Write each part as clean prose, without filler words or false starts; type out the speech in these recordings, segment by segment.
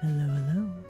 Hello, hello.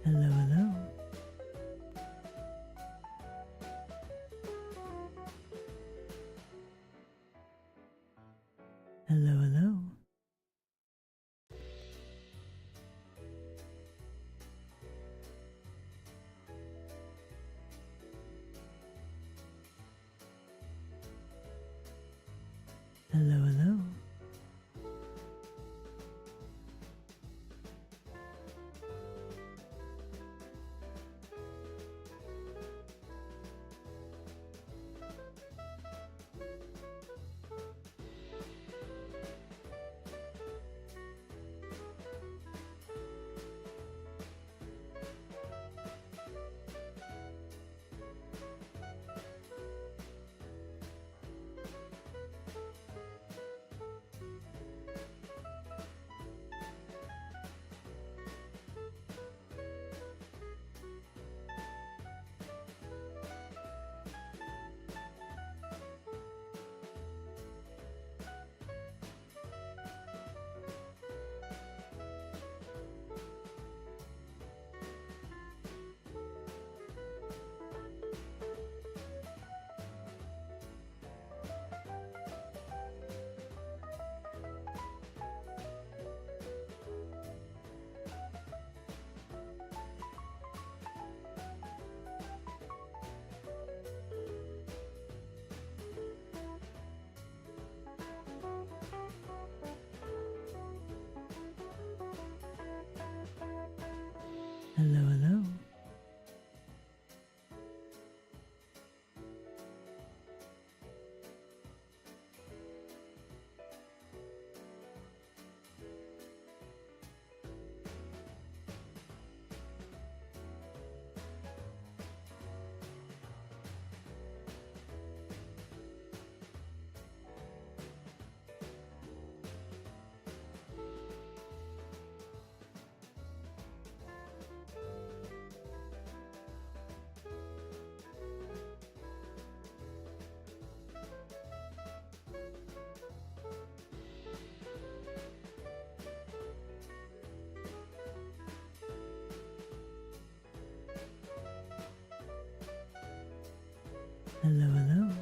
Hello, hello. Hello, hello. Hello, hello. Hello, hello. Hello, hello.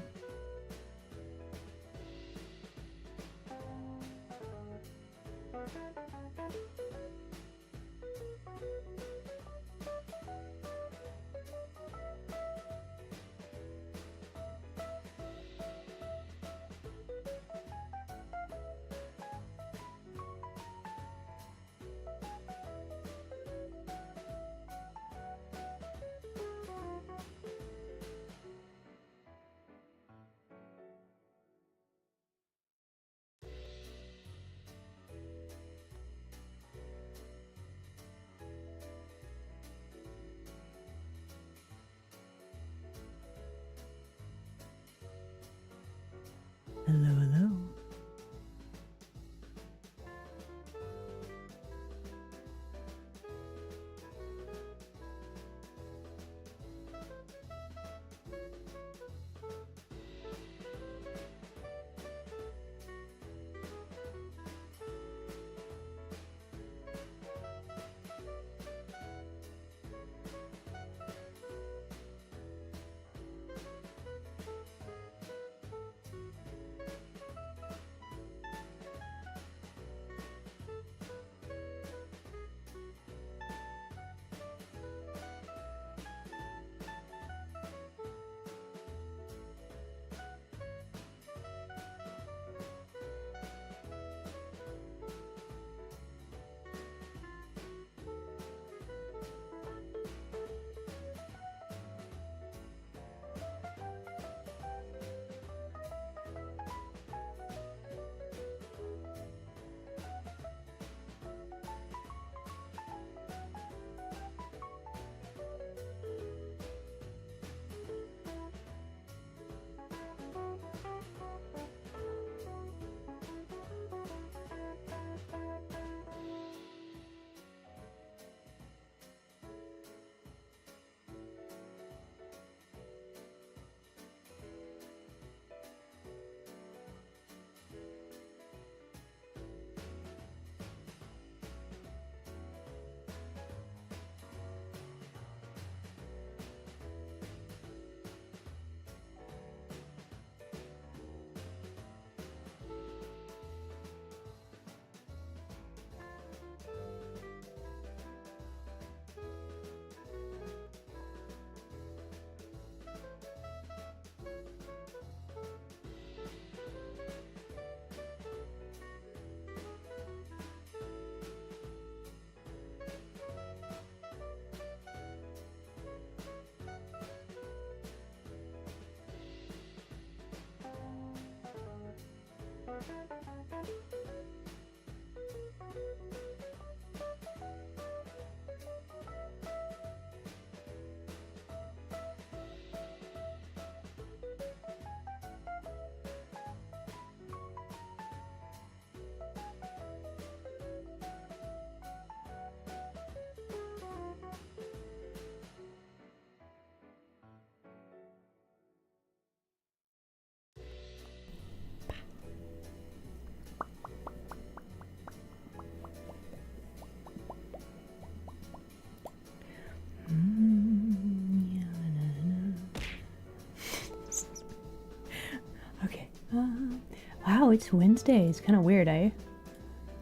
Wow, it's Wednesday. It's kind of weird, eh?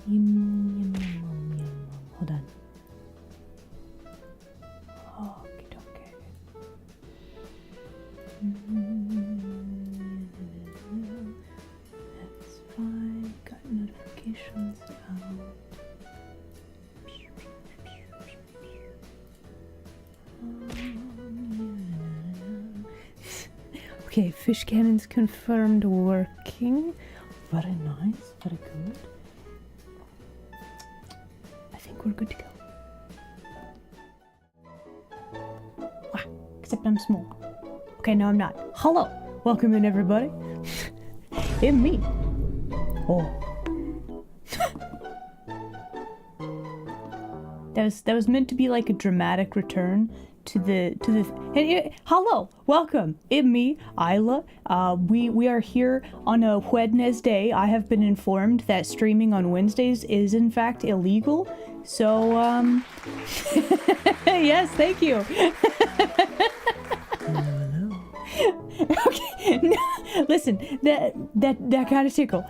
Hold on. Okay, okay. That's fine. Got notifications out. Okay, fish cannons confirmed working. Very nice, very good. I think we're good to go. Wow, except I'm small. Okay, no I'm not. Hello, welcome in everybody. It's me. Oh. That was meant to be like a dramatic return to the hello, welcome. It's me, Isla. We are here on a Wednesday. I have been informed that streaming on Wednesdays is in fact illegal. So yes, thank you. Hello. Okay, no, listen, that kind of tickle.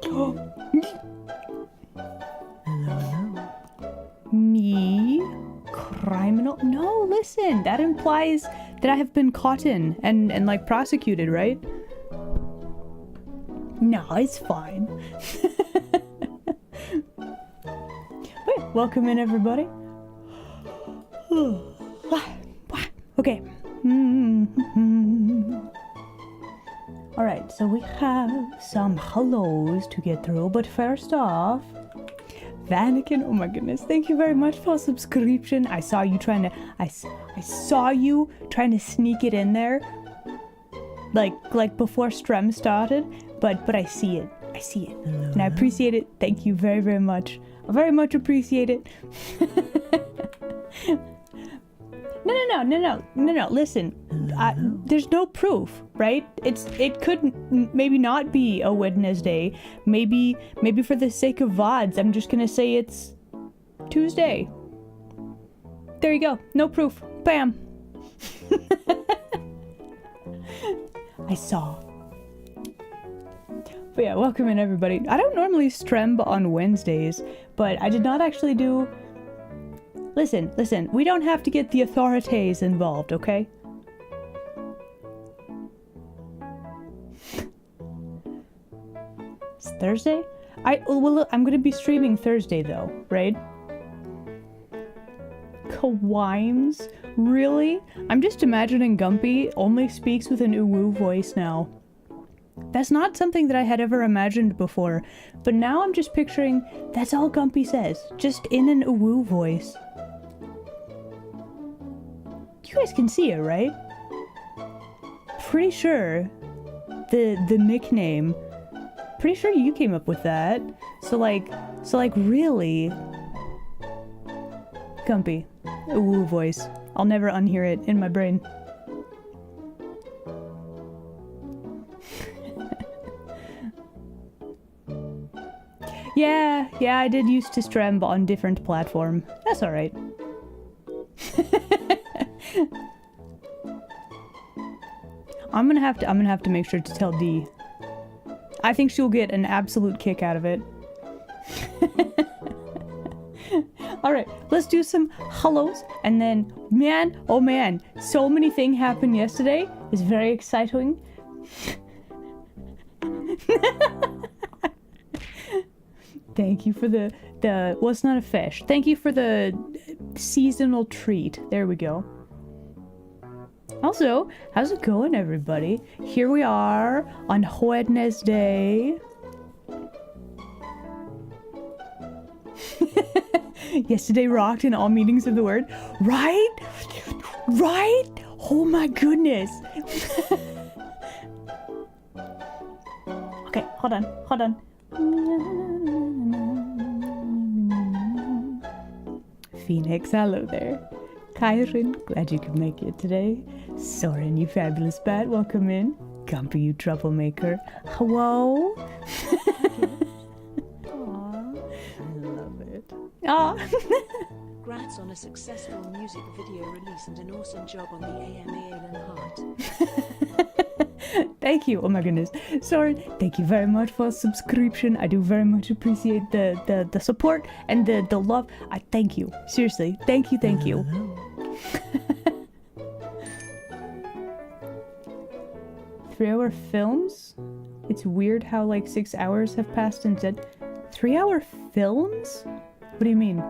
Hello. Me? Criminal? No, listen, that implies that I have been caught in and like prosecuted, right? No, it's fine. Wait, welcome in everybody. Okay. Alright, so we have some hellos to get through, but first off, Vanakin, oh my goodness, thank you very much for a subscription. I saw you trying to, I saw you trying to sneak it in there, like before Strem started, but I see it, Hello. and I appreciate it. Thank you very, very much. I very much appreciate it. No, listen, there's no proof, right? It could maybe not be a Wednesday. Maybe for the sake of VODs, I'm just gonna say it's Tuesday. There you go. No proof. Bam. I saw. But yeah, welcome in everybody. I don't normally stream on Wednesdays, but I did not actually do... Listen, we don't have to get the authorities involved, okay? It's Thursday? I'm gonna be streaming Thursday though, right? Kawimes? Really? I'm just imagining Gumpy only speaks with an uwu voice now. That's not something that I had ever imagined before, but now I'm just picturing that's all Gumpy says, just in an uwu voice. You guys can see it, right? Pretty sure the nickname, pretty sure you came up with that. So like really, Gumpy, uwu voice. I'll never unhear it in my brain. Yeah, I did used to stream on different platform. That's alright. I'm gonna have to make sure to tell Dee. I think she'll get an absolute kick out of it. Alright, let's do some hellos, and then, man, oh man, so many things happened yesterday. It's very exciting. Thank you for the well, it's not a fish. Thank you for the seasonal treat. There we go. Also, how's it going, everybody? Here we are on Wednesday. Yesterday rocked in all meanings of the word. Right? Right? Oh my goodness. Okay, hold on. Phoenix, hello there. Kyron, glad you could make it today. Soren, you fabulous bat, welcome in. Gumpy, you troublemaker. Hello? Aw, I love it. Aw. Congrats on a successful music video release and an awesome job on the AMA Alien Heart. Thank you. Oh my goodness. Soren, thank you very much for subscription. I do very much appreciate the support and the love. I thank you. Seriously. Thank you. Hello. 3-hour films? It's weird how like 6 hours have passed and said 3-hour films? What do you mean?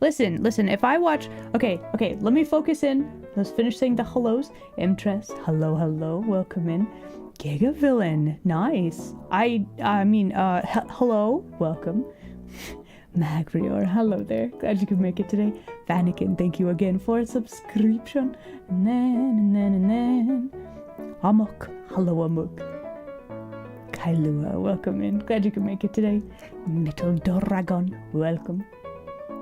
Listen, if I watch... Okay, let me focus in. Let's finish saying the hellos. Imtress, hello, welcome in. Giga Villain, nice. I mean, hello, welcome. Magrior, hello there. Glad you could make it today. Vanakin, thank you again for a subscription. And then. Amok, hello Amok. Kailua, welcome in. Glad you could make it today. Little Dragon, welcome.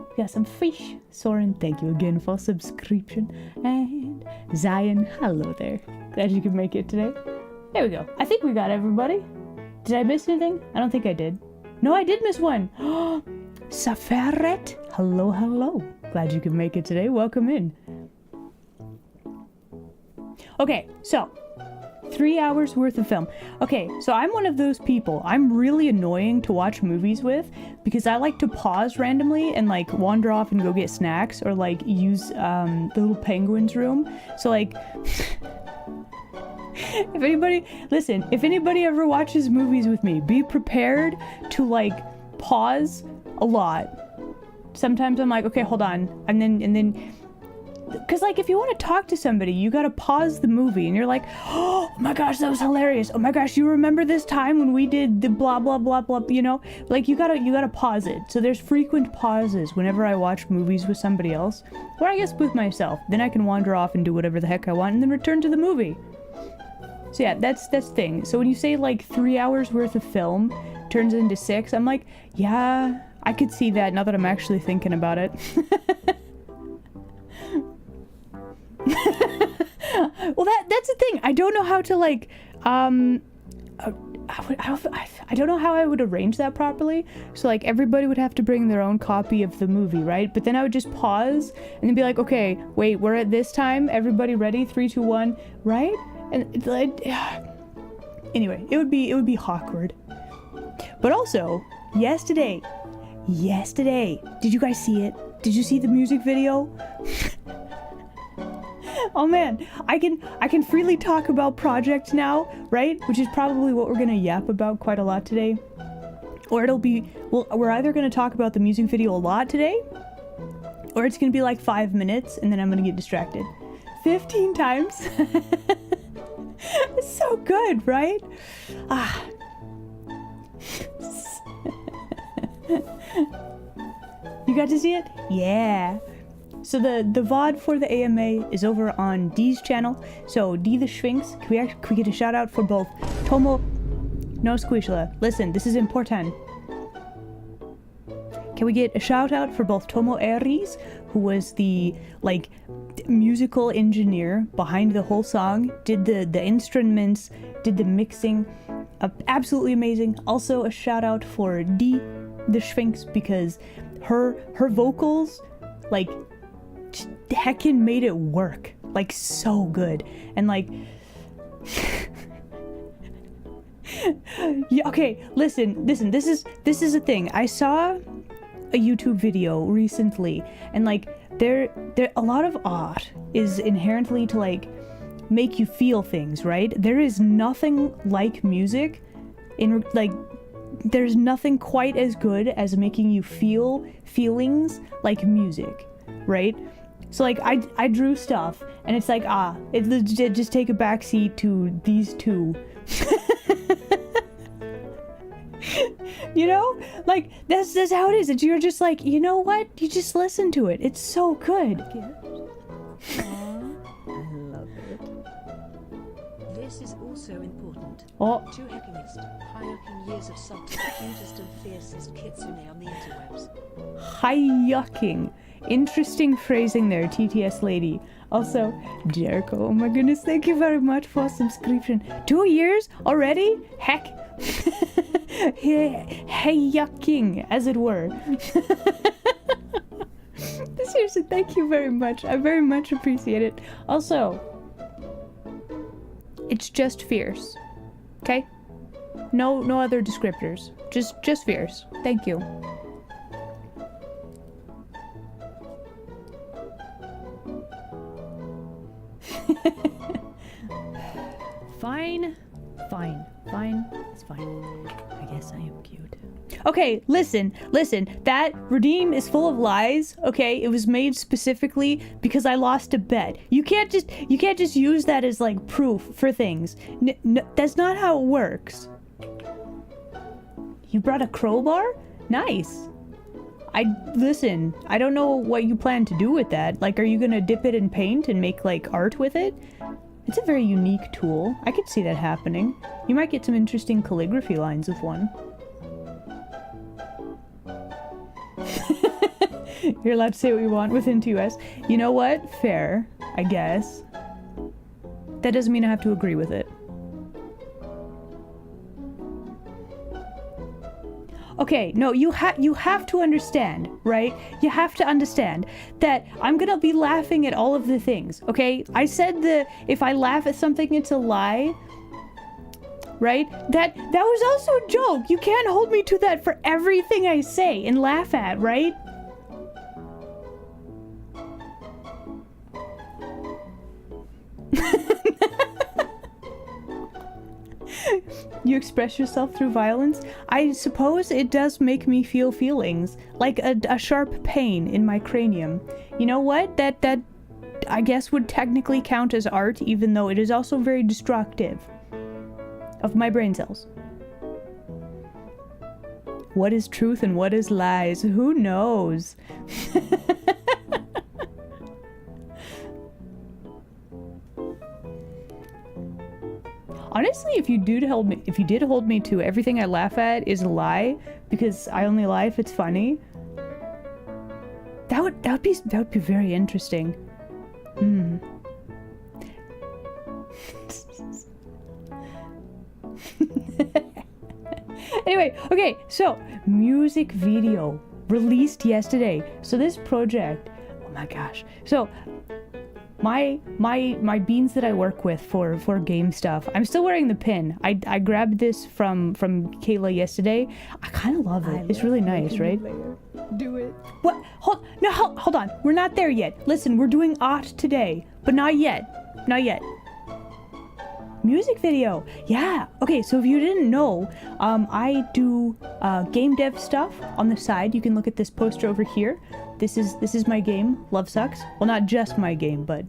We got some fish. Soren, thank you again for subscription. And Zion, hello there. Glad you could make it today. There we go. I think we got everybody. Did I miss anything? I don't think I did. No, I did miss one. Saferet, hello. Glad you could make it today. Welcome in. Okay, so 3 hours worth of film. Okay, so I'm one of those people. I'm really annoying to watch movies with because I like to pause randomly and like wander off and go get snacks or like use the little penguin's room. So like if anybody ever watches movies with me, be prepared to like pause a lot. Sometimes I'm like, okay, hold on. And then because like if you want to talk to somebody, you gotta pause the movie and you're like, oh my gosh, that was hilarious. Oh my gosh, you remember this time when we did the blah blah blah blah, you know? Like you gotta pause it. So there's frequent pauses whenever I watch movies with somebody else, or I guess with myself. Then I can wander off and do whatever the heck I want and then return to the movie. So yeah, that's the thing. So when you say like 3 hours worth of film turns into 6, I'm like, yeah, I could see that now that I'm actually thinking about it. Well, that's the thing. I don't know how to like, I don't know how I would arrange that properly. So like everybody would have to bring their own copy of the movie, right? But then I would just pause and then be like, okay, wait, we're at this time. Everybody ready? 3, 2, 1, right? And like, anyway, it would be awkward. But also, yesterday, did you guys see it? Did you see the music video? Oh man, I can freely talk about Project now, right? Which is probably what we're gonna yap about quite a lot today. Or we're either gonna talk about the music video a lot today, or it's gonna be like 5 minutes and then I'm gonna get distracted. 15 times? It's so good, right? Ah. You got to see it? Yeah. So the VOD for the AMA is over on Dee's channel. So Dee the Sphinx, can we get a shout out for both Tomo... No, Squishla. Listen, this is important. Can we get a shout out for both Tomo Aries, who was the, like, musical engineer behind the whole song, did the instruments, did the mixing, absolutely amazing. Also a shout out for Dee the Sphinx, because her vocals, like, heckin' made it work, like, so good. And like yeah, okay, listen, this is a thing. I saw a YouTube video recently, and like there a lot of art is inherently to like make you feel things, right? There is nothing like music in like there's nothing quite as good as making you feel feelings like music, right? So like I drew stuff and it's like it legit just take a backseat to these two. You know, like that's how it is. It's, you're just like, you know what? You just listen to it. It's so good. I love it. This is also important. Oh, To Heckinist, high-yucking years of salt, the cutest and fiercest kitsune on the interwebs. high-yucking. Interesting phrasing there, TTS lady. Also, Jericho, oh my goodness, thank you very much for subscription. 2 years already? Heck. Hey, yucking, as it were. Seriously, thank you very much. I very much appreciate it. Also, it's just fierce. Okay? No other descriptors. Just fierce. Thank you. Fine. It's fine. I guess I am cute. Okay, listen. That redeem is full of lies. Okay, it was made specifically because I lost a bet. You can't just use that as like proof for things. That's not how it works. You brought a crowbar? Nice. Listen, I don't know what you plan to do with that. Like, are you gonna dip it in paint and make like art with it? It's a very unique tool. I could see that happening. You might get some interesting calligraphy lines with one. You're allowed to say what you want within 2S. You know what? Fair, I guess. That doesn't mean I have to agree with it. Okay, no, you have to understand, right? You have to understand that I'm gonna be laughing at all of the things, okay? I said if I laugh at something, it's a lie, right? That was also a joke. You can't hold me to that for everything I say and laugh at, right? You express yourself through violence? I suppose it does make me feel feelings, like a sharp pain in my cranium. You know what? That I guess would technically count as art, even though it is also very destructive of my brain cells. What is truth and what is lies? Who knows? Honestly, if you did hold me to everything I laugh at is a lie, because I only lie if it's funny, that would be very interesting. Anyway, okay, so music video released yesterday. So this project, oh my gosh. So my beans that I work with for game stuff, I'm still wearing the pin. I grabbed this from Kayla yesterday. I kind of love it. It's really nice, right? Do it. What? Hold on. We're not there yet. Listen, we're doing art today, but not yet. Not yet. Music video. Yeah. Okay, so if you didn't know, I do game dev stuff on the side. You can look at this poster over here. This is my game, Love Sucks. Well, not just my game, but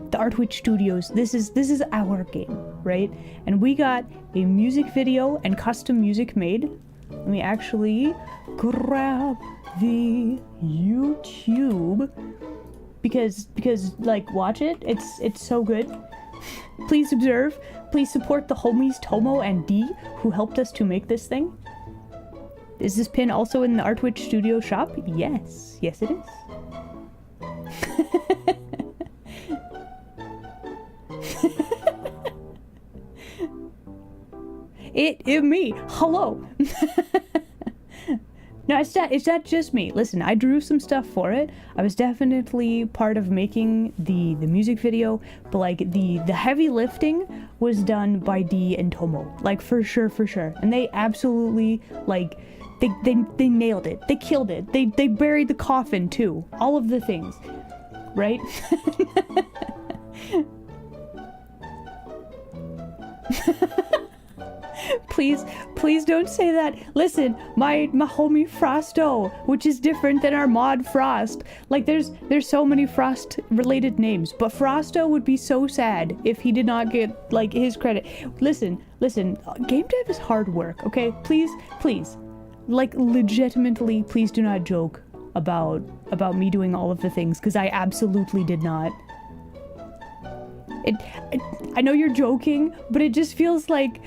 the Artwitch Studios. This is our game, right? And we got a music video and custom music made. Let me actually grab the YouTube because like watch it. It's so good. Please observe. Please support the homies Tomo and D who helped us to make this thing. Is this pin also in the Artwitch Studio shop? Yes. Yes, it is. It me. Hello. No, it's not just me. Listen, I drew some stuff for it. I was definitely part of making the music video, but like the heavy lifting was done by D and Tomo. Like for sure. And they absolutely like they nailed it. They killed it. They buried the coffin too. All of the things. Right? Please don't say that. Listen, my homie Frosto, which is different than our mod Frost. Like there's so many Frost related names, but Frosto would be so sad if he did not get like his credit. Listen, game dev is hard work, okay? Please, like legitimately, please do not joke about me doing all of the things, because I absolutely did not. I know you're joking, but it just feels like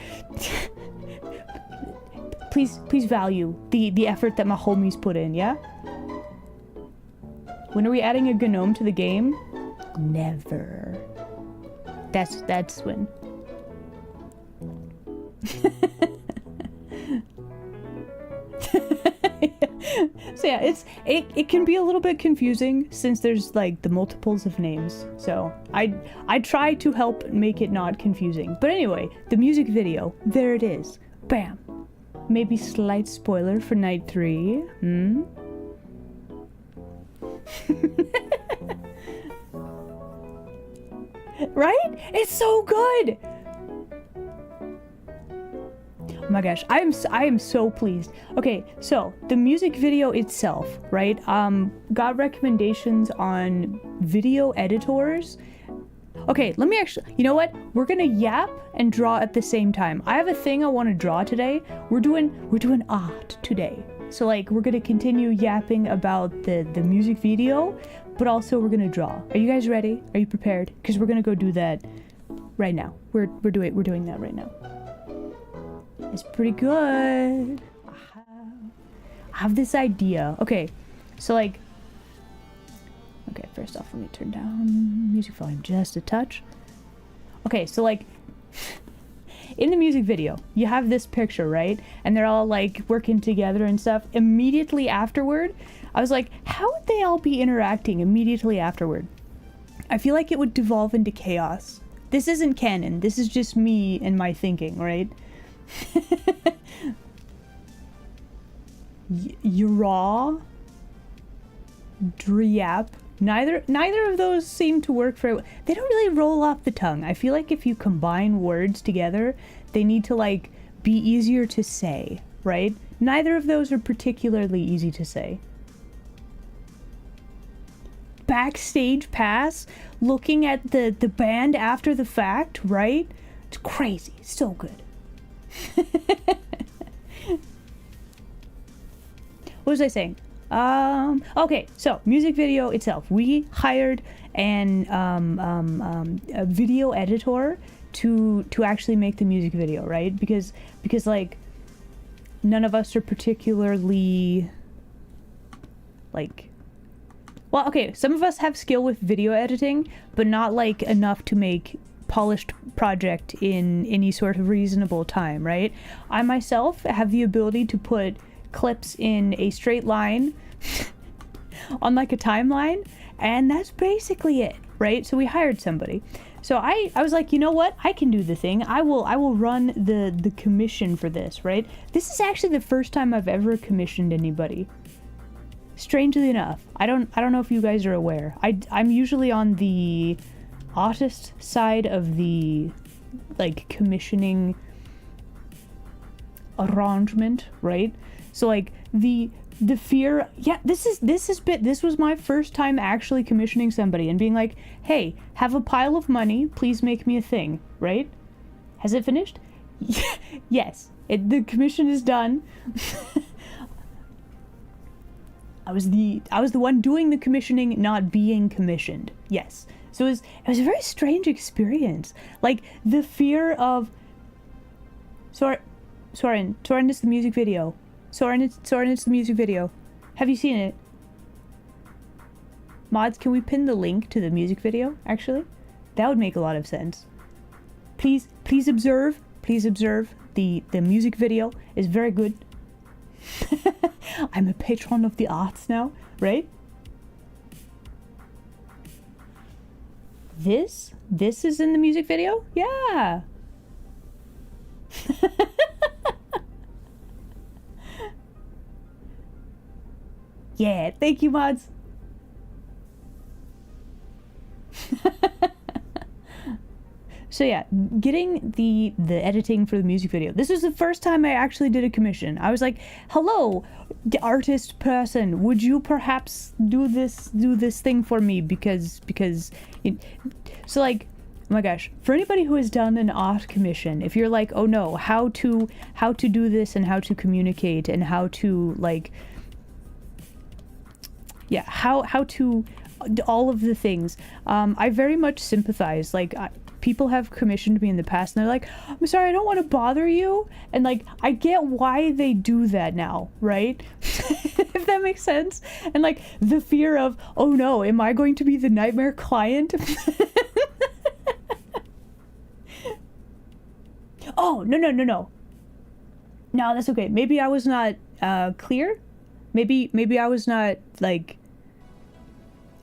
please value the effort that my homies put in, yeah? When are we adding a gnome to the game? Never. That's when. So yeah, it can be a little bit confusing since there's like the multiples of names. So I try to help make it not confusing. But anyway, the music video, there it is. Bam. Maybe slight spoiler for night 3. Right? It's so good. Oh my gosh, I am so pleased. Okay, so the music video itself, right? Got recommendations on video editors. Okay, let me actually, you know what? We're gonna yap and draw at the same time. I have a thing I want to draw today. We're doing art today. So like we're gonna continue yapping about the music video, but also we're gonna draw. Are you guys ready? Are you prepared? Because we're gonna go do that right now. We're doing that right now. It's pretty good. I have this idea. Okay, so like, okay, first off, let me turn down music volume just a touch. Okay, so like, in the music video, you have this picture, right? And they're all like working together and stuff. Immediately afterward, I was like, how would they all be interacting immediately afterward? I feel like it would devolve into chaos. This isn't canon. This is just me and my thinking, right? Yra, Driap. Neither of those seem to work for. They don't really roll off the tongue. I feel like if you combine words together, they need to like be easier to say, right? Neither of those are particularly easy to say. Backstage pass, looking at the band after the fact, right? It's crazy. So good. What was I saying? Okay, so music video itself. We hired a video editor to actually make the music video, right? Because like none of us are particularly like, well, okay, some of us have skill with video editing, but not like enough to make polished project in any sort of reasonable time, right? I myself have the ability to put clips in a straight line on like a timeline, and that's basically it, right? So we hired somebody. So I was like, you know what? I can do the thing. I will run the commission for this, right? This is actually the first time I've ever commissioned anybody. Strangely enough, I don't know if you guys are aware. I'm usually on the artist side of the like commissioning arrangement, right? So like the fear, yeah, this was my first time actually commissioning somebody and being like, hey, have a pile of money, please make me a thing, right? Has it finished? Yes, the commission is done. I was the one doing the commissioning, not being commissioned. Yes. So it was a very strange experience. Like the fear of Soren is the music video. Soren, it's the music video. Have you seen it? Mods, can we pin the link to the music video, actually? That would make a lot of sense. Please observe. Please observe. The music video is very good. I'm a patron of the arts now, right? This is in the music video? Yeah. Yeah, thank you, mods. So yeah, getting the editing for the music video. This was the first time I actually did a commission. I was like, "Hello, the artist person, would you perhaps do this thing for me?" Because so like, oh my gosh, for anybody who has done an art commission, if you're like, "Oh no, how to do this and how to communicate and how to like, yeah, how to all of the things," I very much sympathize. Like, people have commissioned me in the past and they're like, "I'm sorry, I don't want to bother you," and like I get why they do that now, right? If that makes sense. And like the fear of, oh no, am I going to be the nightmare client? Oh no, that's okay. Maybe I was not clear. Maybe I was not like,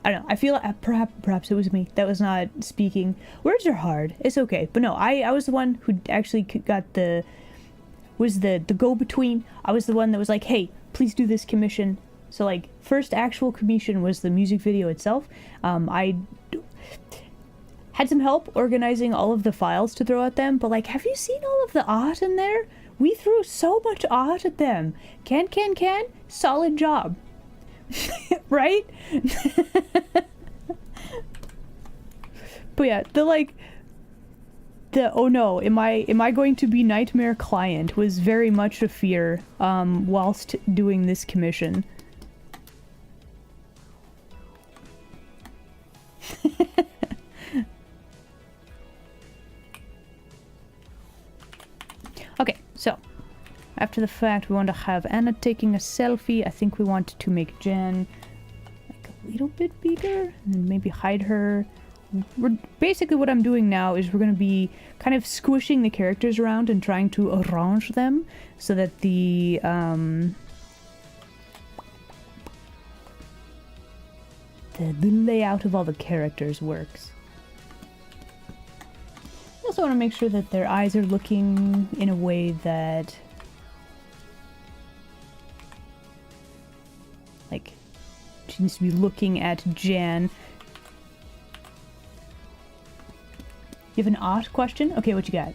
I don't know. I feel perhaps it was me that was not speaking. Words are hard. It's okay. But no, I was the one who actually got was the go-between. I was the one that was like, hey, please do this commission. So like, first actual commission was the music video itself. I had some help organizing all of the files to throw at them, but like, have you seen all of the art in there? We threw so much art at them. Can, solid job. Right? But yeah, oh no, am I going to be Nightmare Client was very much a fear whilst doing this commission. Okay, so after the fact, we want to have Anna taking a selfie. I think we want to make Jen like a little bit bigger and maybe hide her. Basically what I'm doing now is we're going to be kind of squishing the characters around and trying to arrange them so that the layout of all the characters works. I also want to make sure that their eyes are looking in a way that, like, she needs to be looking at Jan. You have an art question? Okay, what you got?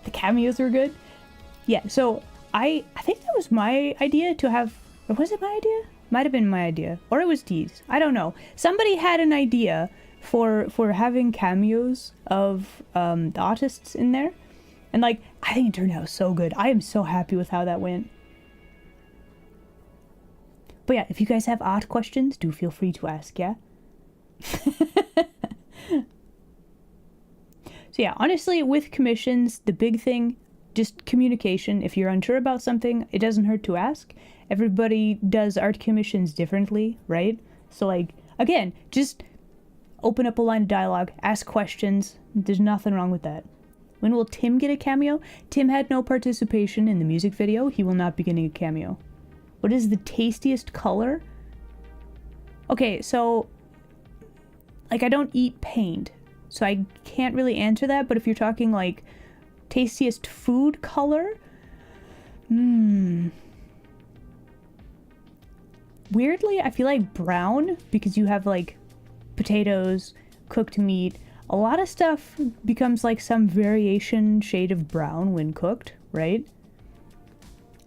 The cameos were good? Yeah, so I think that was my idea to have... Or was it my idea? Might have been my idea. Or it was Dee's. I don't know. Somebody had an idea for having cameos of the artists in there. And like, I think it turned out so good. I am so happy with how that went. But yeah, if you guys have art questions, do feel free to ask, yeah? So yeah, honestly, with commissions, the big thing, just communication. If you're unsure about something, it doesn't hurt to ask. Everybody does art commissions differently, right? So like, again, just open up a line of dialogue, ask questions. There's nothing wrong with that. When will Tim get a cameo? Tim had no participation in the music video. He will not be getting a cameo. What is the tastiest color? Okay, so, like, I don't eat paint, so I can't really answer that, but if you're talking, like, tastiest food color? Weirdly, I feel like brown, because you have, like, potatoes, cooked meat. A lot of stuff becomes, like, some variation shade of brown when cooked, right?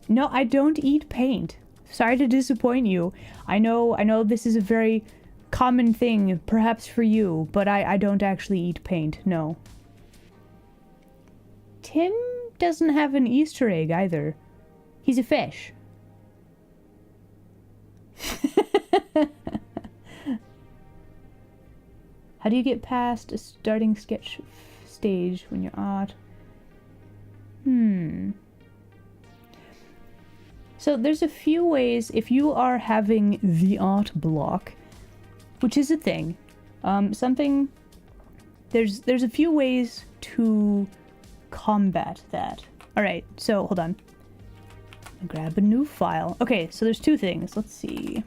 No, I don't eat paint. Sorry to disappoint you. I know this is a very common thing, perhaps for you, but I don't actually eat paint, no. Tim doesn't have an Easter egg either. He's a fish. How do you get past a starting sketch stage when you're art? So there's a few ways if you are having the art block, which is a thing. There's a few ways to combat that. All right, so hold on. Grab a new file. Okay, so there's two things. Let's see.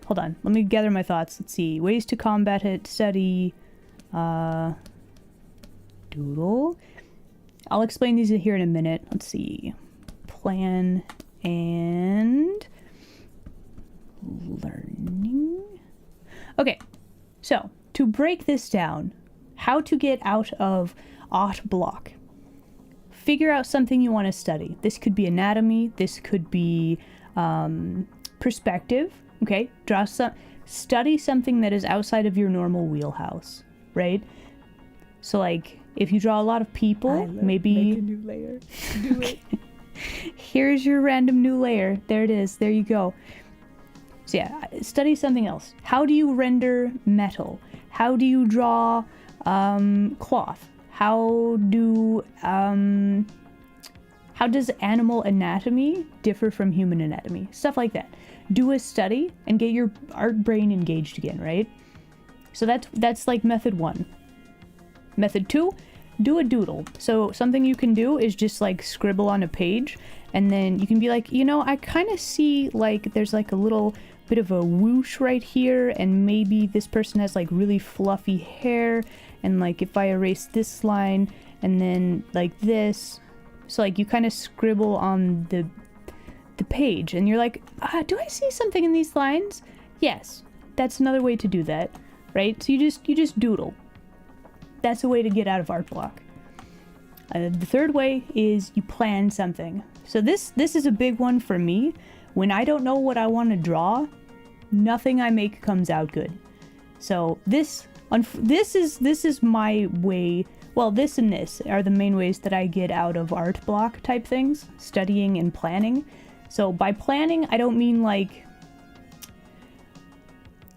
Hold on, let me gather my thoughts. Let's see. Ways to combat it. Study. Doodle. I'll explain these here in a minute. Let's see. Plan and learning. Okay, so to break this down, how to get out of art block. Figure out something you want to study. This could be anatomy. This could be perspective. Okay, study something that is outside of your normal wheelhouse, right? So like, if you draw a lot of people, maybe make a new layer. Do it. Here's your random new layer. There it is. There you go. So yeah, study something else. How do you render metal? How do you draw cloth? How does animal anatomy differ from human anatomy? Stuff like that. Do a study and get your art brain engaged again, right? So that's like method 1. Method 2, do a doodle. So something you can do is just like scribble on a page, and then you can be like, you know, I kind of see like there's like a little bit of a whoosh right here, and maybe this person has like really fluffy hair, and like if I erase this line and then like this, so like you kind of scribble on the page, and you're like, do I see something in these lines? Yes, that's another way to do that, right? So you just doodle. That's a way to get out of art block. The third way is you plan something. So this is a big one for me. When I don't know what I want to draw, nothing I make comes out good. So this is my way. Well, this and this are the main ways that I get out of art block type things, studying and planning. So by planning, I don't mean like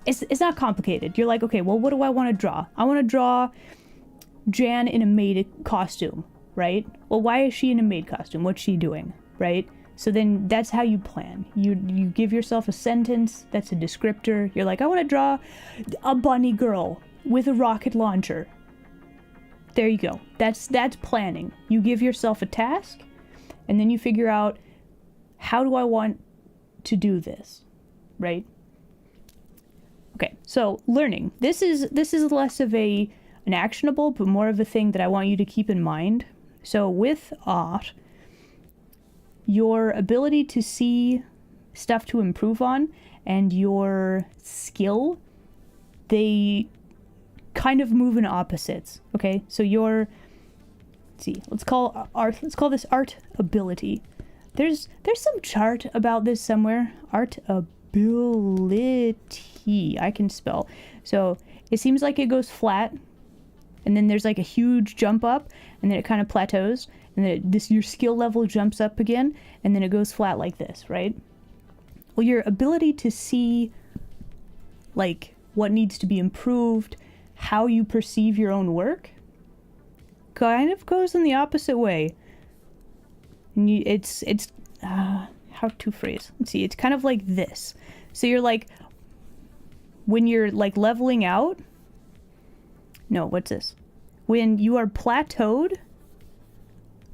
it's not complicated. You're like, okay, well, what do I want to draw? I want to draw Jan in a maid costume, right? Well, why is she in a maid costume? What's she doing, right? So then that's how you plan. You give yourself a sentence that's a descriptor. You're like, I want to draw a bunny girl with a rocket launcher. There you go. That's planning. You give yourself a task, and then you figure out, how do I want to do this, right? Okay, so learning. This is less of an actionable, but more of a thing that I want you to keep in mind. So with art, your ability to see stuff to improve on and your skill, they kind of move in opposites. Okay, so let's call this art ability. There's some chart about this somewhere. Art ability. I can spell. So it seems like it goes flat, and then there's like a huge jump up, and then it kind of plateaus, and then your skill level jumps up again, and then it goes flat like this, right? Well, your ability to see like what needs to be improved, how you perceive your own work, kind of goes in the opposite way. And how to phrase. Let's see. It's kind of like this. So you're like, when you're like leveling out. No, what's this? When you are plateaued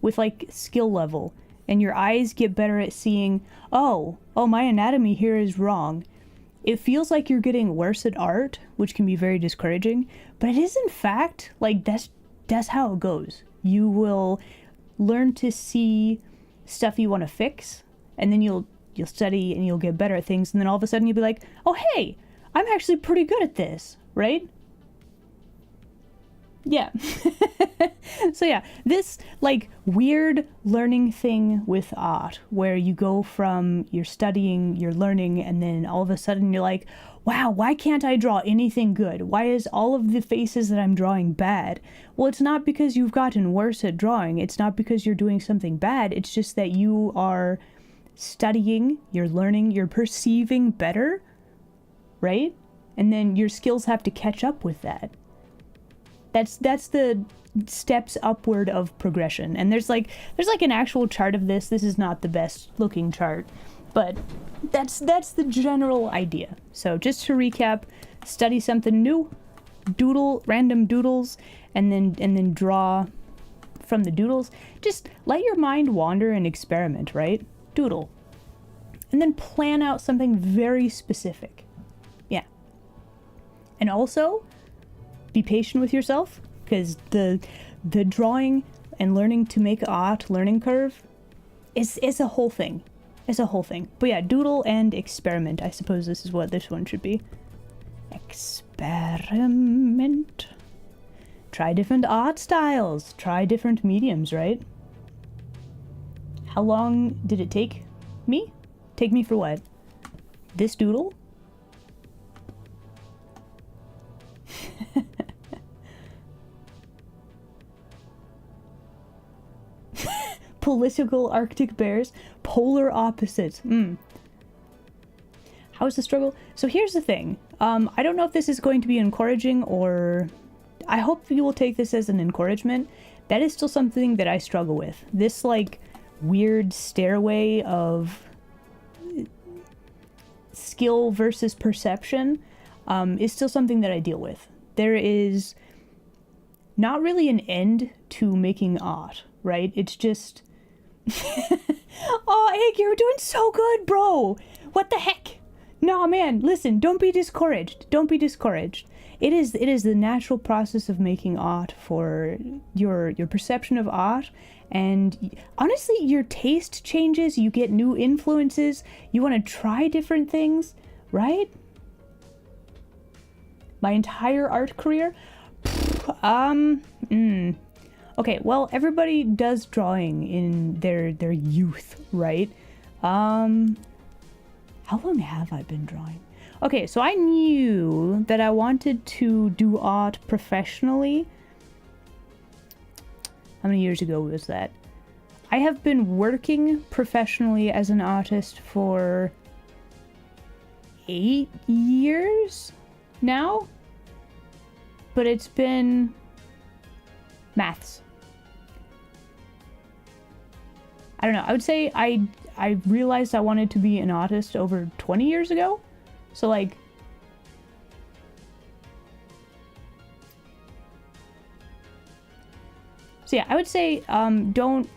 with like skill level, and your eyes get better at seeing, oh, my anatomy here is wrong. It feels like you're getting worse at art, which can be very discouraging, but it is in fact like that's how it goes. You will learn to see stuff you want to fix, and then you'll study and you'll get better at things, and then all of a sudden you'll be like, oh hey, I'm actually pretty good at this, right? Yeah. So yeah, this like weird learning thing with art where you go from you're studying, you're learning, and then all of a sudden you're like, wow, why can't I draw anything good? Why is all of the faces that I'm drawing bad? Well, it's not because you've gotten worse at drawing. It's not because you're doing something bad. It's just that you are studying, you're learning, you're perceiving better, right? And then your skills have to catch up with that. That's the steps upward of progression. And there's like an actual chart of this. This is not the best looking chart, but that's the general idea. So just to recap, study something new, doodle random doodles, and then draw from the doodles. Just let your mind wander and experiment, right? Doodle. And then plan out something very specific. Yeah. And also be patient with yourself, because the drawing and learning to make art learning curve is a whole thing. It's a whole thing. But yeah, doodle and experiment. I suppose this is what this one should be. Experiment. Try different art styles. Try different mediums, right? How long did it take me? Take me for what? This doodle? Political Arctic bears, polar opposites. How's the struggle? So here's the thing. I don't know if this is going to be encouraging, or I hope you will take this as an encouragement. That is still something that I struggle with. This like weird stairway of skill versus perception is still something that I deal with. There is not really an end to making art, right? It's just oh, Egg, you're doing so good, bro. What the heck? No, man, listen, don't be discouraged. Don't be discouraged. It is the natural process of making art for your perception of art, and honestly, your taste changes, you get new influences, you want to try different things, right? My entire art career? Okay, well, everybody does drawing in their youth, right? How long have I been drawing? Okay, so I knew that I wanted to do art professionally. How many years ago was that? I have been working professionally as an artist for 8 years now, but it's been maths. I don't know. I would say I realized I wanted to be an artist over 20 years ago. So like, so yeah, I would say don't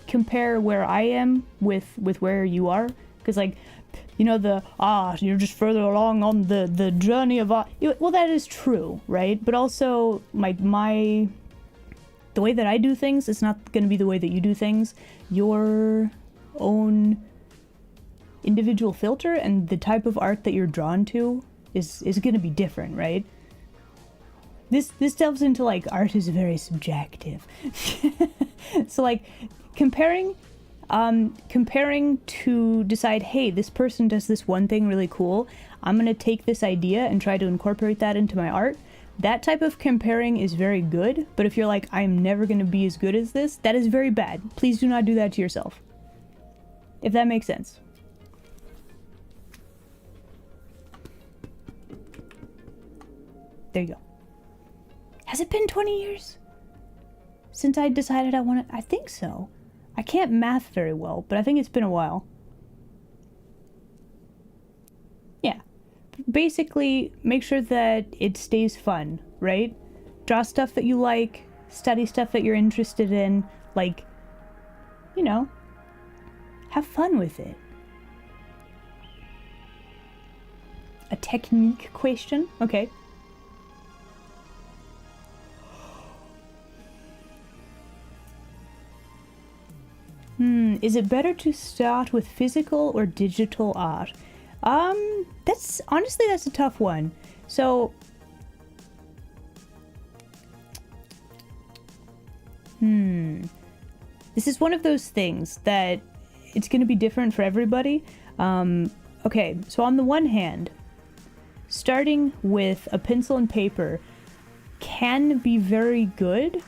compare where I am with where you are, because like, you know, you're just further along on the journey of art. Well, that is true, right? But also my the way that I do things is not going to be the way that you do things. Your own individual filter and the type of art that you're drawn to is going to be different, right? This delves into like art is very subjective. So like comparing to decide, hey, this person does this one thing really cool, I'm going to take this idea and try to incorporate that into my art. That type of comparing is very good, but if you're like, I'm never going to be as good as this, that is very bad. Please do not do that to yourself. If that makes sense. There you go. Has it been 20 years since I decided I wanted? I think so. I can't math very well, but I think it's been a while. Yeah. Basically, make sure that it stays fun, right? Draw stuff that you like, study stuff that you're interested in, like, you know, have fun with it. A technique question? Okay. Is it better to start with physical or digital art? That's a tough one. So, this is one of those things that it's going to be different for everybody. Okay, so on the one hand, starting with a pencil and paper can be very good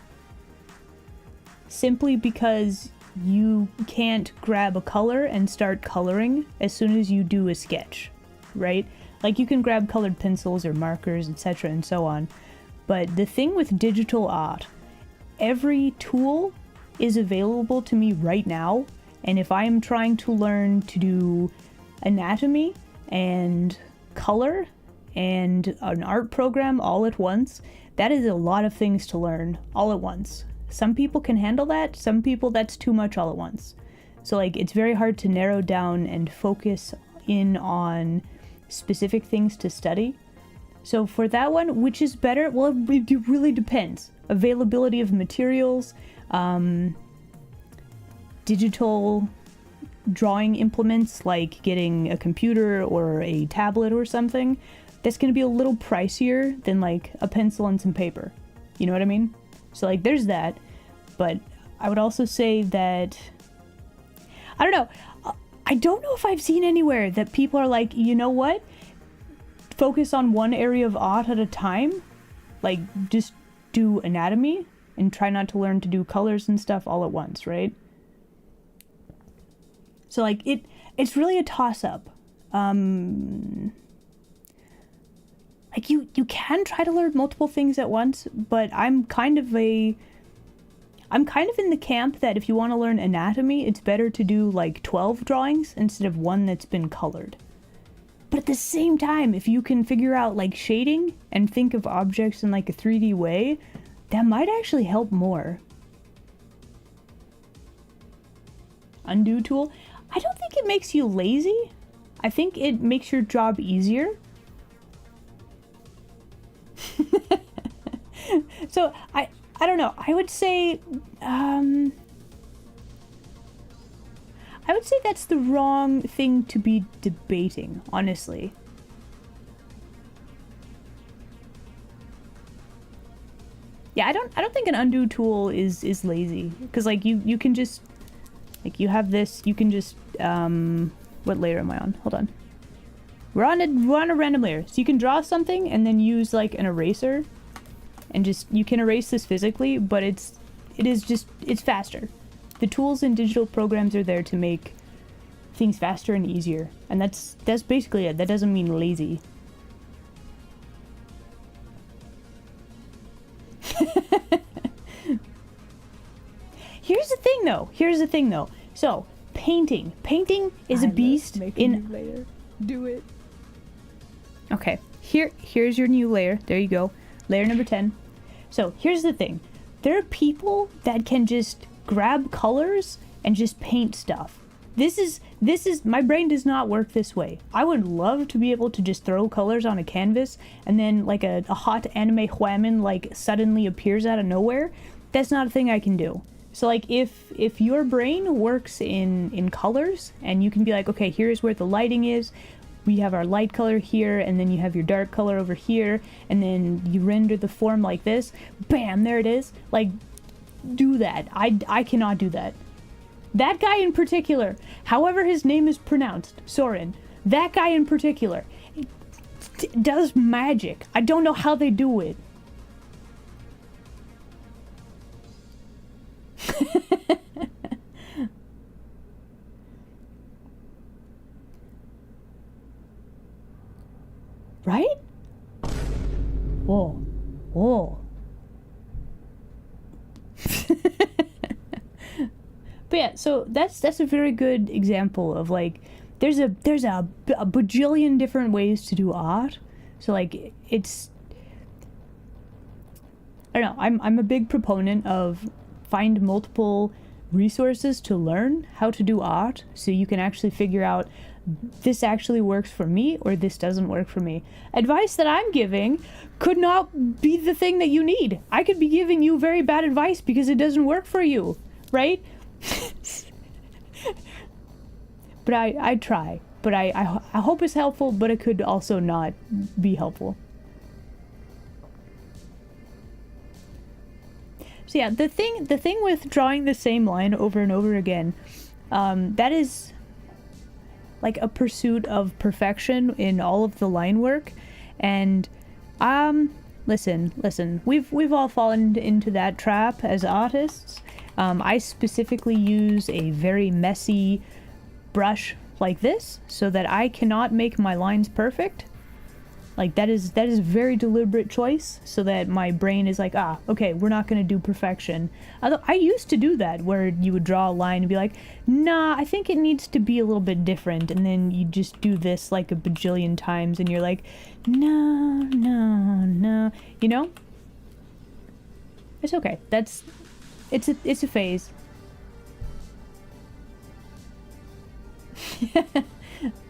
simply because you can't grab a color and start coloring as soon as you do a sketch, right? Like you can grab colored pencils or markers, etc. and so on. But the thing with digital art, every tool is available to me right now. And if I am trying to learn to do anatomy and color and an art program all at once, that is a lot of things to learn all at once. Some people can handle that, some people that's too much all at once. So like it's very hard to narrow down and focus in on specific things to study. So for that one, which is better? Well, it really depends. Availability of materials, digital drawing implements like getting a computer or a tablet or something, that's going to be a little pricier than like a pencil and some paper. You know what I mean? So like there's that, but I would also say that, I don't know if I've seen anywhere that people are like, you know what, focus on one area of art at a time, like just do anatomy and try not to learn to do colors and stuff all at once, right? So like it's really a toss-up. Like you can try to learn multiple things at once, but I'm kind of in the camp that if you want to learn anatomy, it's better to do like 12 drawings instead of one that's been colored. But at the same time, if you can figure out like shading and think of objects in like a 3D way, That might actually help more. Undo tool. I don't think it makes you lazy. I think it makes your job easier. So I don't know. I would say that's the wrong thing to be debating, honestly. Yeah, I don't think an undo tool is lazy, because like you can just, like, you have this, you can just what layer am I on? Hold on. We're on a random layer. So you can draw something and then use like an eraser and just, you can erase this physically, but it's faster. The tools in digital programs are there to make things faster and easier. And that's basically it. That doesn't mean lazy. Here's the thing though. So, painting is a beast in layer. Do it. Okay, here's your new layer. There you go. Layer number 10. So here's the thing. There are people that can just grab colors and just paint stuff. This is, my brain does not work this way. I would love to be able to just throw colors on a canvas and then like a hot anime whammon like suddenly appears out of nowhere. That's not a thing I can do. So like if your brain works in colors and you can be like, okay, here's where the lighting is. We have our light color here, and then you have your dark color over here, and then you render the form like this. Bam, there it is. Like, do that. I cannot do that. That guy in particular, however his name is pronounced, Soren, that guy in particular, does magic. I don't know how they do it. Right? Whoa. Whoa. But yeah, so that's a very good example of like, there's a bajillion different ways to do art. So like, it's, I don't know, I'm a big proponent of find multiple resources to learn how to do art, so you can actually figure out this actually works for me or this doesn't work for me. Advice that I'm giving could not be the thing that you need. I could be giving you very bad advice because it doesn't work for you, right? But I try. But I hope it's helpful, but it could also not be helpful. So yeah, the thing with drawing the same line over and over again, that is like a pursuit of perfection in all of the line work. And listen, we've all fallen into that trap as artists. I specifically use a very messy brush like this so that I cannot make my lines perfect. Like that is a very deliberate choice, so that my brain is like, okay, we're not gonna do perfection. Although I used to do that, where you would draw a line and be like, nah, I think it needs to be a little bit different, and then you just do this like a bajillion times, and you're like, no, you know? It's okay. It's a phase.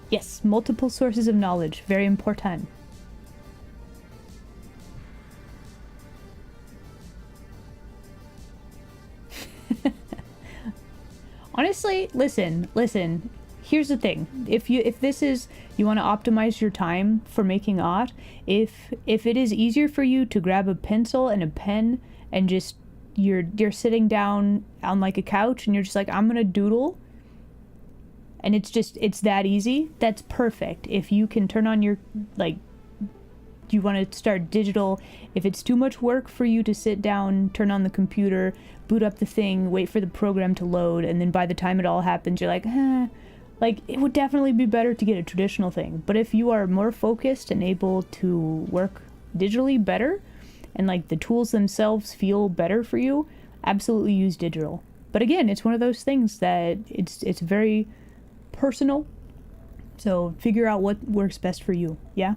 Yes, multiple sources of knowledge, very important. Honestly, listen. Here's the thing. If this is, you want to optimize your time for making art, if it is easier for you to grab a pencil and a pen and just you're sitting down on like a couch and you're just like, I'm gonna doodle, and it's that easy, that's perfect. If you can turn on your, like, you want to start digital, if it's too much work for you to sit down, turn on the computer, boot up the thing, wait for the program to load, and then by the time it all happens, you're like, like, it would definitely be better to get a traditional thing. But if you are more focused and able to work digitally better, and like the tools themselves feel better for you, absolutely use digital. But again, it's one of those things that it's very personal, so figure out what works best for you. Yeah.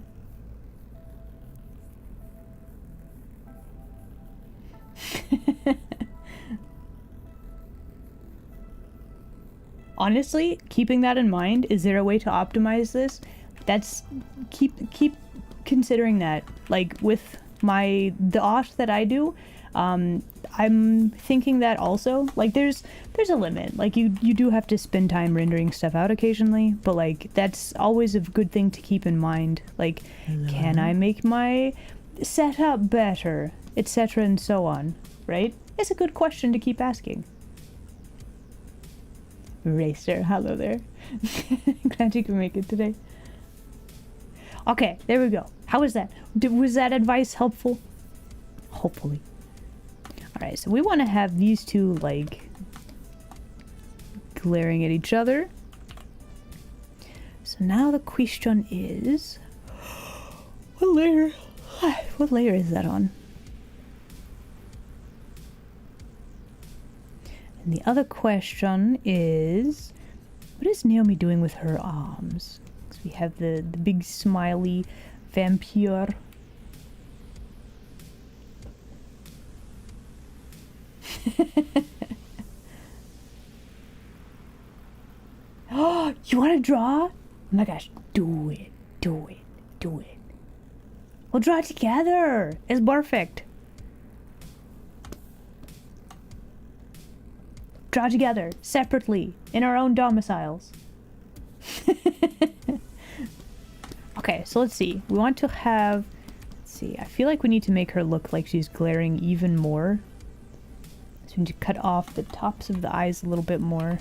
Honestly, keeping that in mind, is there a way to optimize this? That's keep considering that. Like with the art that I do, I'm thinking that also. Like there's a limit. Like you do have to spend time rendering stuff out occasionally, but like that's always a good thing to keep in mind. Like, can I make my setup better, etc. and so on, right? It's a good question to keep asking. Racer, hello there. Glad you can make it today. Okay, there we go. How was that? Was that advice helpful? Hopefully. Alright, so we want to have these two, like, glaring at each other. So now the question is... What layer is that on? And the other question is, what is Naomi doing with her arms? Because we have the big smiley vampire. Oh, you want to draw? Oh my gosh, do it. We'll draw together. It's perfect. Draw together, separately, in our own domiciles. Okay, so let's see. We want to have... Let's see, I feel like we need to make her look like she's glaring even more. So we need to cut off the tops of the eyes a little bit more.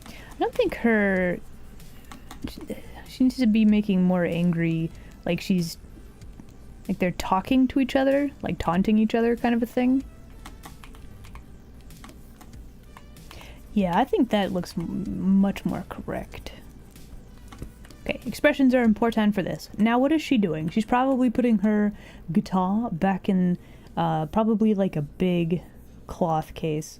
I don't think her... She needs to be making more angry, like she's... Like they're talking to each other, like taunting each other kind of a thing. Yeah, I think that looks much more correct. Okay, expressions are important for this. Now what is she doing? She's probably putting her guitar back in probably like a big cloth case.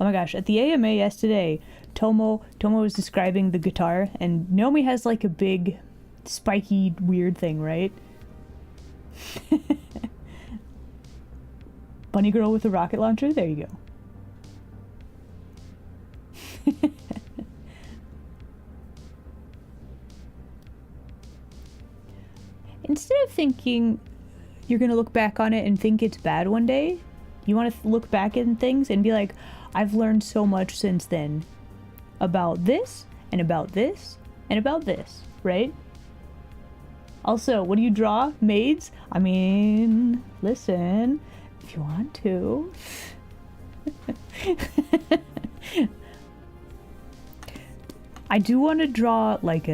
Oh my gosh, at the AMA yesterday, Tomo was describing the guitar, and Naomi has like a big, spiky, weird thing, right? Bunny girl with a rocket launcher? There you go. Instead of thinking you're gonna look back on it and think it's bad one day, you want to look back at things and be like, I've learned so much since then about this and about this and about this, right? Also, what do you draw? Maids? I mean, listen, if you want to. I do want to draw like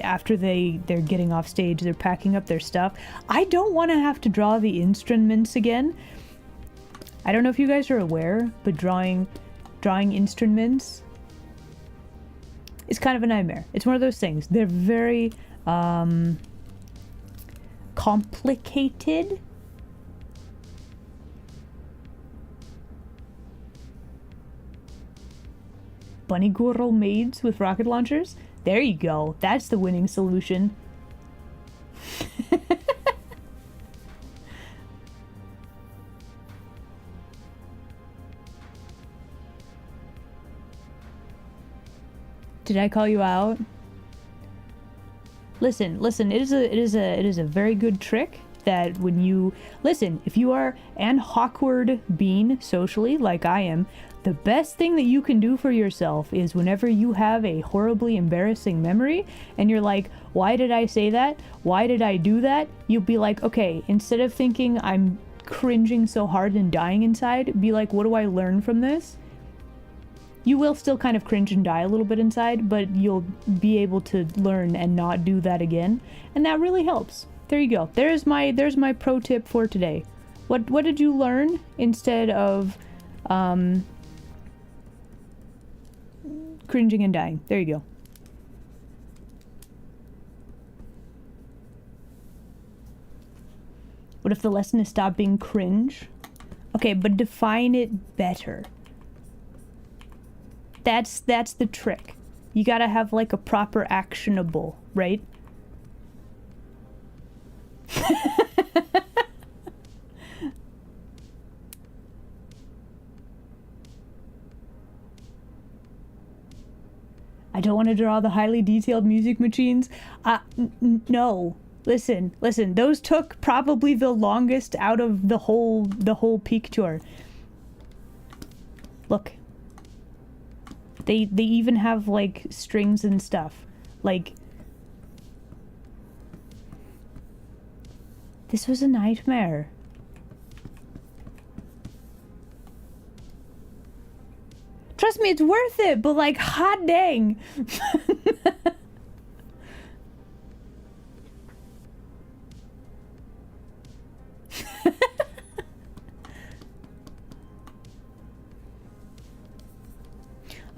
after they're getting off stage, they're packing up their stuff. I don't want to have to draw the instruments again. I don't know if you guys are aware, but drawing instruments is kind of a nightmare. It's one of those things. They're very complicated. Bunny girl maids with rocket launchers? There you go. That's the winning solution. Did I call you out? Listen, it is a very good trick that when you listen, if you are an awkward bean socially like I am, the best thing that you can do for yourself is whenever you have a horribly embarrassing memory and you're like, why did I say that? Why did I do that? You'll be like, okay, instead of thinking I'm cringing so hard and dying inside, be like, what do I learn from this? You will still kind of cringe and die a little bit inside, but you'll be able to learn and not do that again. And that really helps. There you go. There's my pro tip for today. What did you learn instead of cringing and dying? There you go. What if the lesson is stop being cringe? Okay, but define it better. That's the trick. you gotta have like a proper actionable, right? I don't want to draw the highly detailed music machines. No. Listen. Those took probably the longest out of the whole picture. Look. They even have like strings and stuff. Like, this was a nightmare. Trust me, it's worth it, but like, hot dang.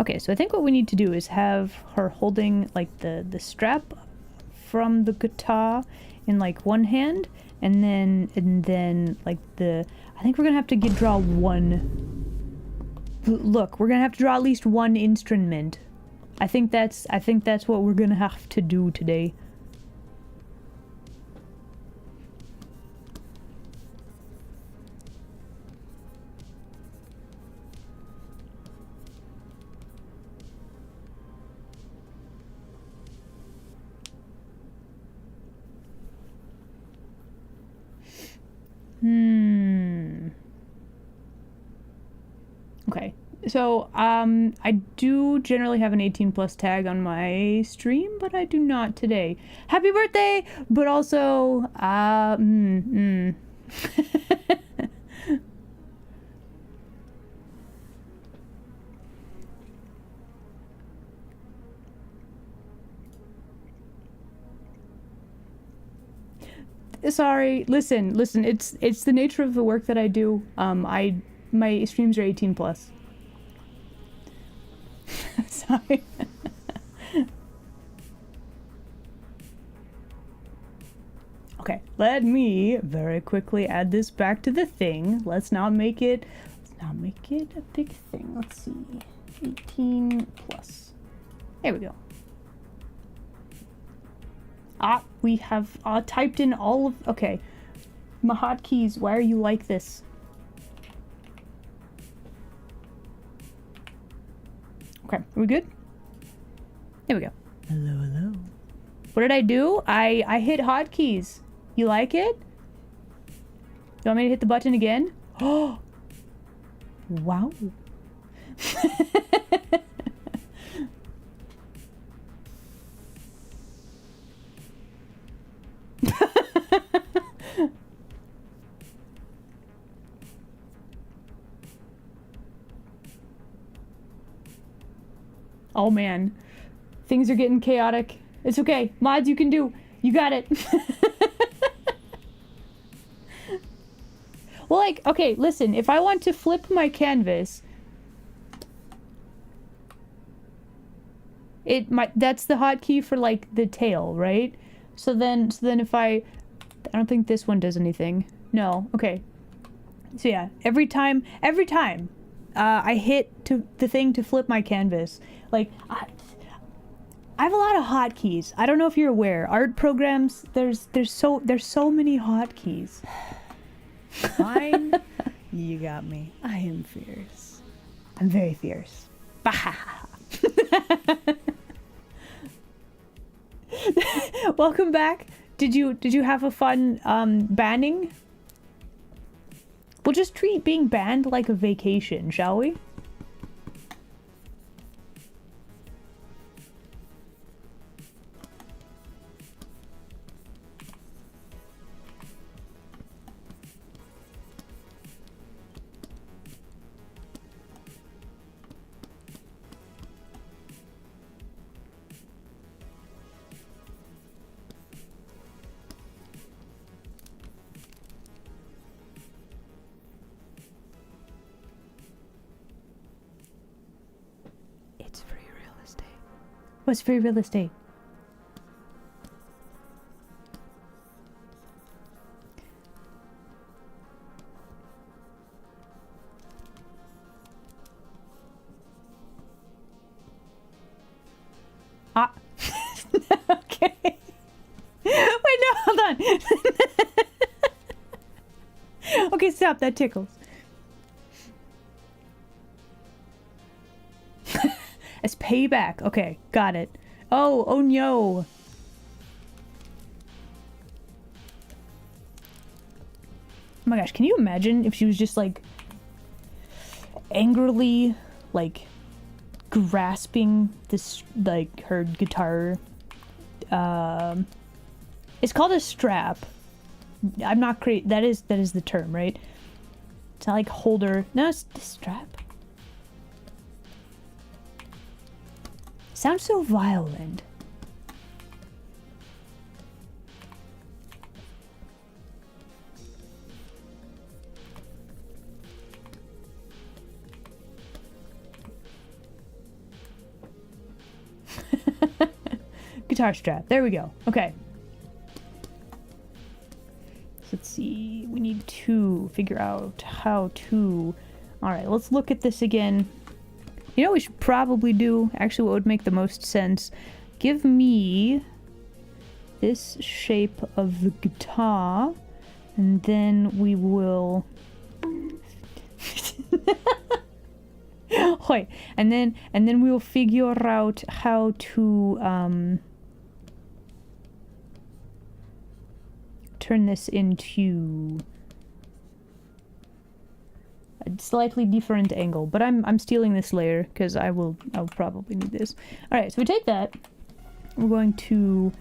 Okay, so I think what we need to do is have her holding like the strap from the guitar in like one hand, and then like I think we're gonna have to draw one. Look, we're gonna have to draw at least one instrument. I think that's what we're gonna have to do today. Okay, so I do generally have an 18 plus tag on my stream, but I do not today. Happy birthday, but also Sorry, listen, it's the nature of the work that I do. My streams are 18 plus. Sorry. Okay, let me very quickly add this back to the thing. Let's not make it a big thing. Let's see. 18 plus. There we go. We have typed in all of... Okay. My hotkeys, why are you like this? Okay, are we good? There we go. Hello. What did I do? I hit hotkeys. You like it? You want me to hit the button again? Oh! Wow. Oh man, things are getting chaotic. It's okay, mods, you can do. You got it. Well, like, okay, listen, if I want to flip my canvas, that's the hotkey for like the tail, right? So then if I don't think this one does anything. No, okay. So yeah, every time I hit the thing to flip my canvas, like I have a lot of hotkeys. I don't know if you're aware. Art programs, there's so many hotkeys. Fine. You got me. I am fierce. I'm very fierce. Welcome back. Did you have a fun banning? We'll just treat being banned like a vacation, shall we? It's free real estate. What's free real estate? Ah. Okay. Wait, no, hold on. Okay, stop. That tickles. As payback. Okay, got it. Oh no. Oh my gosh, can you imagine if she was just like angrily like grasping this, like, her guitar? It's called a strap. I'm not crazy. That is the term, right? It's not like holder. No, it's the strap. Sounds so violent. Guitar strap. There we go. Okay. So let's see. We need to figure out how to... Alright, let's look at this again. You know what we should probably do? Actually, what would make the most sense? Give me this shape of the guitar, and then we will... Wait, and then we will figure out how to turn this into a slightly different angle. But I'm stealing this layer because I'll probably need this. All right, so we take that. We're going to,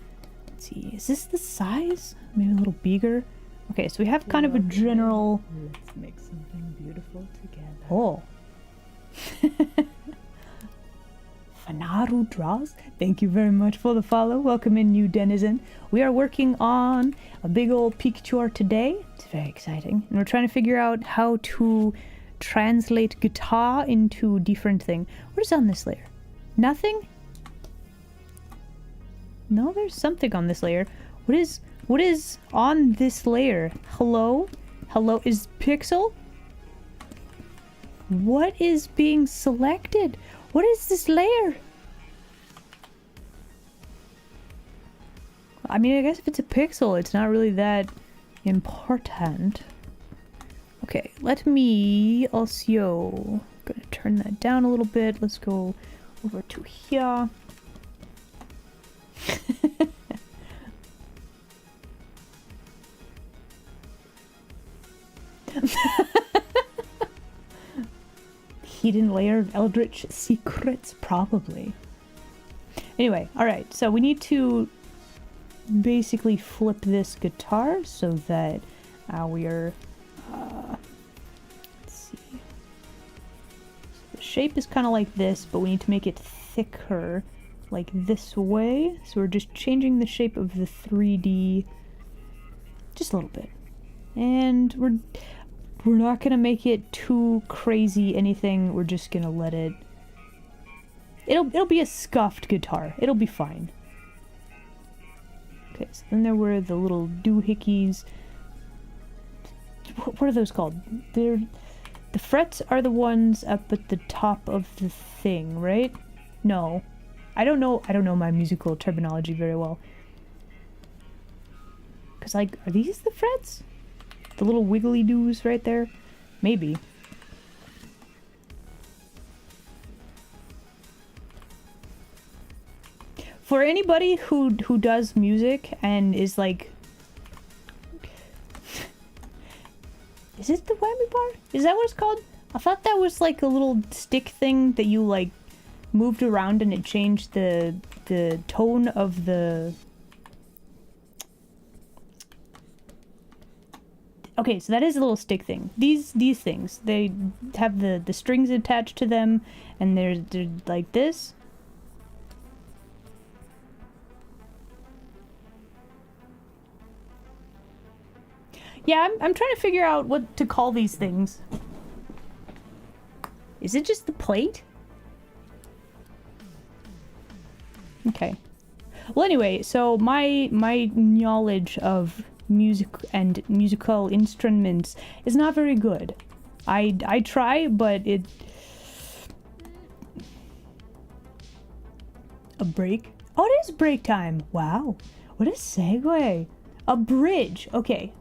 let's see, is this the size? Maybe a little bigger. Okay, so we have kind of a general. Let's make something beautiful together. Oh. Fanaru Draws, thank you very much for the follow. Welcome in, new denizen. We are working on a big old picture today. It's very exciting. And we're trying to figure out how to translate guitar into different thing. What is on this layer? Nothing? No, there's something on this layer. What is on this layer? Hello? Hello? Is Pixel? What is being selected? What is this layer? I mean, I guess if it's a pixel, it's not really that important. Okay, let me also... gonna turn that down a little bit. Let's go over to here. Hidden layer of Eldritch secrets, probably. Anyway, alright, so we need to basically flip this guitar so that our let's see. So the shape is kind of like this, but we need to make it thicker, like this way. So we're just changing the shape of the 3D just a little bit. And we're not gonna make it too crazy anything. We're just gonna let it... It'll be a scuffed guitar. It'll be fine. Okay, so then there were the little doohickeys. What are those called? The frets are the ones up at the top of the thing, right? No. I don't know my musical terminology very well. Cause, like, are these the frets? The little wiggly doos right there? Maybe. For anybody who does music and is like... Is it the whammy bar? Is that what it's called? I thought that was like a little stick thing that you like moved around and it changed the tone of the... Okay, so that is a little stick thing. These things, they have the strings attached to them, and they're like this. Yeah, I'm trying to figure out what to call these things. Is it just the plate? Okay. Well, anyway, so my knowledge of music and musical instruments is not very good. I try, but it... A break? Oh, it is break time. Wow. What a segue. A bridge. Okay.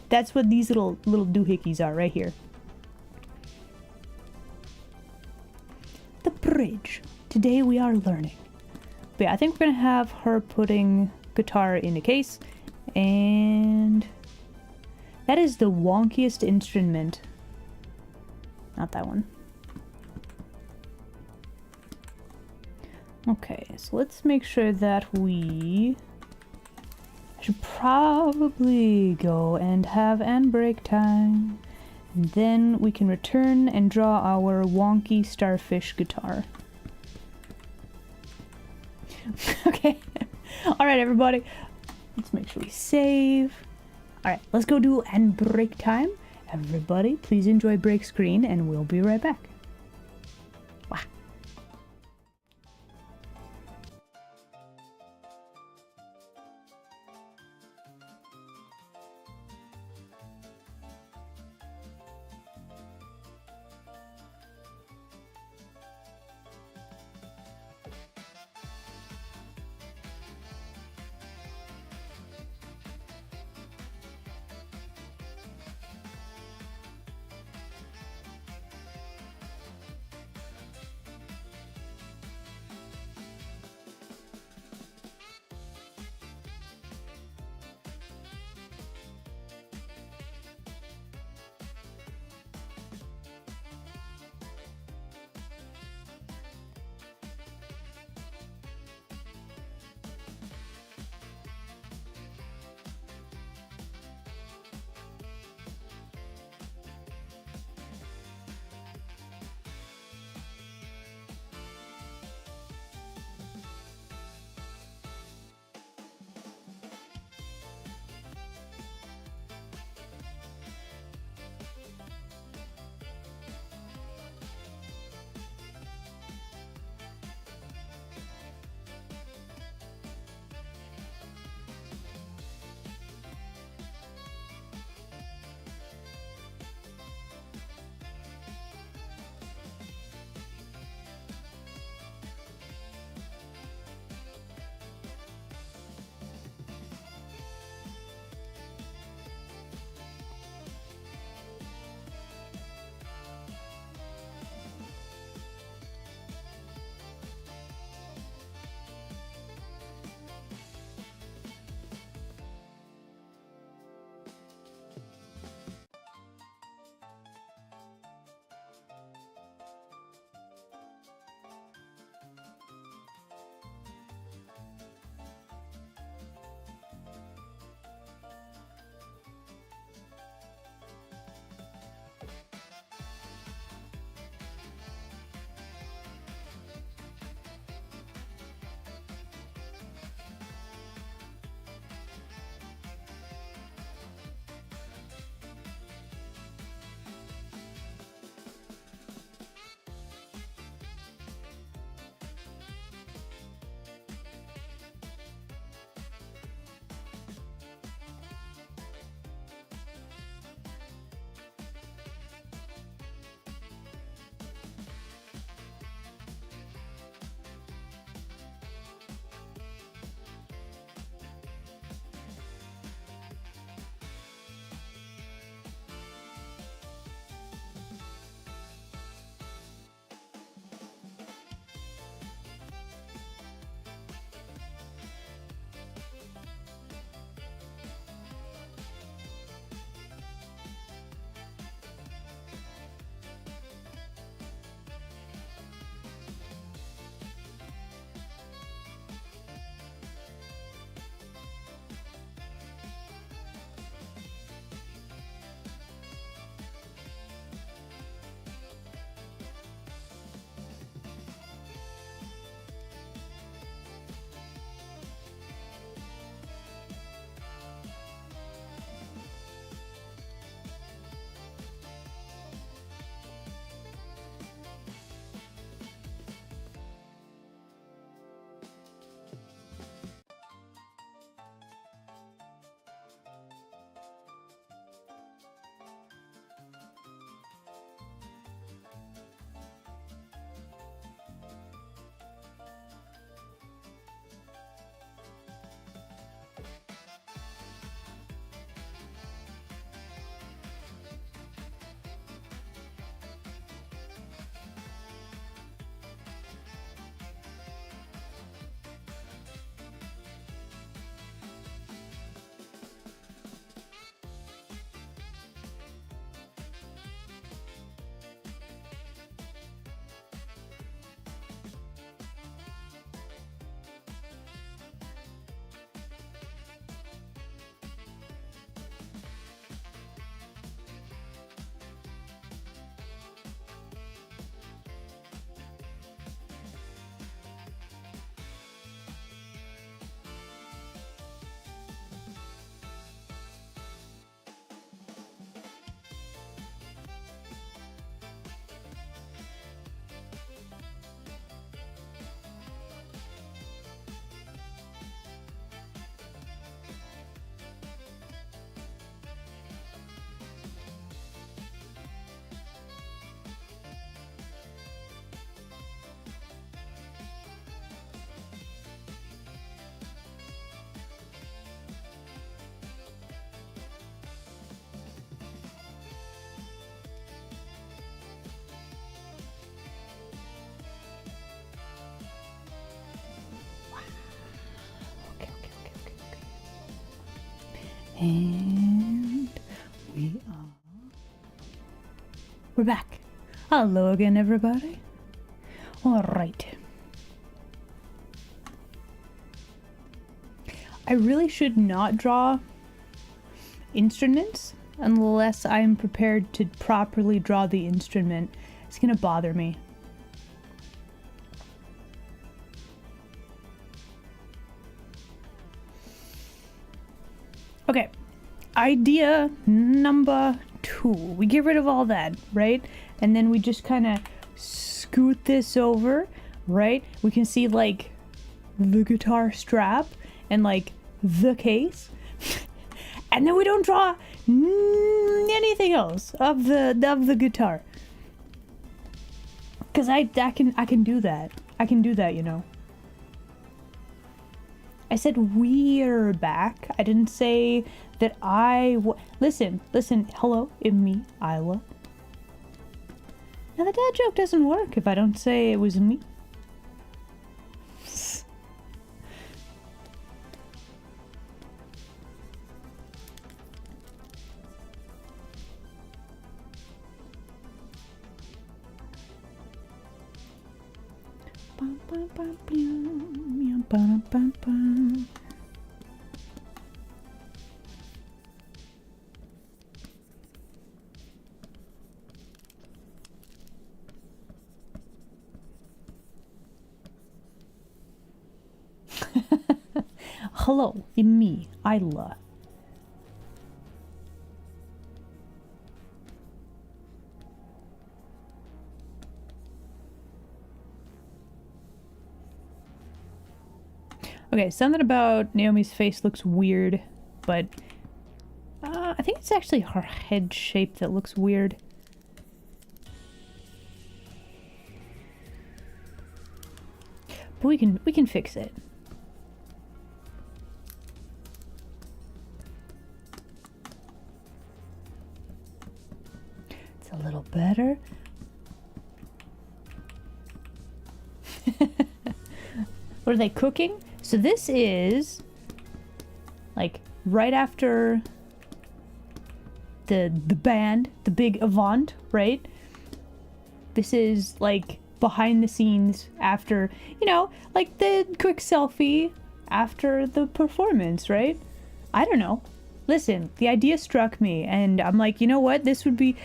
That's what these little doohickeys are right here. The bridge. Today we are learning. But yeah, I think we're gonna have her putting guitar in a case. And that is the wonkiest instrument. Not that one. Okay, so let's make sure that I should probably go and have end break time. And then we can return and draw our wonky starfish guitar. Okay. Alright, everybody. Let's make sure we save. Alright, let's go do end break time. Everybody, please enjoy break screen, and we'll be right back. Wow. And we're back. Hello again, everybody. All right. I really should not draw instruments unless I'm prepared to properly draw the instrument. It's gonna bother me. Okay, idea number 2. We get rid of all that, right? And then we just kind of scoot this over, right? We can see like the guitar strap and like the case. And then we don't draw anything else of the guitar. Cause I can do that. I can do that, you know. I said we're back. I didn't say that listen. Hello, it's me, Isla. Now the dad joke doesn't work if I don't say it was me. Hello, it's me, Isla. Okay, something about Naomi's face looks weird, but I think it's actually her head shape that looks weird. But we can fix it. It's a little better. What are they cooking? So this is like right after the band, the big event, right? This is like behind the scenes after, you know, like the quick selfie after the performance, right? I don't know. Listen, the idea struck me and I'm like, you know what? This would be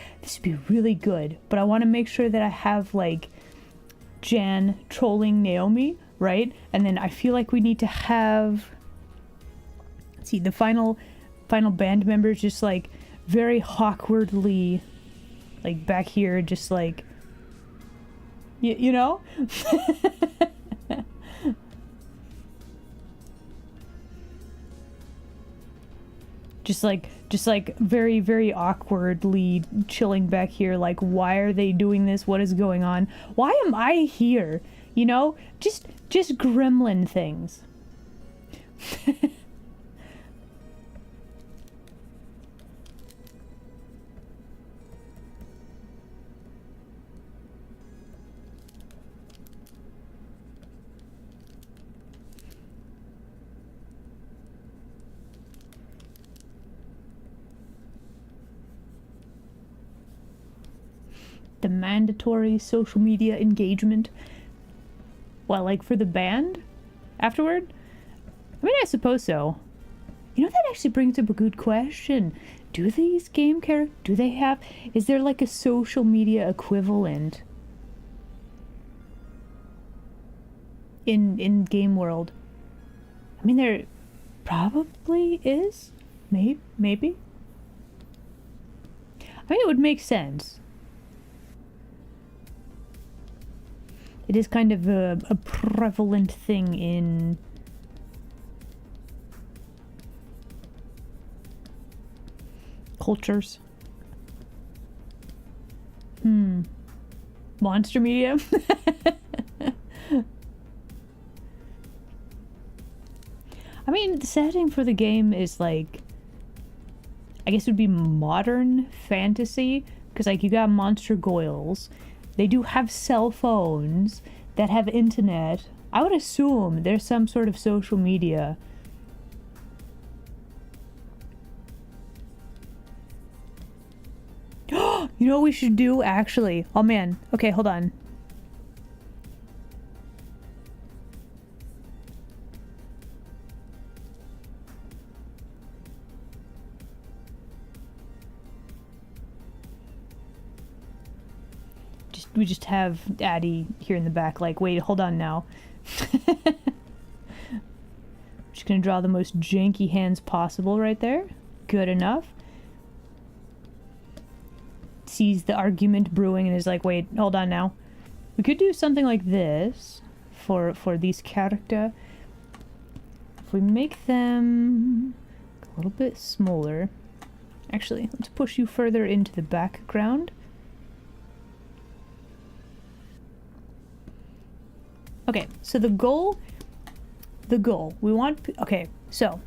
really good, but I want to make sure that I have like Jan trolling Naomi, right? And then I feel like we need to have, let's see, the final band members just like very awkwardly like back here, just like you know. just like very, very awkwardly chilling back here, like, why are they doing this? What is going on? Why am I here? You know, just gremlin things. The mandatory social media engagement. Well, like for the band afterward? I mean, I suppose so. You know, that actually brings up a good question. Do these game characters, is there like a social media equivalent in game world? I mean, there probably is. Maybe. I mean, it would make sense. It is kind of a prevalent thing in cultures. Monster media? I mean, the setting for the game is like, I guess it would be modern fantasy, because like you got monster goyles. They do have cell phones that have internet. I would assume there's some sort of social media. know what we should do, actually? Oh, man. Okay, hold on. We just have Addie here in the back, like, wait, hold on now. Just gonna draw the most janky hands possible right there. Good enough. Sees the argument brewing and is like, wait, hold on now. We could do something like this for these character. If we make them a little bit smaller. Actually, let's push you further into the background. Okay, so the goal, we want, okay, so,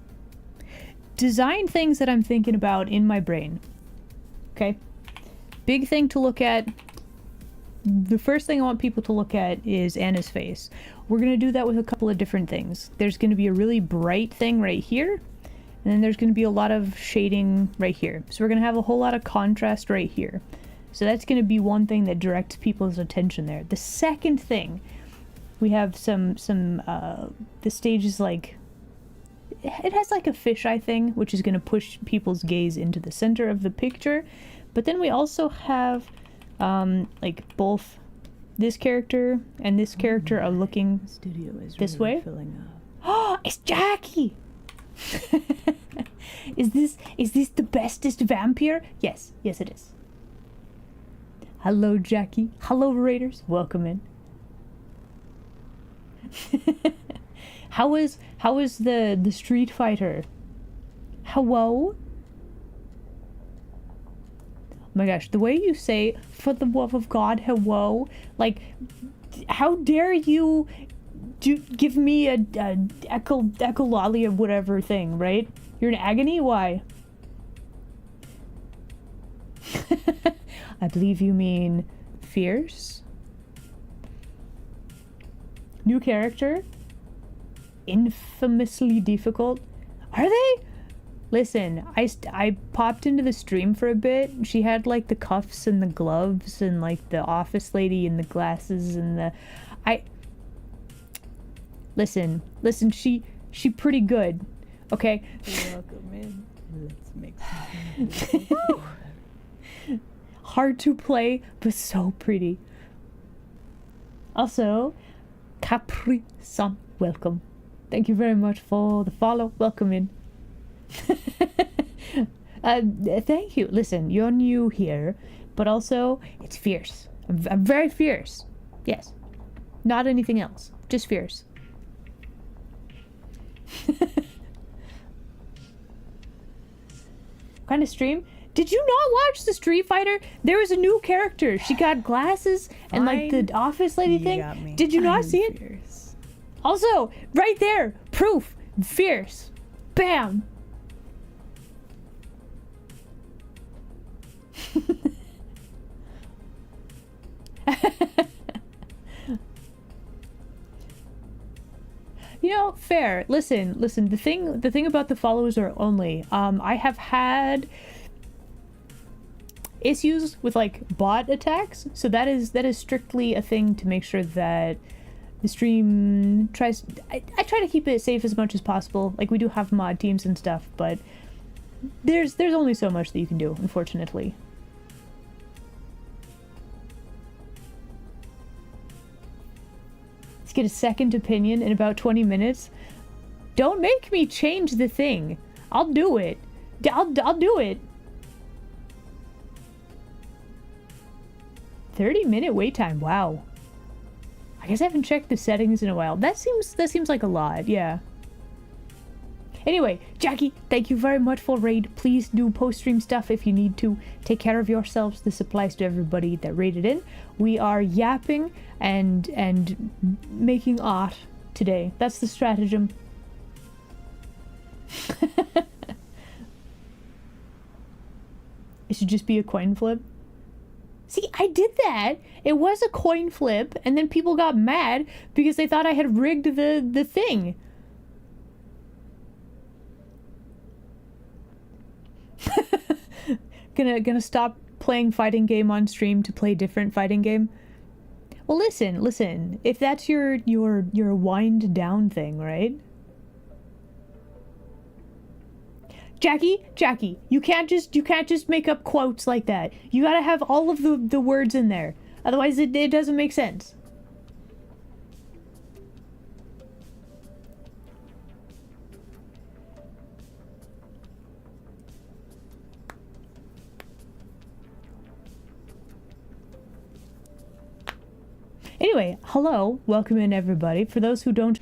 design things that I'm thinking about in my brain, okay? Big thing to look at, the first thing I want people to look at is Anna's face. We're going to do that with a couple of different things. There's going to be a really bright thing right here, and then there's going to be a lot of shading right here. So we're going to have a whole lot of contrast right here. So that's going to be one thing that directs people's attention there. The second thing, we have the stage is like, it has like a fisheye thing, which is going to push people's gaze into the center of the picture. But then we also have, like, both this character and this character are looking Studio is this really way. filling up. Oh, it's Jackie! Is this the bestest vampire? Yes, it is. Hello, Jackie. Hello, Raiders. Welcome in. How is the Street Fighter? Hello? Oh my gosh, the way you say, for the love of God, hello, like, how dare you give me a echolalia whatever thing, right? You're in agony? Why? I believe you mean fierce? New character? Infamously difficult? Are they? Listen, I popped into the stream for a bit. She had like the cuffs and the gloves and like the office lady and the glasses and the... Listen, she pretty good, okay? Welcome in. Let's make something together. Hard to play, but so pretty. Also, Capri-san, welcome. Thank you very much for the follow. Welcome in. Thank you. Listen, you're new here, but also, it's fierce. I'm very fierce. Yes. Not anything else. Just fierce. Kind of stream? Did you not watch the Street Fighter? There was a new character. She got glasses and like the office lady You thing. got me. Did you not I'm see it? fierce. Also, right there, proof. Fierce. Bam. You know, fair. Listen. The thing about the followers are only. I have had issues with like bot attacks, so that is strictly a thing to make sure that the stream tries. I try to keep it safe as much as possible. Like we do have mod teams and stuff, but there's only so much that you can do, unfortunately. Let's get a second opinion in about 20 minutes. Don't make me change the thing. I'll do it. I'll do it. 30-minute wait time. Wow. I guess I haven't checked the settings in a while. That seems like a lot. Yeah. Anyway, Jackie, thank you very much for raid. Please do post-stream stuff if you need to. Take care of yourselves. This applies to everybody that raided in. We are yapping and making art today. That's the stratagem. It should just be a coin flip. See, I did that. It was a coin flip, and then people got mad because they thought I had rigged the thing. Gonna stop playing fighting game on stream to play different fighting game? Well, listen. If that's your wind down thing, right? Jackie, you can't just make up quotes like that. You gotta have all of the words in there. Otherwise, it doesn't make sense. Anyway, hello, welcome in everybody. For those who don't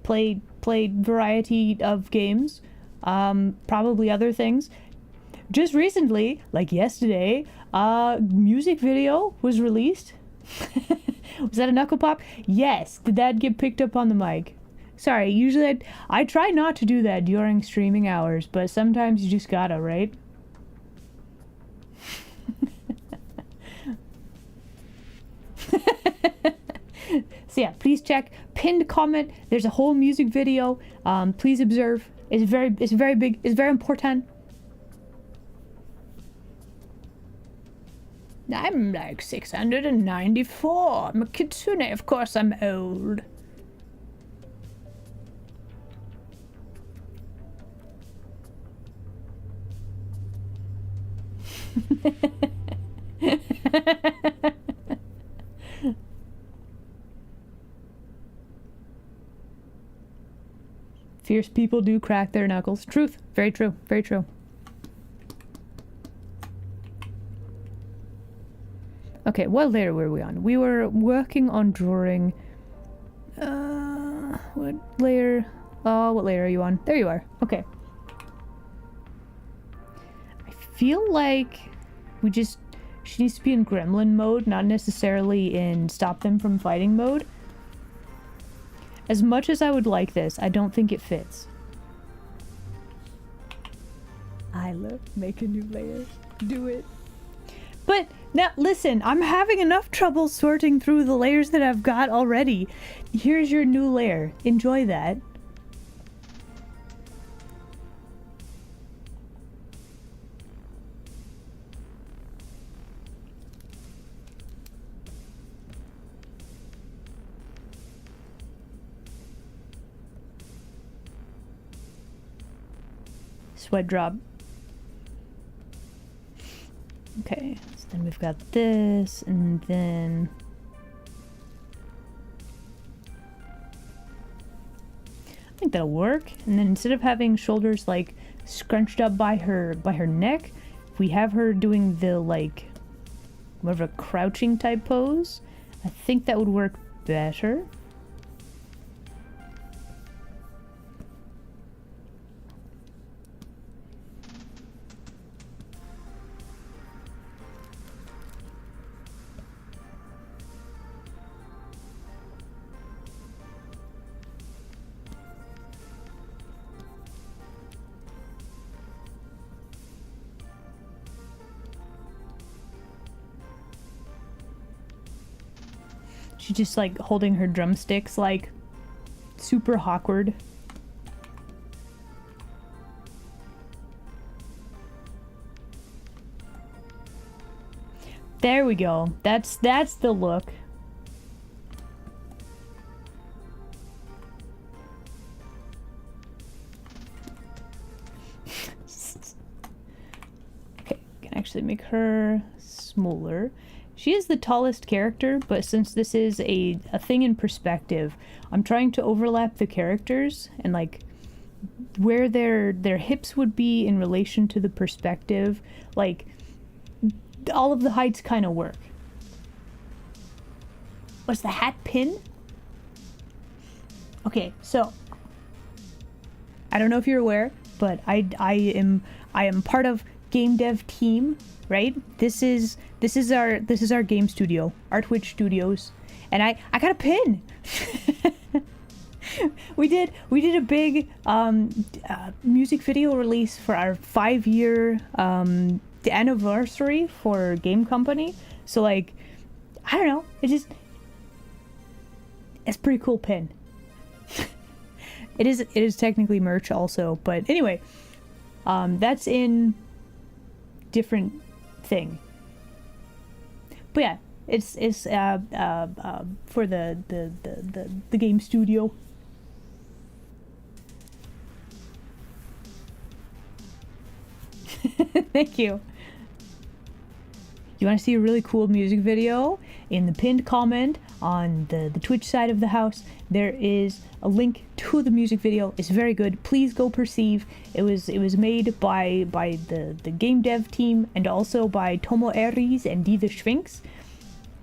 play variety of games, probably other things. Just recently, like yesterday, music video was released. Was that a knuckle pop? Yes. Did that get picked up on the mic? Sorry, usually I try not to do that during streaming hours, but sometimes you just gotta, right? So yeah, please check pinned comment. There's a whole music video. Please observe. It's very big. It's very important. I'm like 694. I'm a kitsune. Of course I'm old. Fierce people do crack their knuckles. Truth. Very true. Very true. Okay, what layer were we on? We were working on drawing... what layer? Oh, what layer are you on? There you are. Okay. I feel like she needs to be in gremlin mode, not necessarily in stop them from fighting mode. As much as I would like this, I don't think it fits. I love making new layers. Do it. But now, listen, I'm having enough trouble sorting through the layers that I've got already. Here's your new layer. Enjoy that. Sweat drop. Okay, so then we've got this, and then... I think that'll work. And then instead of having shoulders like scrunched up by her neck, if we have her doing the like more of a crouching type pose, I think that would work better. She's just like holding her drumsticks like super awkward. There we go. That's the look. Okay, can actually make her smaller. She is the tallest character, but since this is a thing in perspective, I'm trying to overlap the characters and like where their hips would be in relation to the perspective. Like all of the heights kind of work. Was the hat pin? Okay, so I don't know if you're aware, but I am part of game dev team, right? This is our game studio, Artwitch Studios, and I got a pin. we did a big music video release for our 5-year anniversary for Game Company. So like, I don't know, it's a pretty cool pin. It is technically merch also, but anyway, that's in different thing. But yeah, it's for the game studio. Thank you. You want to see a really cool music video? In the pinned comment on the Twitch side of the house, there is a link to the music video. It's very good. Please go perceive. It was made by the game dev team and also by Tomo Aries and D the Sphinx.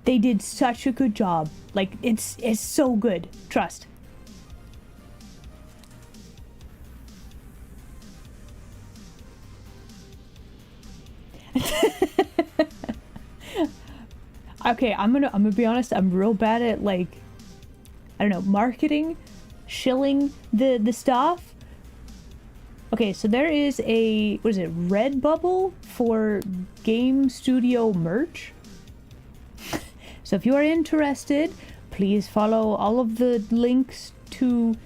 They did such a good job. Like, it's so good. Trust. Okay, I'm gonna be honest, I'm real bad at, like, I don't know, marketing, shilling the stuff. Okay, so there is a, what is it, Redbubble for game studio merch. So if you are interested, please follow all of the links to,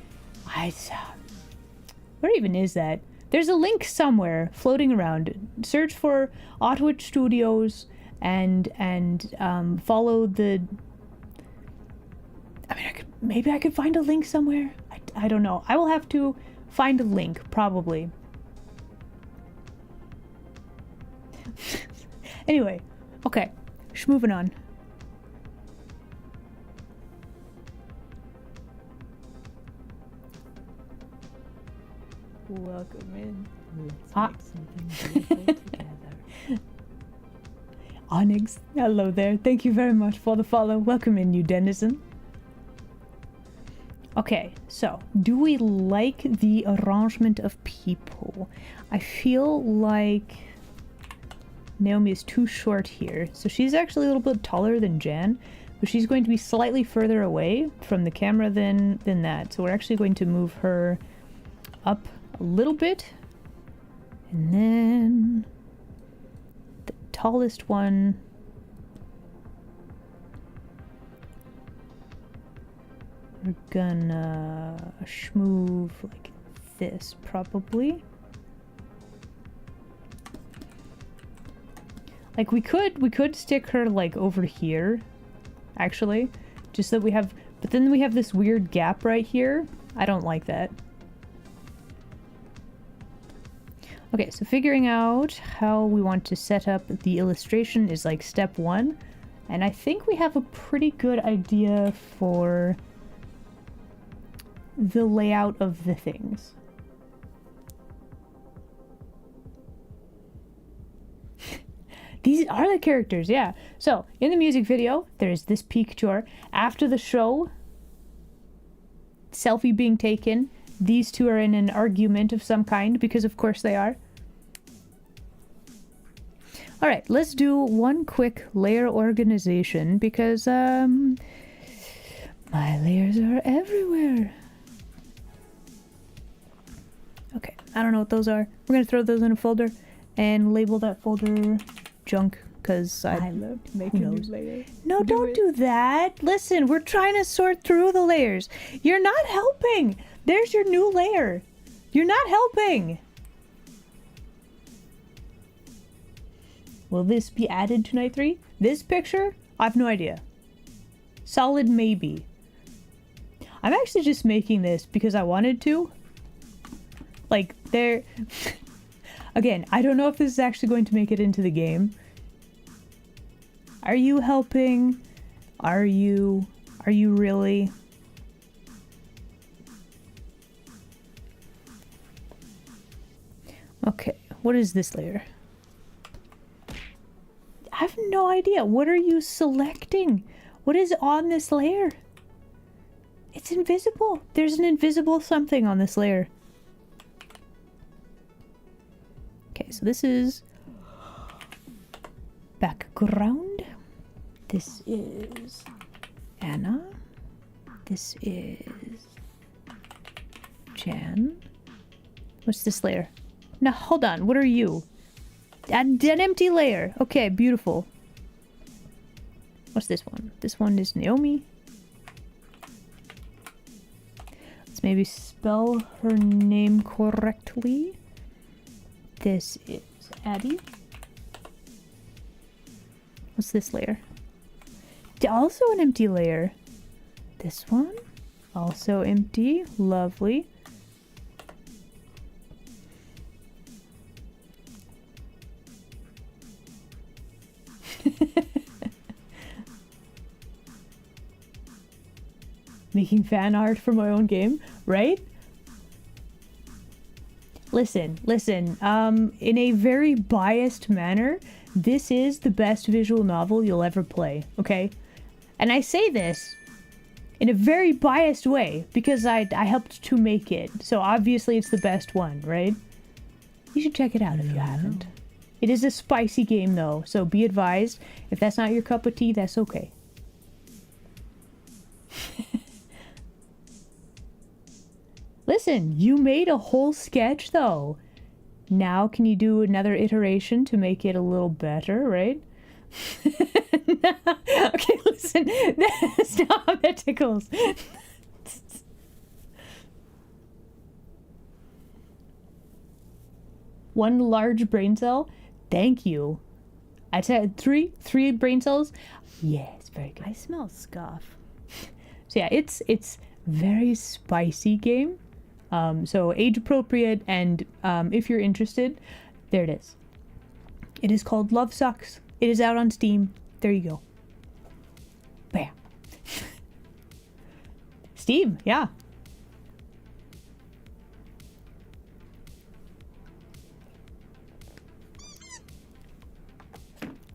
where even is that? There's a link somewhere floating around. Search for Otwitch Studios and follow the. I mean, maybe I could find a link somewhere. I don't know. I will have to find a link probably. Anyway, okay, moving on. Welcome in. Let's Ah. make something beautiful together. Onyx, hello there. Thank you very much for the follow. Welcome in, you denizen. Okay, so do we like the arrangement of people? I feel like Naomi is too short here. So she's actually a little bit taller than Jan, but she's going to be slightly further away from the camera than that. So we're actually going to move her up a little bit. And then the tallest one, we're gonna schmoove like this probably. Like we could stick her like over here, actually, just so we have, but then we have this weird gap right here. I don't like that. Okay, so figuring out how we want to set up the illustration is like step one. And I think we have a pretty good idea for the layout of the things. These are the characters, yeah. So, in the music video, there's this picture. After the show, selfie being taken, these two are in an argument of some kind, because of course they are. Alright, let's do one quick layer organization, because, my layers are everywhere. Okay, I don't know what those are. We're gonna throw those in a folder, and label that folder junk, because I love to make who a new knows? layer. No, don't do that. Listen, we're trying to sort through the layers. You're not helping. There's your new layer. You're not helping. Will this be added to night 3? This picture? I have no idea. Solid maybe. I'm actually just making this because I wanted to. Like, there... Again, I don't know if this is actually going to make it into the game. Are you helping? Are you really? Okay, what is this layer? I have no idea. What are you selecting? What is on this layer? It's invisible. There's an invisible something on this layer. Okay, so this is background. This is Anna. This is Jan. What's this layer? No, hold on. What are you? An empty layer. Okay, beautiful. What's this one? This one is Naomi. Let's maybe spell her name correctly. This is Addie. What's this layer? Also an empty layer. This one? Also empty. Lovely. Making fan art for my own game, right? Listen, in a very biased manner, this is the best visual novel you'll ever play, okay? And I say this in a very biased way because I helped to make it, so obviously it's the best one, right? You should check it out if you haven't. It is a spicy game though, so be advised, if that's not your cup of tea, that's okay. Listen, you made a whole sketch though. Now can you do another iteration to make it a little better, right? Okay, listen. Stop, that tickles. One large brain cell? Thank you. I said three brain cells? Yes, very good. I smell scuff. So yeah, it's very spicy game. So age appropriate, and if you're interested, there it is. It is called Love Sucks. It is out on Steam. There you go. Bam. Steam, yeah.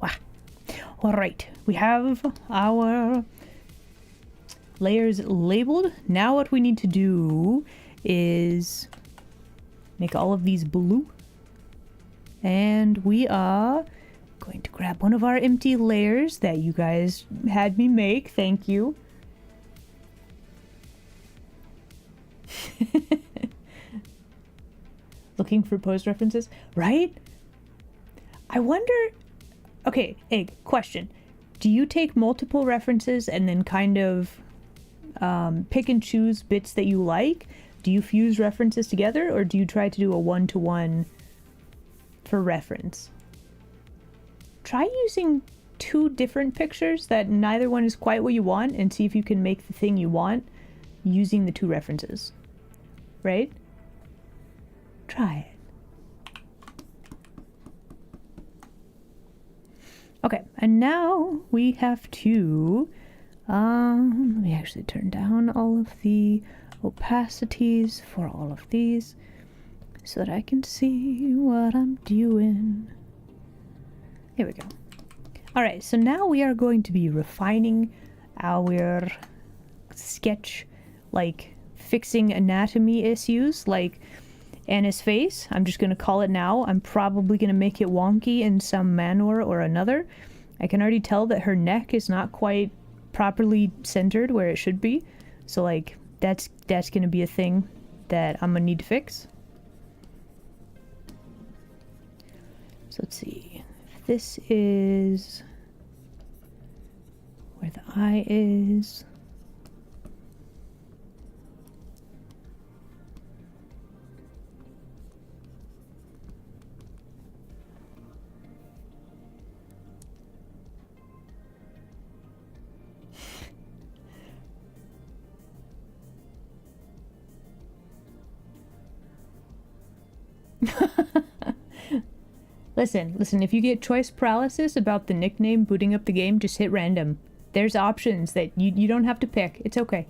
Wow. All right, we have our layers labeled. Now what we need to do is make all of these blue, and we are going to grab one of our empty layers that you guys had me make. Thank you. Looking for post references, right? I wonder, okay, hey, question, do you take multiple references and then kind of pick and choose bits that you like? Do you fuse references together, or do you try to do a one-to-one for reference? Try using two different pictures that neither one is quite what you want and see if you can make the thing you want using the two references. Right? Try it. Okay, and now we have to let me actually turn down all of the opacities for all of these so that I can see what I'm doing. Here we go. Alright, so now we are going to be refining our sketch, like fixing anatomy issues, like Anna's face. I'm just going to call it now. I'm probably going to make it wonky in some manner or another. I can already tell that her neck is not quite properly centered where it should be. So like that's going to be a thing that I'm going to need to fix. So let's see. This is where the eye is. Listen, if you get choice paralysis about the nickname booting up the game, just hit random. There's options that you don't have to pick. It's okay.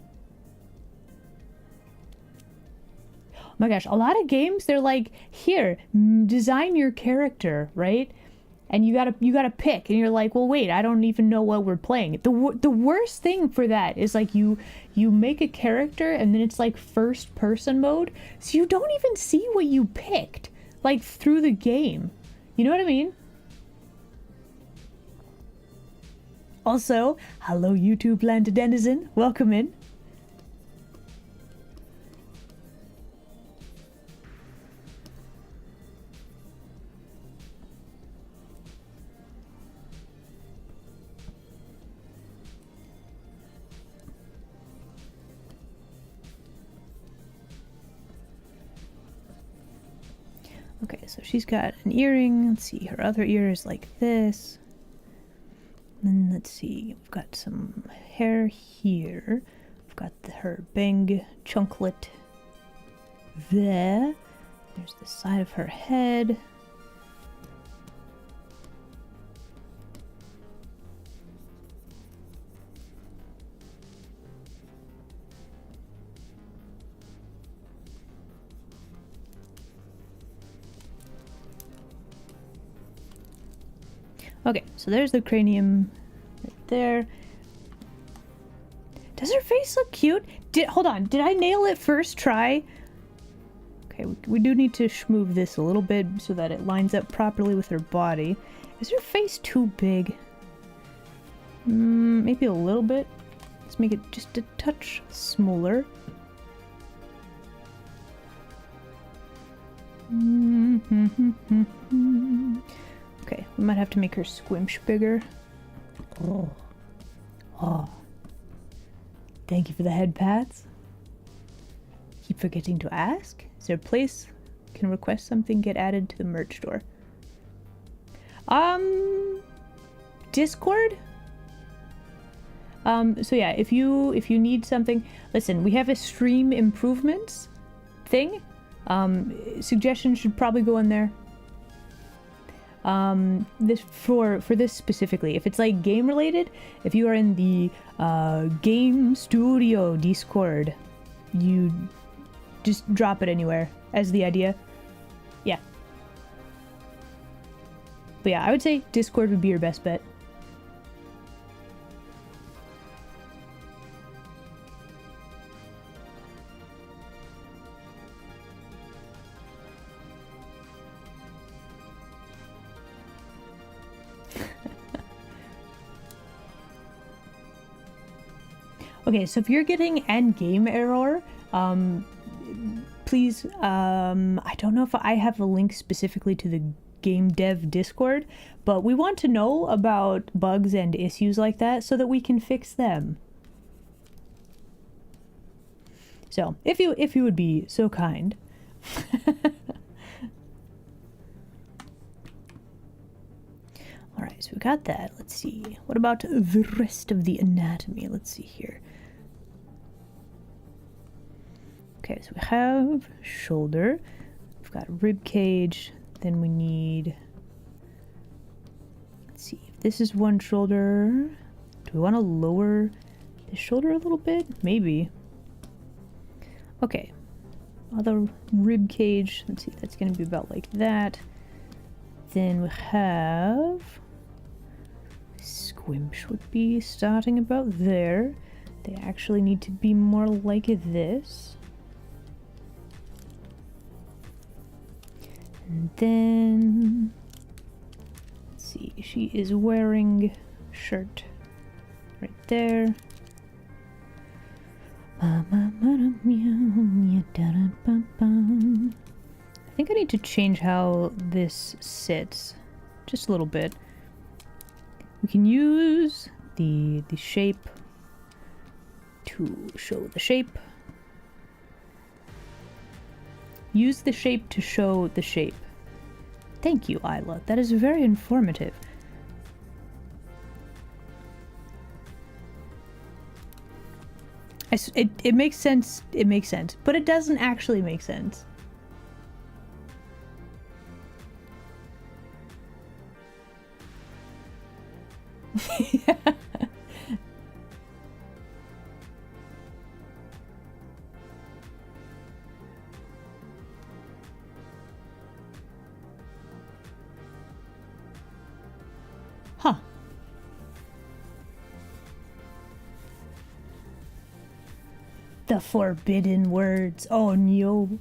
Oh my gosh, a lot of games, they're like, here, design your character, right? And you gotta pick, and you're like, well, wait, I don't even know what we're playing. The worst thing for that is like you make a character, and then it's like first person mode, so you don't even see what you picked, like through the game. You know what I mean? Also, hello YouTube land denizen, welcome in. Okay, so she's got an earring. Let's see, her other ear is like this. Then let's see, we've got some hair here. We've got her bang chunklet there. There's the side of her head. Okay, so there's the cranium right there. Does her face look cute? Hold on, did I nail it first try? Okay, we do need to move this a little bit so that it lines up properly with her body. Is her face too big? Maybe a little bit. Let's make it just a touch smaller. Okay, we might have to make her squinch bigger. Oh. Thank you for the head pats. Keep forgetting to ask. Is there a place can request something get added to the merch store? Discord? So yeah, if you need something, listen, we have a stream improvements thing. Suggestions should probably go in there. This for this specifically, if it's like game related, if you are in the game studio Discord, you just drop it anywhere as the idea. Yeah. But yeah, I would say Discord would be your best bet. Okay, so if you're getting end game error, please, I don't know if I have a link specifically to the game dev Discord, but we want to know about bugs and issues like that so that we can fix them. So, if you would be so kind. Alright, so we got that. Let's see. What about the rest of the anatomy? Let's see here. Okay, so we have shoulder, we've got rib cage, then we need, let's see, if this is one shoulder, do we want to lower the shoulder a little bit? Maybe. Okay, other rib cage, let's see, that's going to be about like that. Then we have, squinch would be starting about there. They actually need to be more like this. And then, let's see, she is wearing shirt right there. I think I need to change how this sits just a little bit. We can use the shape to show the shape. Use the shape to show the shape. Thank you, Isla. That is very informative. It makes sense. It makes sense. But it doesn't actually make sense. Yeah. Huh. The forbidden words. Oh no.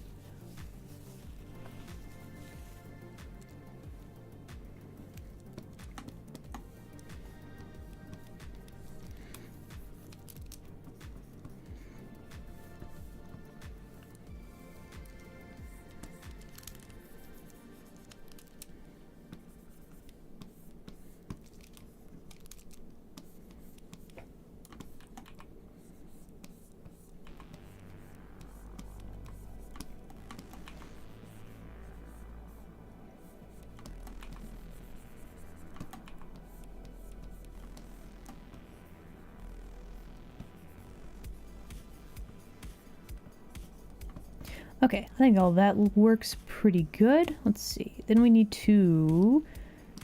Okay, I think all that works pretty good. Let's see. Then we need to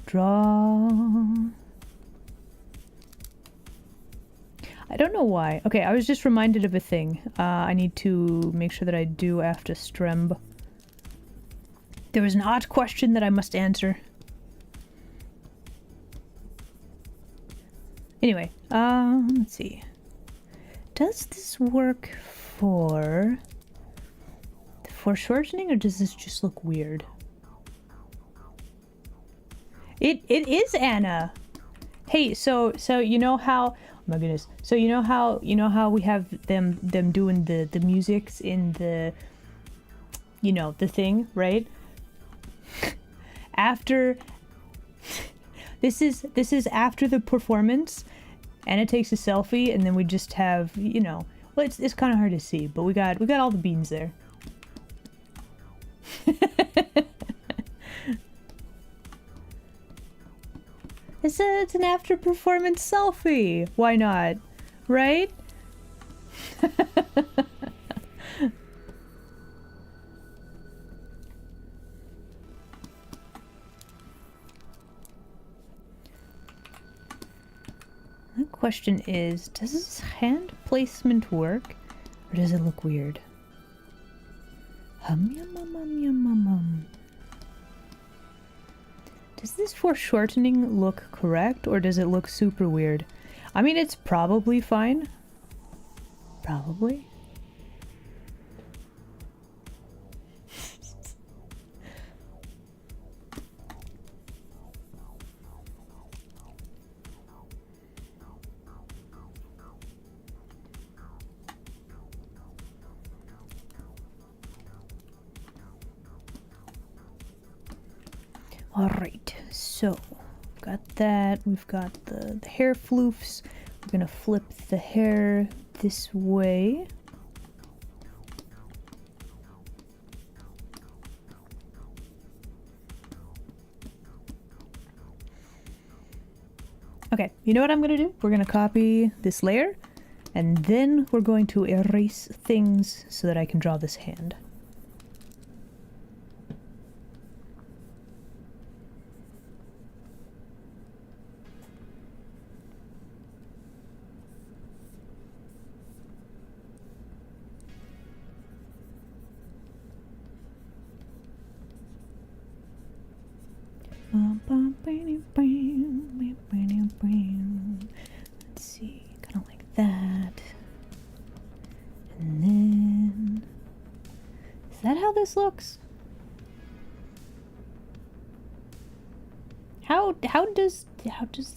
draw. I don't know why. Okay, I was just reminded of a thing. I need to make sure that I do after Stremb. There was an odd question that I must answer. Anyway, let's see. Does this work for foreshortening, or does this just look weird? It is Anna. Hey, so you know how, oh my goodness. So you know how we have them doing the musics in the, you know, the thing, right? After this is after the performance, Anna takes a selfie, and then we just have, you know, well, it's kind of hard to see, but we got all the beans there. It's an after performance selfie. Why not? Right? The question is, does this hand placement work, or does it look weird? Hum yum yum yum yum yum yum. Does this foreshortening look correct, or does it look super weird? I mean, it's probably fine. Probably. Alright, so got that. We've got the hair floofs. We're gonna flip the hair this way. Okay, you know what I'm gonna do? We're gonna copy this layer, and then we're going to erase things so that I can draw this hand. Let's see, kind of like that. And then, is that how this looks? How does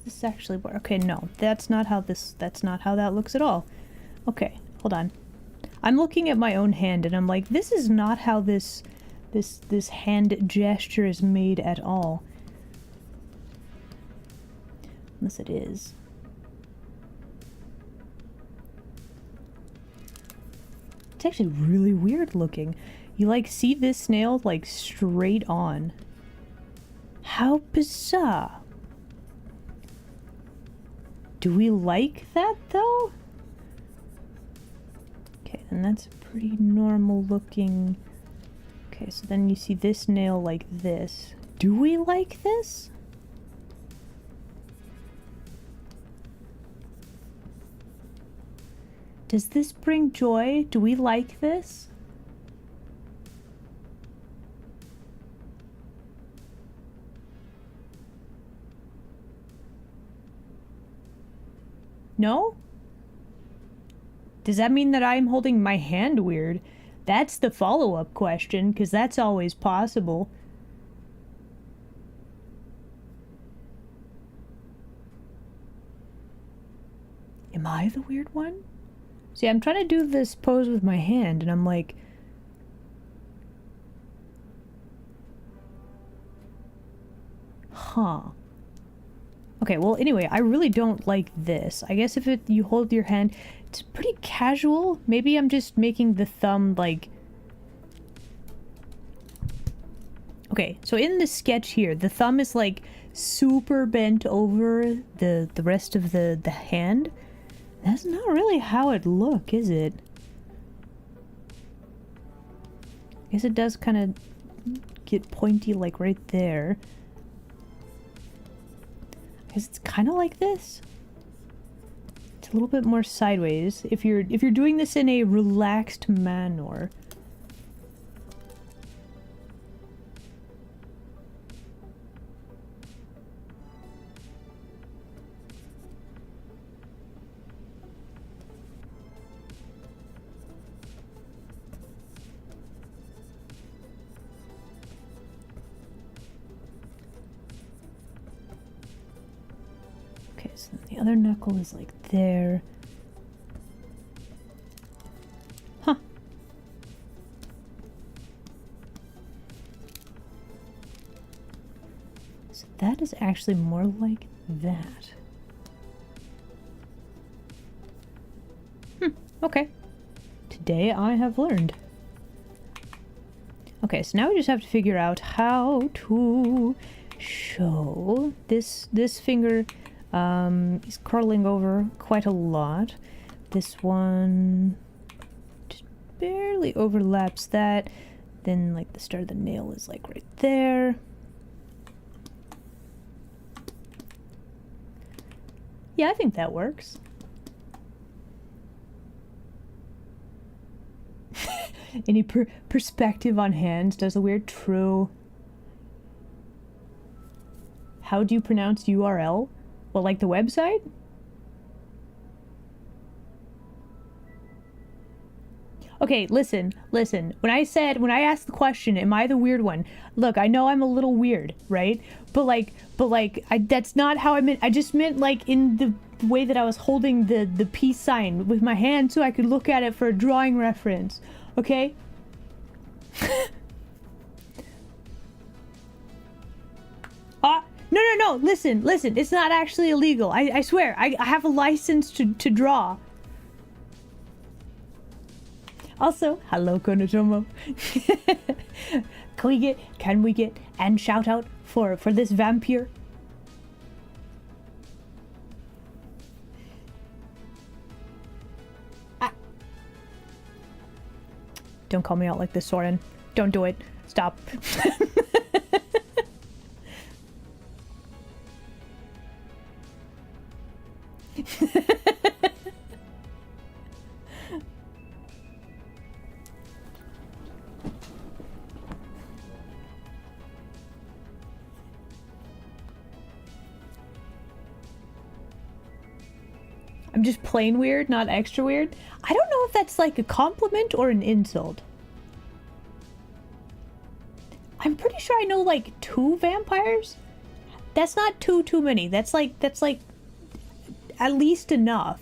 this actually work? Okay, no, that's not how that looks at all. Okay, hold on. I'm looking at my own hand and I'm like, this is not how this hand gesture is made at all. Unless it is. It's actually really weird looking. You like see this snail like straight on. How bizarre. Do we like that though? Okay, then that's pretty normal looking. Okay, so then you see this nail like this. Do we like this? Does this bring joy? Do we like this? No? Does that mean that I'm holding my hand weird? That's the follow-up question, because that's always possible. Am I the weird one? See, I'm trying to do this pose with my hand, and I'm like... Huh. Okay, well, anyway, I really don't like this. I guess if you hold your hand... It's pretty casual. Maybe I'm just making the thumb, like... Okay, so in the sketch here, the thumb is, like, super bent over the rest of the hand. That's not really how it look, is it? I guess it does kind of get pointy like right there. I guess it's kind of like this. It's a little bit more sideways if you're doing this in a relaxed manner. Okay, so the other knuckle is like there. Huh. So that is actually more like that. Okay. Today I have learned. Okay, so now we just have to figure out how to show this finger is curling over quite a lot. This one just barely overlaps that. Then like the start of the nail is like right there. Yeah, I think that works. Any perspective on hands does a weird true. How do you pronounce URL? Well, like the website? Okay, listen. When I asked the question, am I the weird one? Look, I know I'm a little weird, right? But that's not how I meant. I just meant like in the way that I was holding the peace sign with my hand so I could look at it for a drawing reference. Okay? No, listen, it's not actually illegal. I swear, I have a license to draw. Also, hello Konotomo. Can we get, and shout out for this vampire? Don't call me out like this, Soren. Don't do it. Stop. I'm just plain weird, not extra weird. I don't know if that's like a compliment or an insult. I'm pretty sure I know like 2 vampires. That's not too many. That's like at least enough.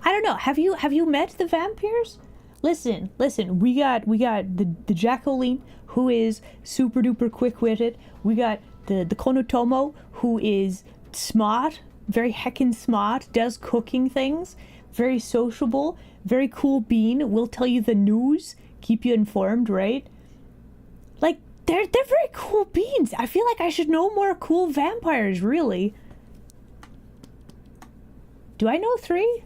I don't know. Have you met the vampires? Listen. We got the Jacqueline, who is super duper quick witted. We got the Konotomo, who is smart, very heckin' smart, does cooking things, very sociable, very cool bean, will tell you the news, keep you informed, right? Like, they're very cool beans. I feel like I should know more cool vampires, really. Do I know 3?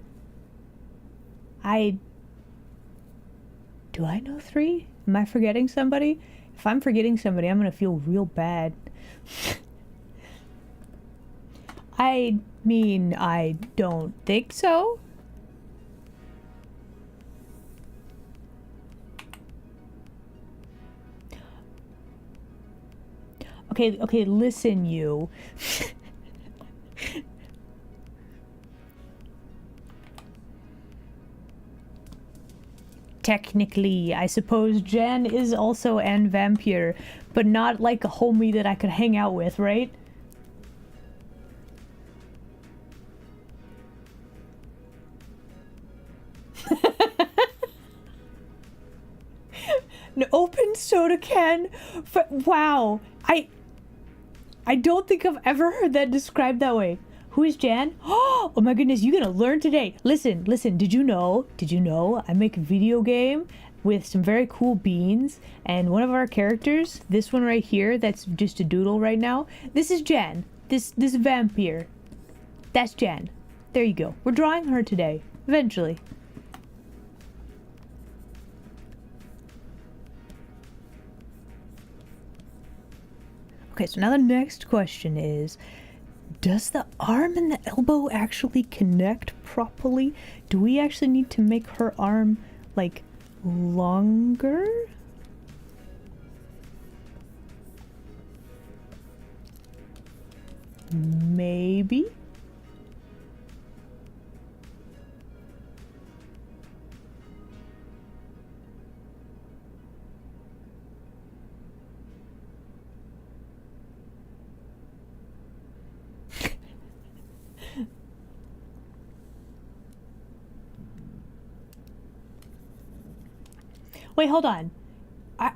Do I know 3? Am I forgetting somebody? If I'm forgetting somebody, I'm gonna feel real bad. I mean, I don't think so. Okay, listen, you. Technically, I suppose Jan is also an vampire, but not like a homie that I could hang out with, right? An open soda can? Wow. I don't think I've ever heard that described that way. Who is Jan? Oh my goodness, you're gonna learn today. Listen, did you know I make a video game with some very cool beans, and one of our characters, this one right here, that's just a doodle right now, this is Jan. This vampire. That's Jan. There you go. We're drawing her today. Eventually. Okay, so now the next question is, does the arm and the elbow actually connect properly? Do we actually need to make her arm, like, longer? Maybe? Wait, hold on. Are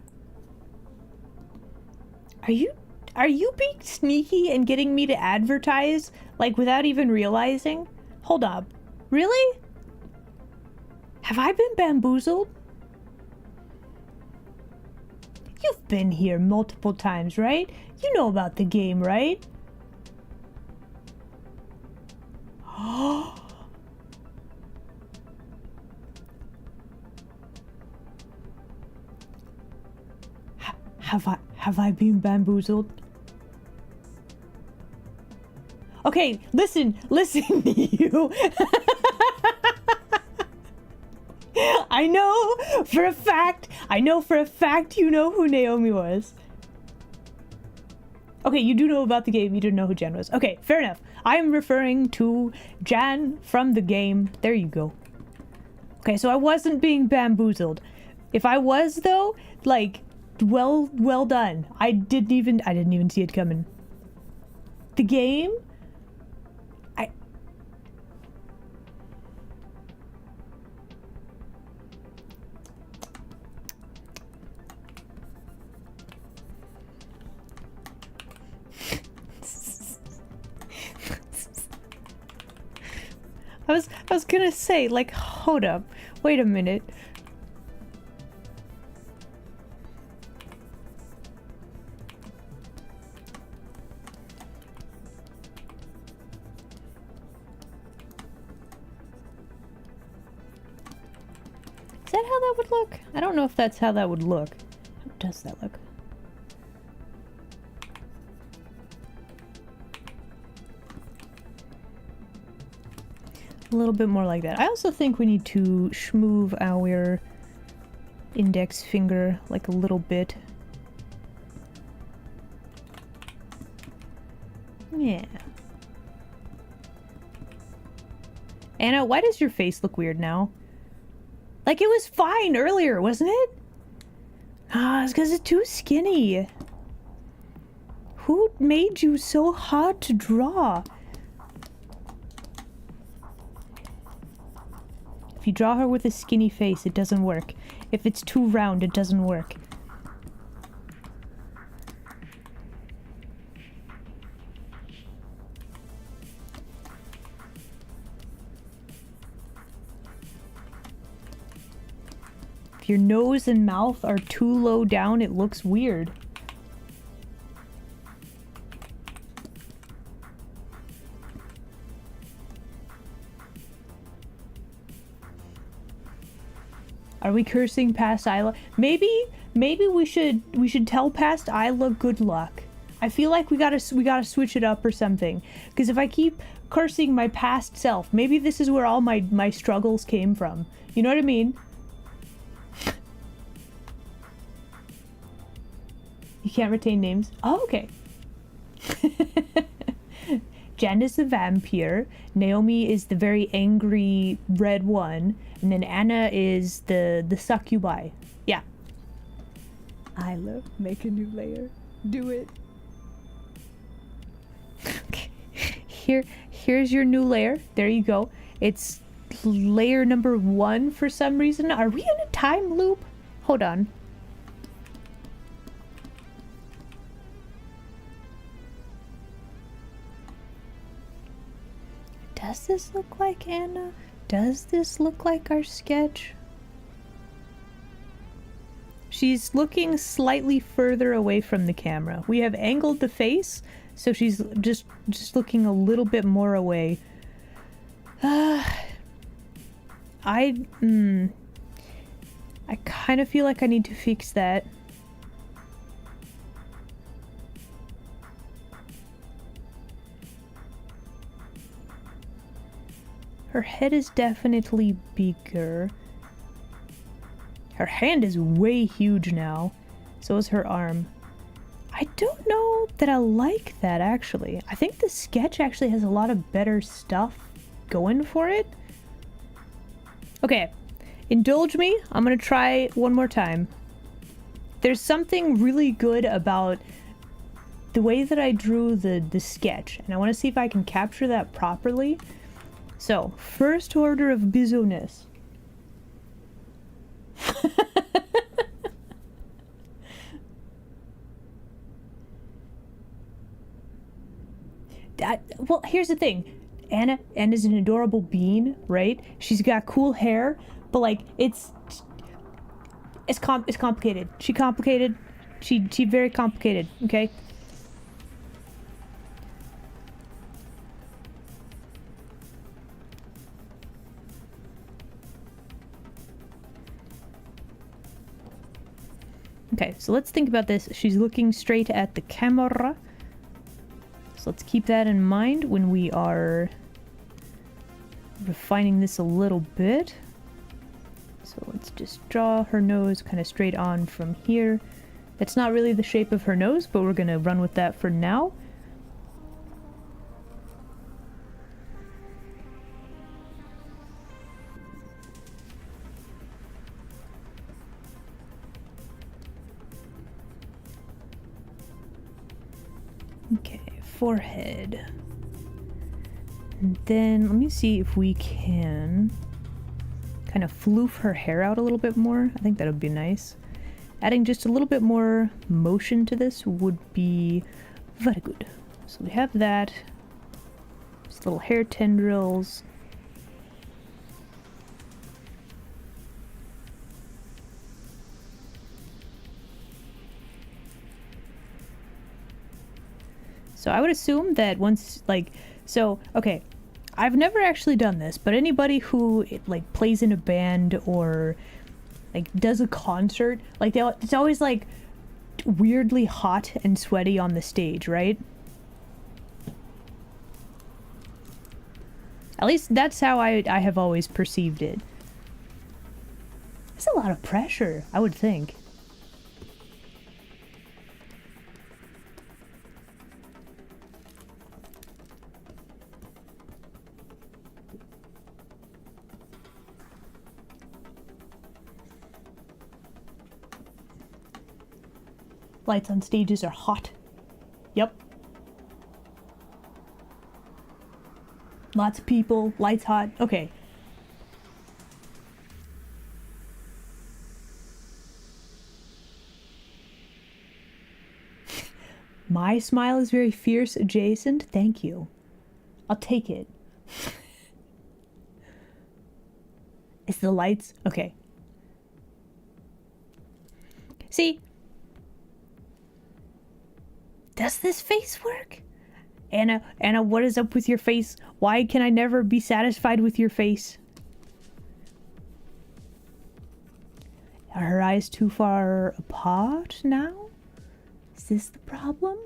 you being sneaky and getting me to advertise, like, without even realizing? Hold up. Really? Have I been bamboozled? You've been here multiple times, right? You know about the game, right? Have I been bamboozled? Okay, listen, you. I know for a fact you know who Naomi was. Okay, you do know about the game, you didn't know who Jan was. Okay, fair enough. I am referring to Jan from the game. There you go. Okay, so I wasn't being bamboozled. If I was, though, like, well done. I didn't even see it coming. The game? I was gonna say, like, hold up. Wait a minute. Is that how that would look? I don't know if that's how that would look. How does that look? A little bit more like that. I also think we need to schmoove our index finger like a little bit. Yeah. Anna, why does your face look weird now? Like it was fine earlier, wasn't it? Ah, it's because it's too skinny. Who made you so hard to draw? If you draw her with a skinny face, it doesn't work. If it's too round, it doesn't work. If your nose and mouth are too low down, it looks weird. Are we cursing past Isla? Maybe we should tell past Isla good luck. I feel like we gotta switch it up or something. Because if I keep cursing my past self, maybe this is where all my struggles came from. You know what I mean? You can't retain names? Oh, okay. Jen is the vampire, Naomi is the very angry red one, and then Anna is the succubi. Yeah. Isla, make a new layer. Do it. Okay. Here's your new layer. There you go. It's layer number 1 for some reason. Are we in a time loop? Hold on. Does this look like Anna? Does this look like our sketch? She's looking slightly further away from the camera. We have angled the face, so she's just looking a little bit more away. I kind of feel like I need to fix that. Her head is definitely bigger. Her hand is way huge now. So is her arm. I don't know that I like that, actually. I think the sketch actually has a lot of better stuff going for it. Okay, indulge me. I'm gonna try one more time. There's something really good about the way that I drew the sketch, and I want to see if I can capture that properly. So, first order of business. Well, here's the thing. Anna's an adorable bean, right? She's got cool hair, but like it's complicated. She very complicated, okay? Okay, so let's think about this. She's looking straight at the camera. So let's keep that in mind when we are refining this a little bit. So let's just draw her nose kind of straight on from here. That's not really the shape of her nose, but we're going to run with that for now. Okay, forehead. And then let me see if we can kind of floof her hair out a little bit more. I think that would be nice. Adding just a little bit more motion to this would be very good. So we have that. Just little hair tendrils. So I would assume that once, like, so, okay, I've never actually done this, but anybody who, like, plays in a band or, like, does a concert, like, it's always, like, weirdly hot and sweaty on the stage, right? At least that's how I have always perceived it. It's a lot of pressure, I would think. Lights on stages are hot. Yep. Lots of people, lights hot. Okay. My smile is very fierce adjacent. Thank you. I'll take it. Is the lights? Okay. See? Does this face work? Anna, what is up with your face? Why can I never be satisfied with your face? Are her eyes too far apart now? Is this the problem?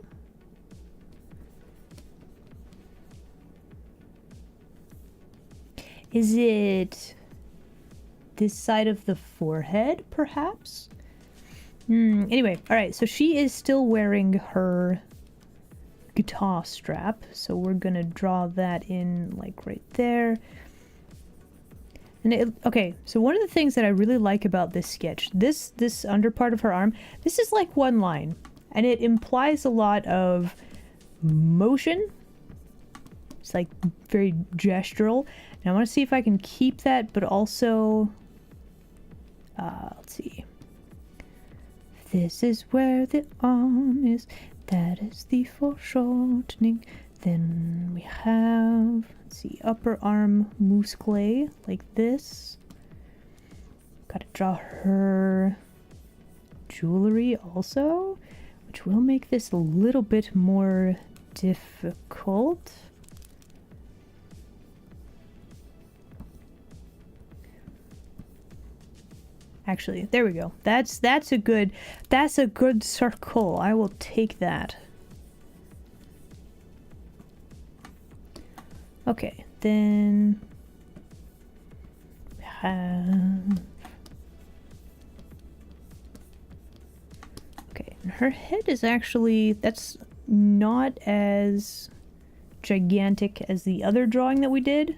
Is it this side of the forehead, perhaps? Anyway, alright, so she is still wearing her guitar strap, so we're gonna draw that in, like, right there. And okay, so one of the things that I really like about this sketch, this under part of her arm, this is like one line, and it implies a lot of motion. It's like very gestural, and I want to see if I can keep that, but also, let's see. This is where the arm is, that is the foreshortening. Then we have, let's see, upper arm muscle, like this. Gotta draw her jewelry also, which will make this a little bit more difficult. Actually, there we go. That's a good circle. I will take that. Okay, then Okay, and her head is actually, that's not as gigantic as the other drawing that we did.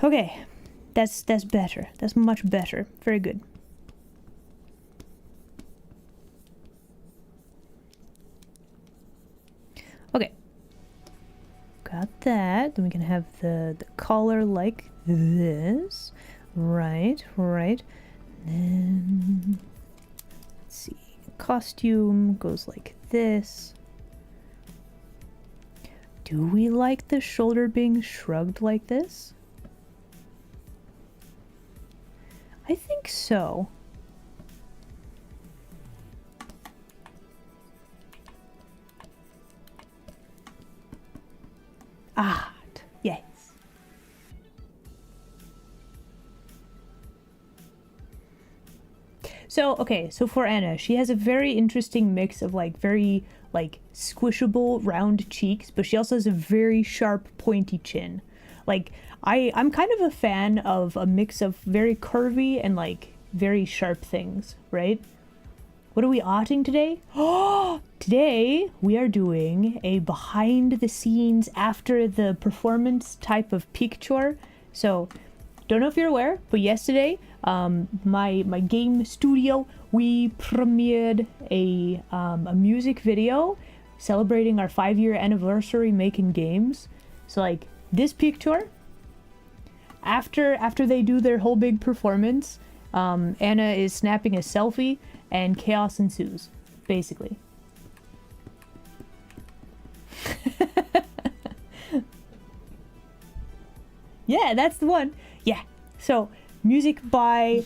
Okay, that's better. That's much better. Very good. Okay, got that. Then we can have the collar like this. Right. And then let's see. Costume goes like this. Do we like the shoulder being shrugged like this? I think so. Ah, yes. So, okay, so for Anna, she has a very interesting mix of like very like squishable round cheeks, but she also has a very sharp pointy chin. Like I'm kind of a fan of a mix of very curvy and like very sharp things, right? What are we oughting today? Oh, today we are doing a behind the scenes after the performance type of picture. So, don't know if you're aware, but yesterday, my game studio, we premiered a music video celebrating our 5-year anniversary making games. So like this picture, after they do their whole big performance, Anna is snapping a selfie and chaos ensues, basically. Yeah, that's the one. Yeah. So, music by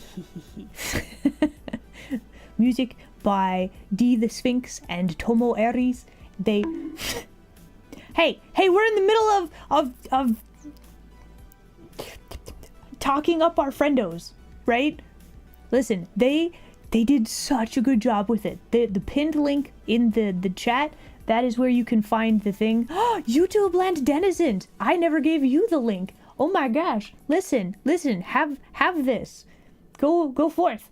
D the Sphinx and Tomo Aries. They Hey, we're in the middle of talking up our friendos, right? Listen, they did such a good job with it. The pinned link in the chat, that is where you can find the thing. YouTube Land Denizens! I never gave you the link. Oh my gosh. Listen, have this. Go forth.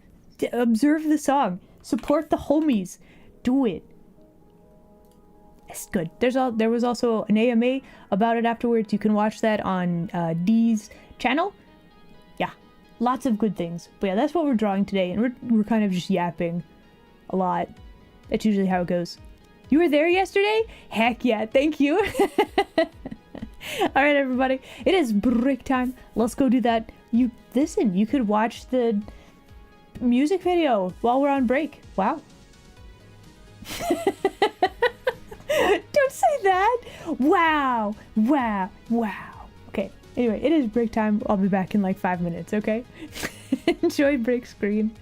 Observe the song. Support the homies. Do it. It's good. There was also an AMA about it afterwards. You can watch that on Dee's channel. Yeah, lots of good things. But yeah, that's what we're drawing today, and we're kind of just yapping a lot. That's usually how it goes. You were there yesterday? Heck yeah, thank you. All right, everybody, it is break time. Let's go do that. You could watch the music video while we're on break. Wow. Don't say that. Wow. Okay, anyway, it is break time. I'll be back in like 5 minutes, okay? Enjoy break screen.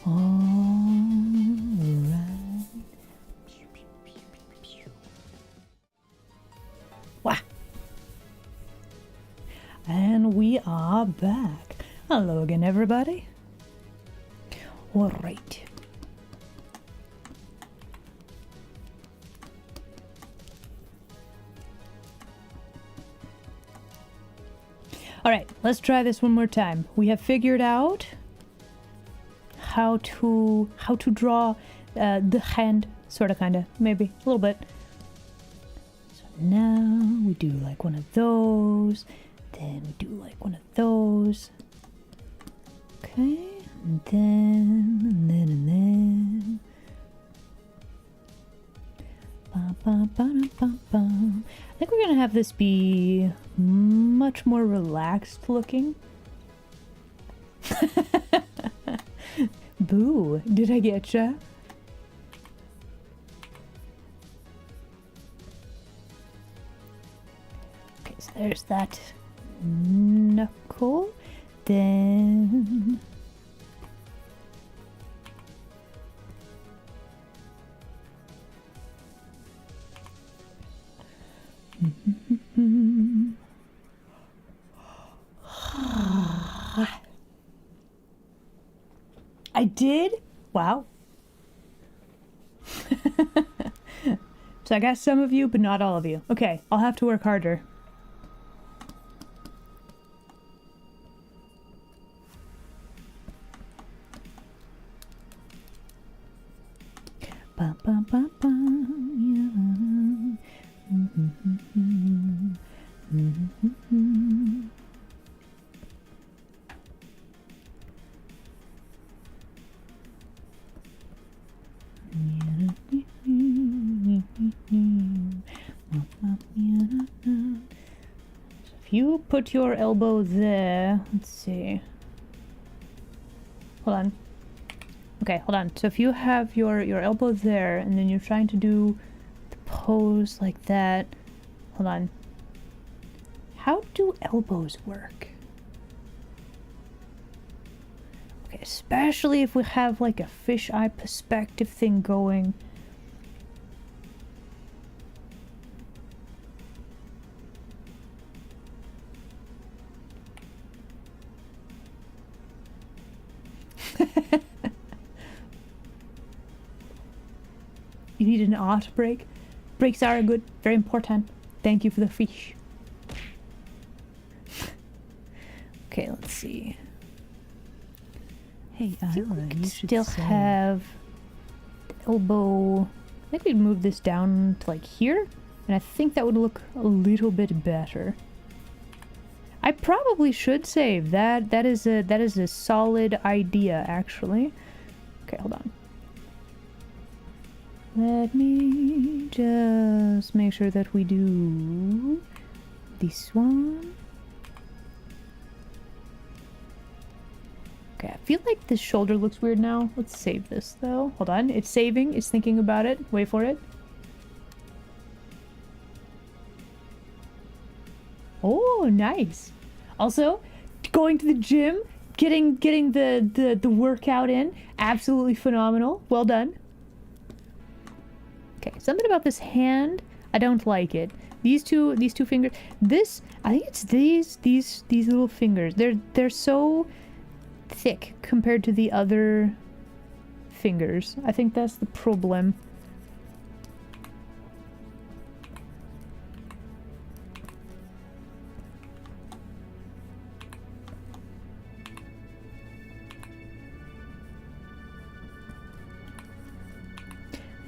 Alright. Wah. And we are back. Hello again, everybody. Alright. Alright, let's try this one more time. We have figured out how to draw the hand, sorta kinda, maybe a little bit. So now we do like one of those, then we do like one of those. Okay, and then. Ba, ba, ba, ba, ba. I think we're gonna have this be much more relaxed looking. Boo, did I get ya? Okay, so there's that knuckle. Then... I did? Wow. So I got some of you, but not all of you. Okay, I'll have to work harder. Ba, ba, ba, ba, yeah. If you put your elbow there, let's see. Hold on. Okay, hold on. So if you have your elbow there and then you're trying to do the pose like that. Hold on. How do elbows work? Okay, especially if we have like a fisheye perspective thing going. You need an art break? Breaks are good, very important. Thank you for the fish. Okay, let's see. Hey, I think we Ira, could you should still say- have the elbow. I think we'd move this down to like here, and I think that would look a little bit better. I probably should save that. That is a solid idea, actually. Okay, hold on. Let me just make sure that we do this one. Okay, I feel like this shoulder looks weird now. Let's save this though. Hold on, it's saving, it's thinking about it. Wait for it. Oh, nice. Also, going to the gym, getting the workout in, absolutely phenomenal. Well done. Okay, something about this hand, I don't like it. These two fingers. This, I think it's these little fingers. They're so thick compared to the other fingers. I think that's the problem.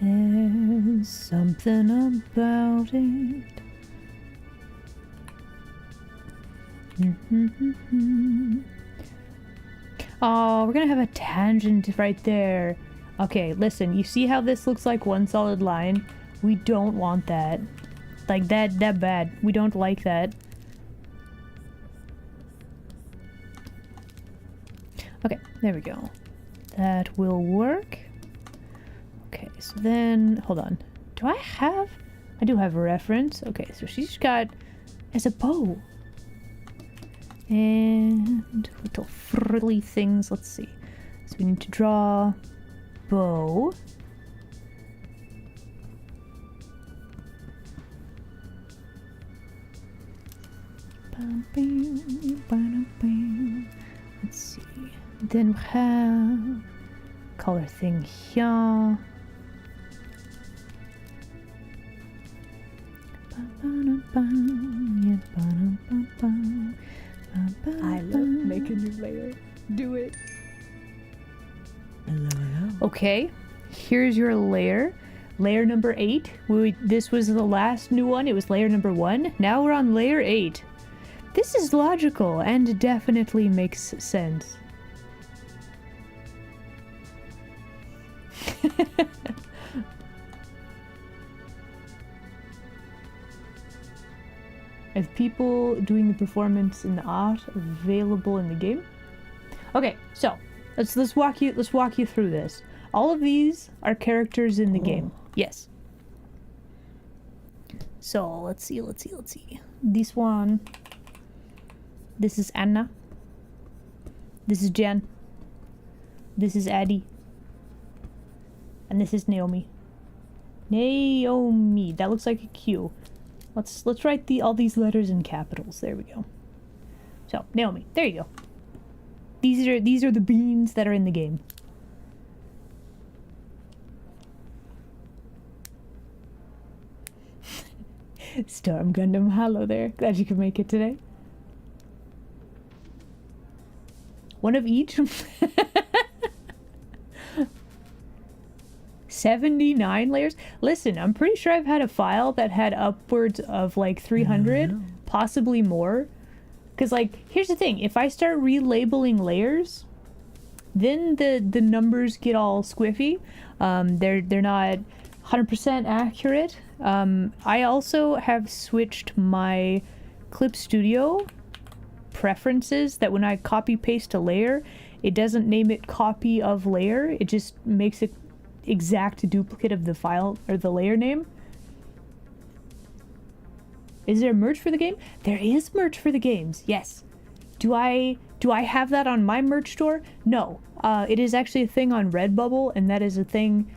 There's something about it. Oh, we're gonna have a tangent right there. Okay, listen, you see how this looks like one solid line? We don't want that. Like that bad. We don't like that. Okay, there we go. That will work. Okay, so then, hold on. Do I have? I do have a reference. Okay, so she's got as a bow. And little frilly things. Let's see. So we need to draw bow. Let's see. Then we have color thing here. I love making new layer. Do it. Okay, here's your layer. Layer number 8. This was the last new one. It was layer number 1. Now we're on layer 8. This is logical and definitely makes sense. Are the people doing the performance and the art available in the game? Okay, so let's walk you through this. All of these are characters in the game. Yes. So let's see. This one. This is Anna. This is Jen. This is Addie. And this is Naomi. Naomi. That looks like a Q. Let's write all these letters in capitals. There we go. So, Naomi. There you go. These are the beans that are in the game. Storm Gundam Hollow there. Glad you could make it today. One of each. 79 layers. Listen, I'm pretty sure I've had a file that had upwards of like 300, possibly more. Because, like, here's the thing. If I start relabeling layers, then the numbers get all squiffy. They're not 100% accurate. I also have switched my Clip Studio preferences that when I copy paste a layer, it doesn't name it copy of layer. It just makes it exact duplicate of the file or the layer name. Is there merch for the game? There is merch for the games. Yes. Do I have that on my merch store? No. It is actually a thing on Redbubble, and that is a thing.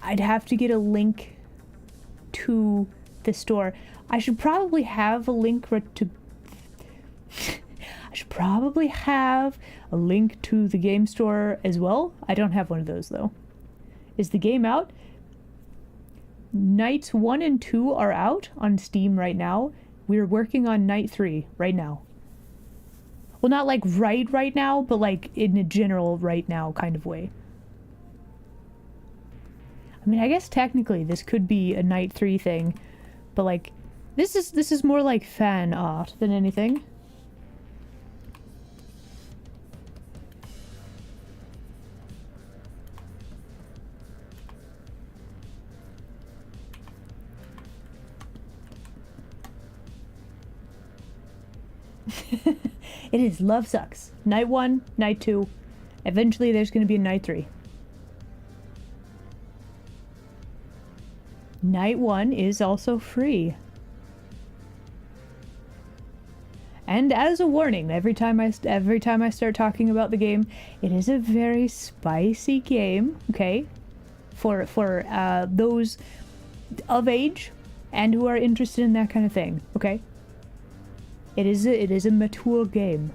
I'd have to get a link to the store. I should probably have a link to I should probably have a link to the game store as well. I don't have one of those though. Is the game out? Nights 1 and 2 are out on Steam right now. We're working on night 3 right now. Well, not like right now, but like in a general right now kind of way. I mean, I guess technically this could be a night 3 thing, but like this is more like fan art than anything. It is Love Sucks. Night 1, night 2. Eventually there's going to be a night 3. Night 1 is also free. And as a warning, every time I start talking about the game, it is a very spicy game, okay? For those of age and who are interested in that kind of thing, okay? It is a mature game.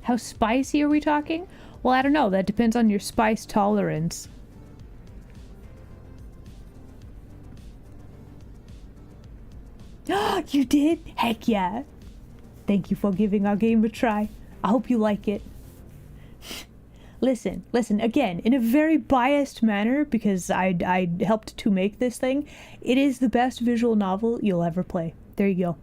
How spicy are we talking? Well, I don't know. That depends on your spice tolerance. You did? Heck yeah. Thank you for giving our game a try. I hope you like it. Listen, again, in a very biased manner, because I helped to make this thing, it is the best visual novel you'll ever play. There you go.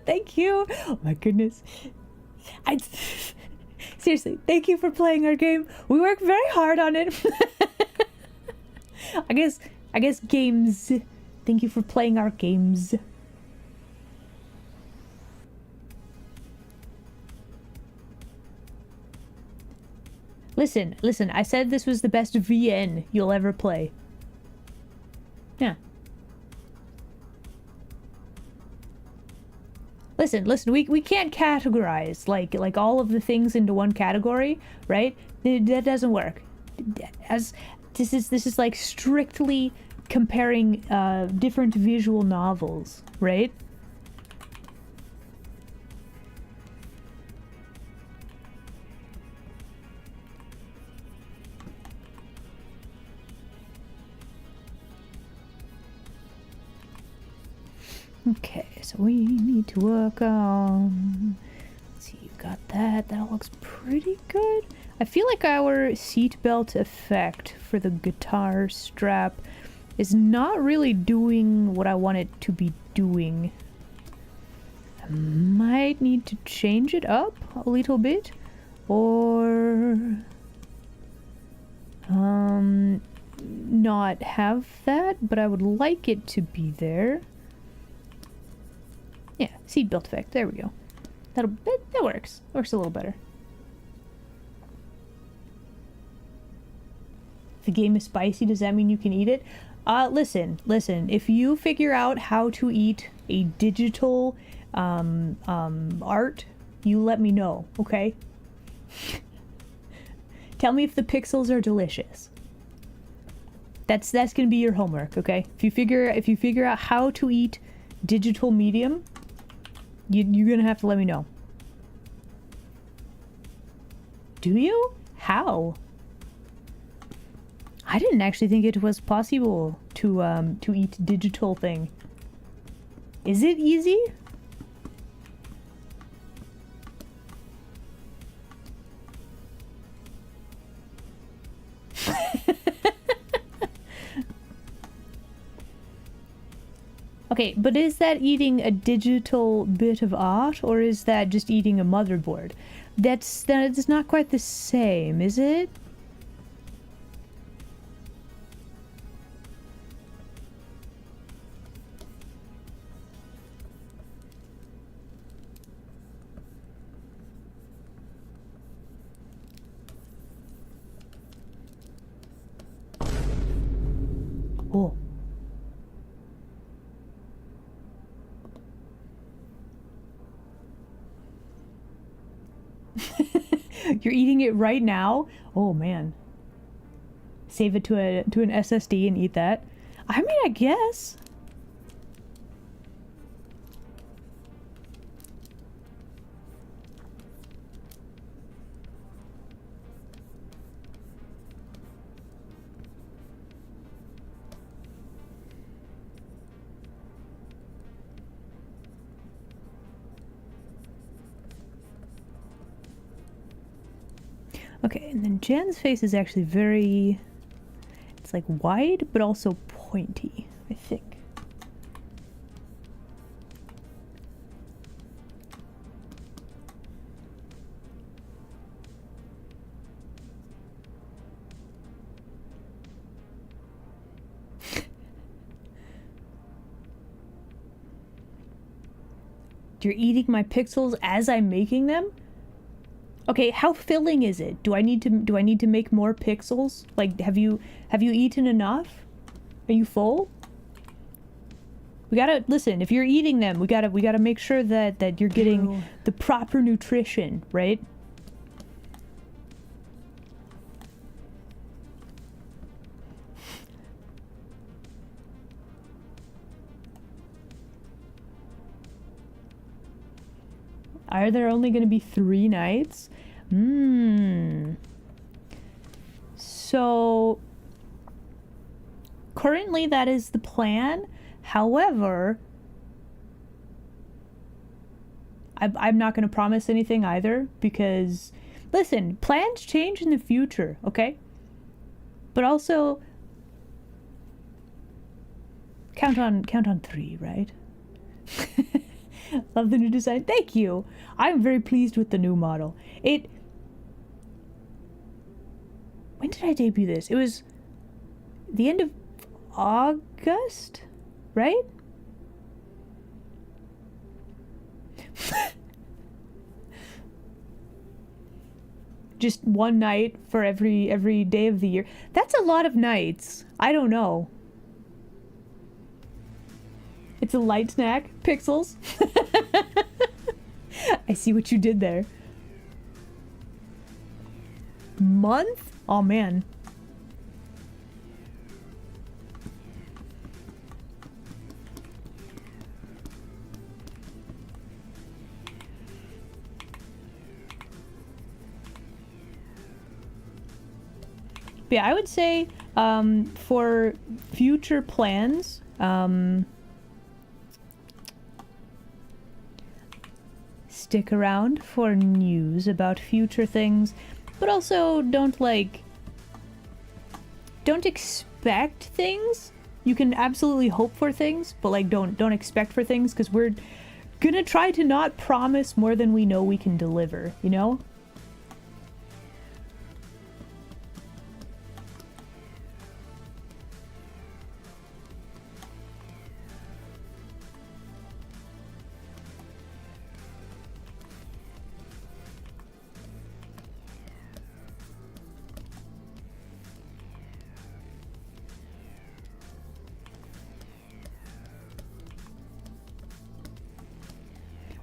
Thank you. Oh my goodness. I seriously, thank you for playing our game. We work very hard on it. I guess games. Thank you for playing our games. Listen, I said this was the best VN you'll ever play. Yeah. Listen, we can't categorize like all of the things into one category, right? That doesn't work. As this is like strictly comparing different visual novels, right? Okay, so we need to work on... Let's see, you got that. That looks pretty good. I feel like our seatbelt effect for the guitar strap is not really doing what I want it to be doing. I might need to change it up a little bit. Or... not have that, but I would like it to be there. Yeah, seatbelt effect. There we go. That works. Works a little better. If the game is spicy, does that mean you can eat it? Listen. If you figure out how to eat a digital art, you let me know, okay? Tell me if the pixels are delicious. That's gonna be your homework, okay? If you figure out how to eat digital medium, you're gonna have to let me know. Do you? How? I didn't actually think it was possible to eat digital thing. Is it easy? Okay, but is that eating a digital bit of art, or is that just eating a motherboard? That's not quite the same, is it? Oh. You're eating it right now? Oh man. Save it to an SSD and eat that. I mean, I guess. Okay, and then Jen's face is actually very... It's like wide, but also pointy, I think. You're eating my pixels as I'm making them? Okay, how filling is it? Do I need to make more pixels? Like, have you eaten enough? Are you full? We gotta listen. If you're eating them, we gotta make sure that you're getting the proper nutrition, right? Are there only going to be 3 nights? So currently that is the plan. However, I'm not going to promise anything either, because listen, plans change in the future, okay? But also count on 3, right? Love the new design. Thank you. I'm very pleased with the new model. When did I debut this? It was the end of August, right? Just one night for every day of the year. That's a lot of nights. I don't know. It's a light snack. Pixels. I see what you did there. Month? Oh man. But yeah, I would say for future plans, stick around for news about future things, but also don't expect things. You can absolutely hope for things, but like don't expect for things, because we're gonna try to not promise more than we know we can deliver, you know?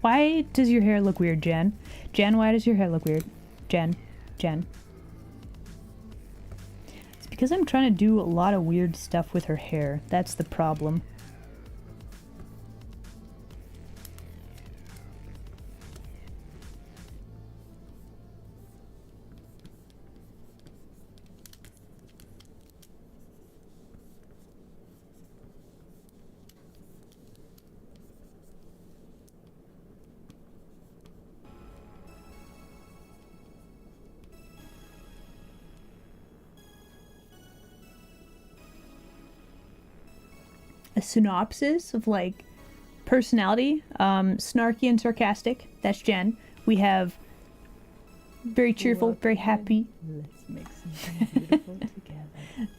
Why does your hair look weird, Jen? Jen, why does your hair look weird? Jen. It's because I'm trying to do a lot of weird stuff with her hair. That's the problem. A synopsis of like personality, snarky and sarcastic. That's Jen. We have very cheerful, very happy. Let's make something beautiful together.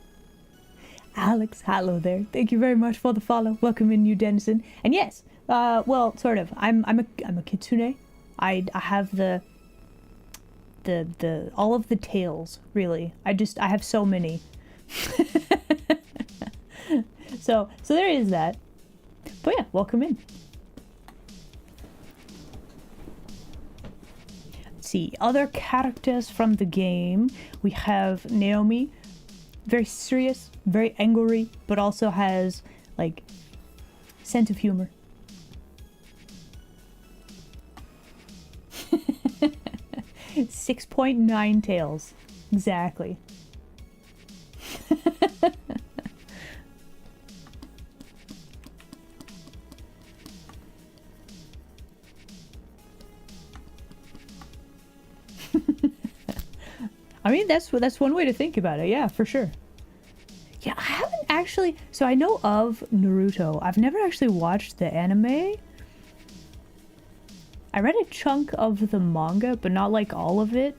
Alex, hello there. Thank you very much for the follow. Welcome in, you Dennison. And yes, well, sort of. I'm a kitsune. I have the all of the tails, really. I have so many. So there is that. But yeah, welcome in. Let's see, other characters from the game. We have Naomi, very serious, very angry, but also has like sense of humor. 6.9 tails. Exactly. I mean, that's one way to think about it. Yeah, for sure. Yeah, I haven't actually... So I know of Naruto. I've never actually watched the anime. I read a chunk of the manga, but not like all of it.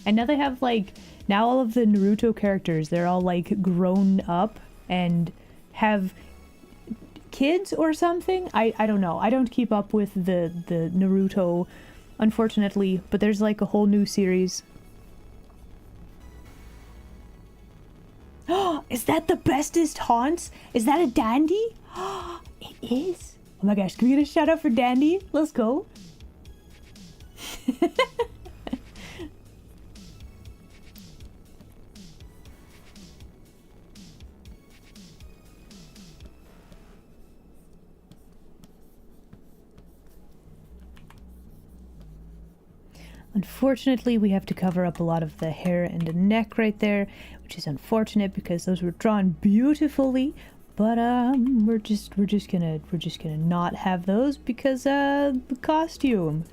And now they have like... Now all of the Naruto characters, they're all like grown up and have kids or something. I don't know. I don't keep up with the Naruto, unfortunately, but there's like a whole new series. Oh, is that the bestest haunts? Is that a dandy? It is. Oh my gosh, can we get a shout out for dandy? Let's go. Unfortunately, we have to cover up a lot of the hair and the neck right there, which is unfortunate because those were drawn beautifully. But we're just gonna not have those because the costume.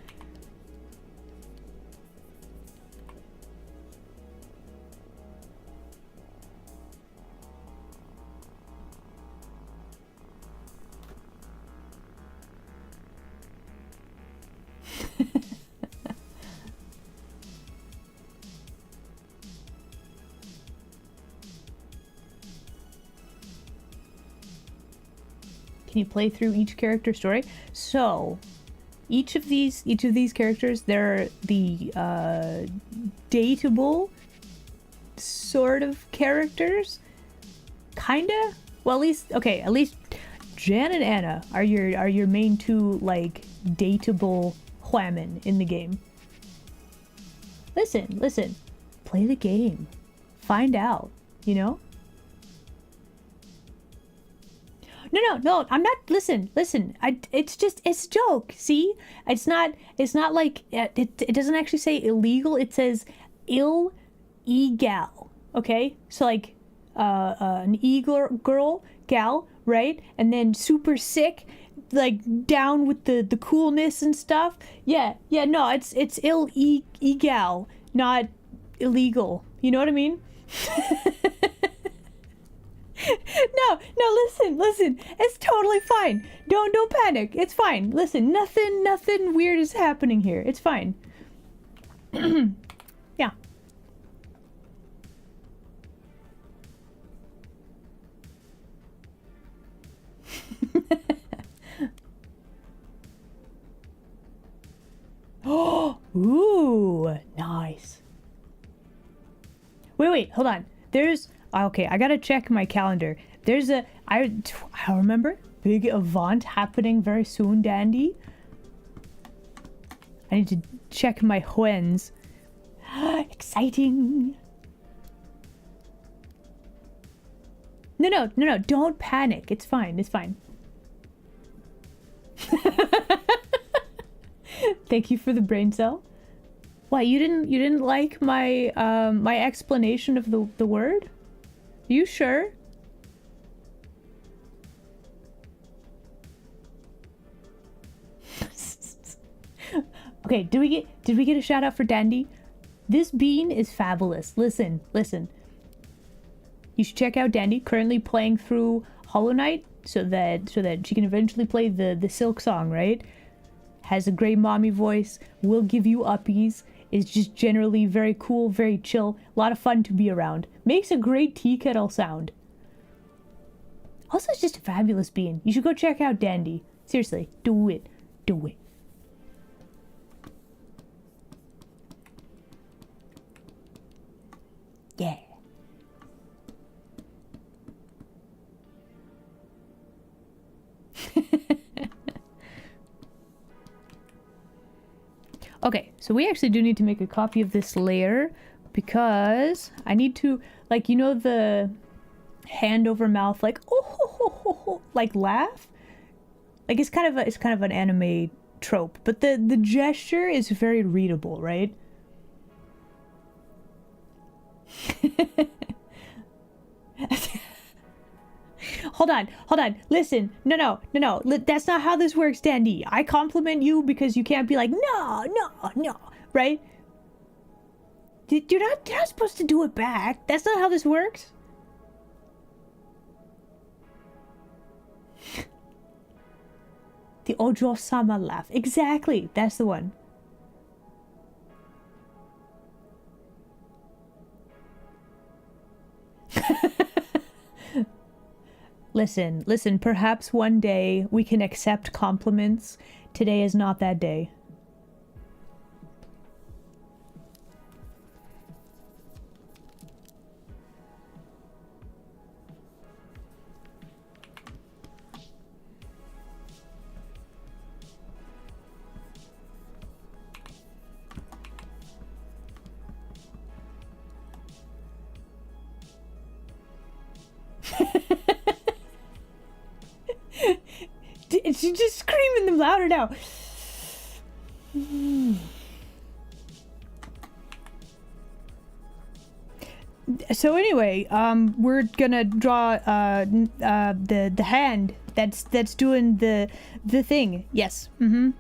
Can you play through each character story? So, each of these characters, they're the dateable sort of characters, kinda. Well, at least Jan and Anna are your main two like dateable women in the game. Listen, play the game, find out, you know. No, I'm not. Listen. It's a joke. See, it's not like it doesn't actually say illegal. It says illegal. Okay, so like an girl, gal, right? And then super sick, like down with the coolness and stuff. Yeah. No, it's illegal, not illegal. You know what I mean? No, listen. It's totally fine. Don't panic. It's fine. Listen, nothing weird is happening here. It's fine. Yeah. Oh, ooh, nice. Wait, hold on. Okay, I gotta check my calendar. I remember big event happening very soon, Dandy. I need to check my whens. Exciting. No, don't panic. It's fine. Thank you for the brain cell. Why, you didn't like my my explanation of the word? Are you sure? Okay, did we get a shout out for Dandy? This bean is fabulous. Listen. You should check out Dandy, currently playing through Hollow Knight so that she can eventually play the Silk Song, right? Has a great mommy voice, will give you uppies, is just generally very cool, very chill, a lot of fun to be around. Makes a great tea kettle sound. Also, it's just a fabulous bean. You should go check out Dandy. Seriously, do it. Yeah. Okay, so we actually do need to make a copy of this layer because I need to, like, you know, the hand over mouth, like, oh, ho, ho, ho, ho, like laugh. Like it's kind of an anime trope, but the gesture is very readable, right? Hold on. Listen, no. That's not how this works, Dandy. I compliment you because you can't be like, no, right? You're not supposed to do it back. That's not how this works. The Ojo-sama laugh. Exactly. That's the one. Listen, perhaps one day we can accept compliments. Today is not that day. She's just screaming them louder now. So anyway, we're gonna draw the hand that's doing the thing. Yes. Mm-hmm.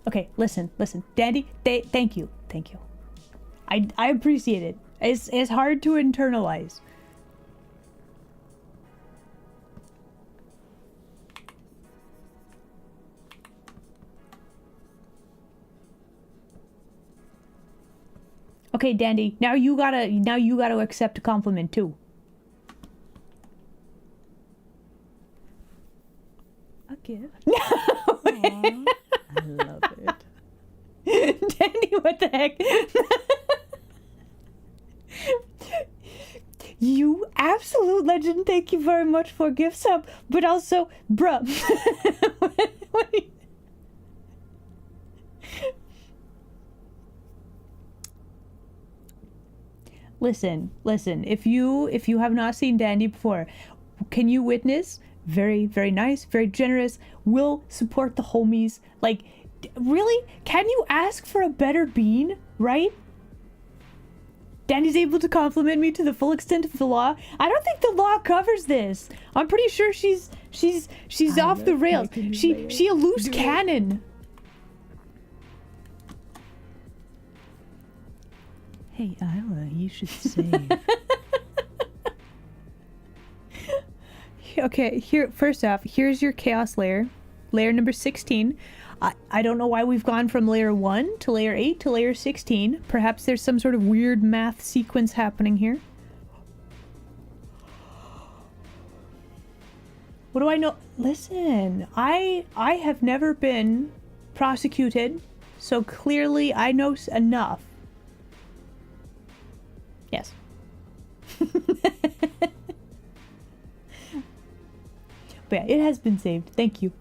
Okay. Listen. Dandy, thank you. Thank you. I appreciate it. It's hard to internalize. Okay, Dandy. Now you gotta accept a compliment too. A gift. No. Aw, I love it. Dandy, what the heck? You absolute legend. Thank you very much for gift sub, but also, bruh. What are you- Listen. If you have not seen Dandy before, can you witness? Very, very nice, very generous. Will support the homies. Like, really? Can you ask for a better bean? Right? Danny's able to compliment me to the full extent of the law. I don't think the law covers this. I'm pretty sure she's I off the love rails. making you She say it. a loose Do it. cannon. Hey, Isla, you should save. Okay, here first off, here's your chaos layer. Layer number 16. I don't know why we've gone from layer 1 to layer 8 to layer 16. Perhaps there's some sort of weird math sequence happening here. What do I know? Listen, I have never been prosecuted, so clearly I know enough. Yes. But yeah, it has been saved. Thank you.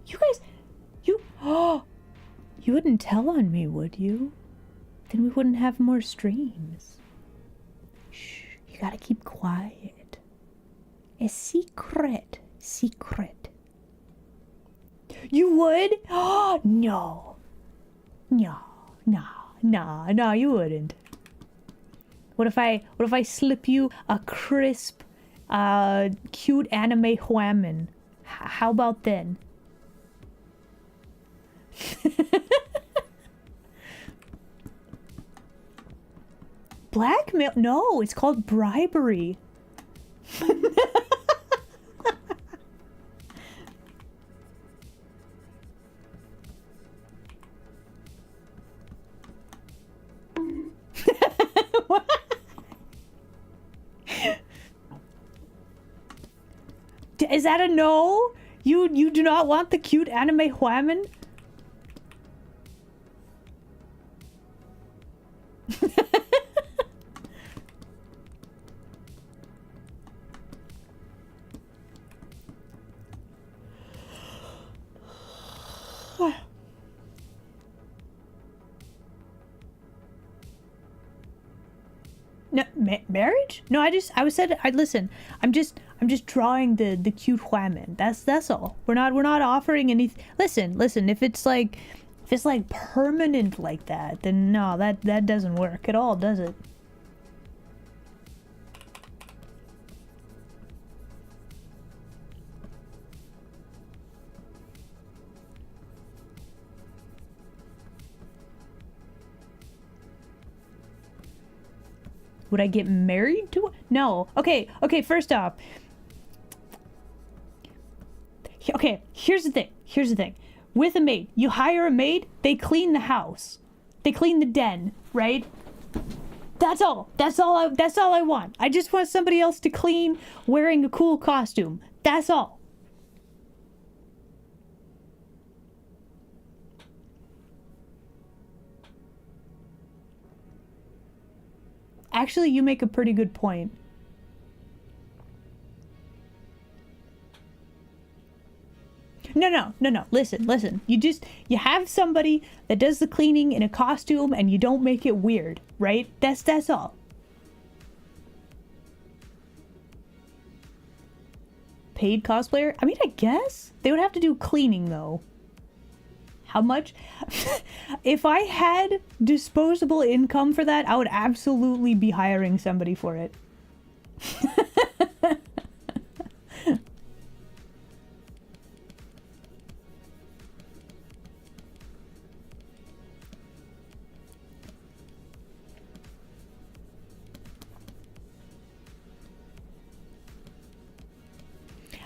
You guys, you wouldn't tell on me, would you? Then we wouldn't have more streams. Shh, you gotta keep quiet. A secret. You would? Oh, no. No, you wouldn't. What if I slip you a crisp, cute anime whammon? How about then? Blackmail? No, it's called bribery. Is that a no? You do not want the cute anime whammon? No, marriage? No, listen. I'm just drawing the cute whammon. That's all. We're not offering anything. Listen. If it's like permanent like that, then no, that doesn't work at all, does it? Would I get married to? No. Okay, first off. Okay, here's the thing. With a maid, you hire a maid, they clean the house. They clean the den, right? That's all I want. I just want somebody else to clean wearing a cool costume. That's all. Actually, you make a pretty good point. No. Listen. You have somebody that does the cleaning in a costume and you don't make it weird, right? That's all. Paid cosplayer? I mean, I guess they would have to do cleaning though. How much? If I had disposable income for that, I would absolutely be hiring somebody for it.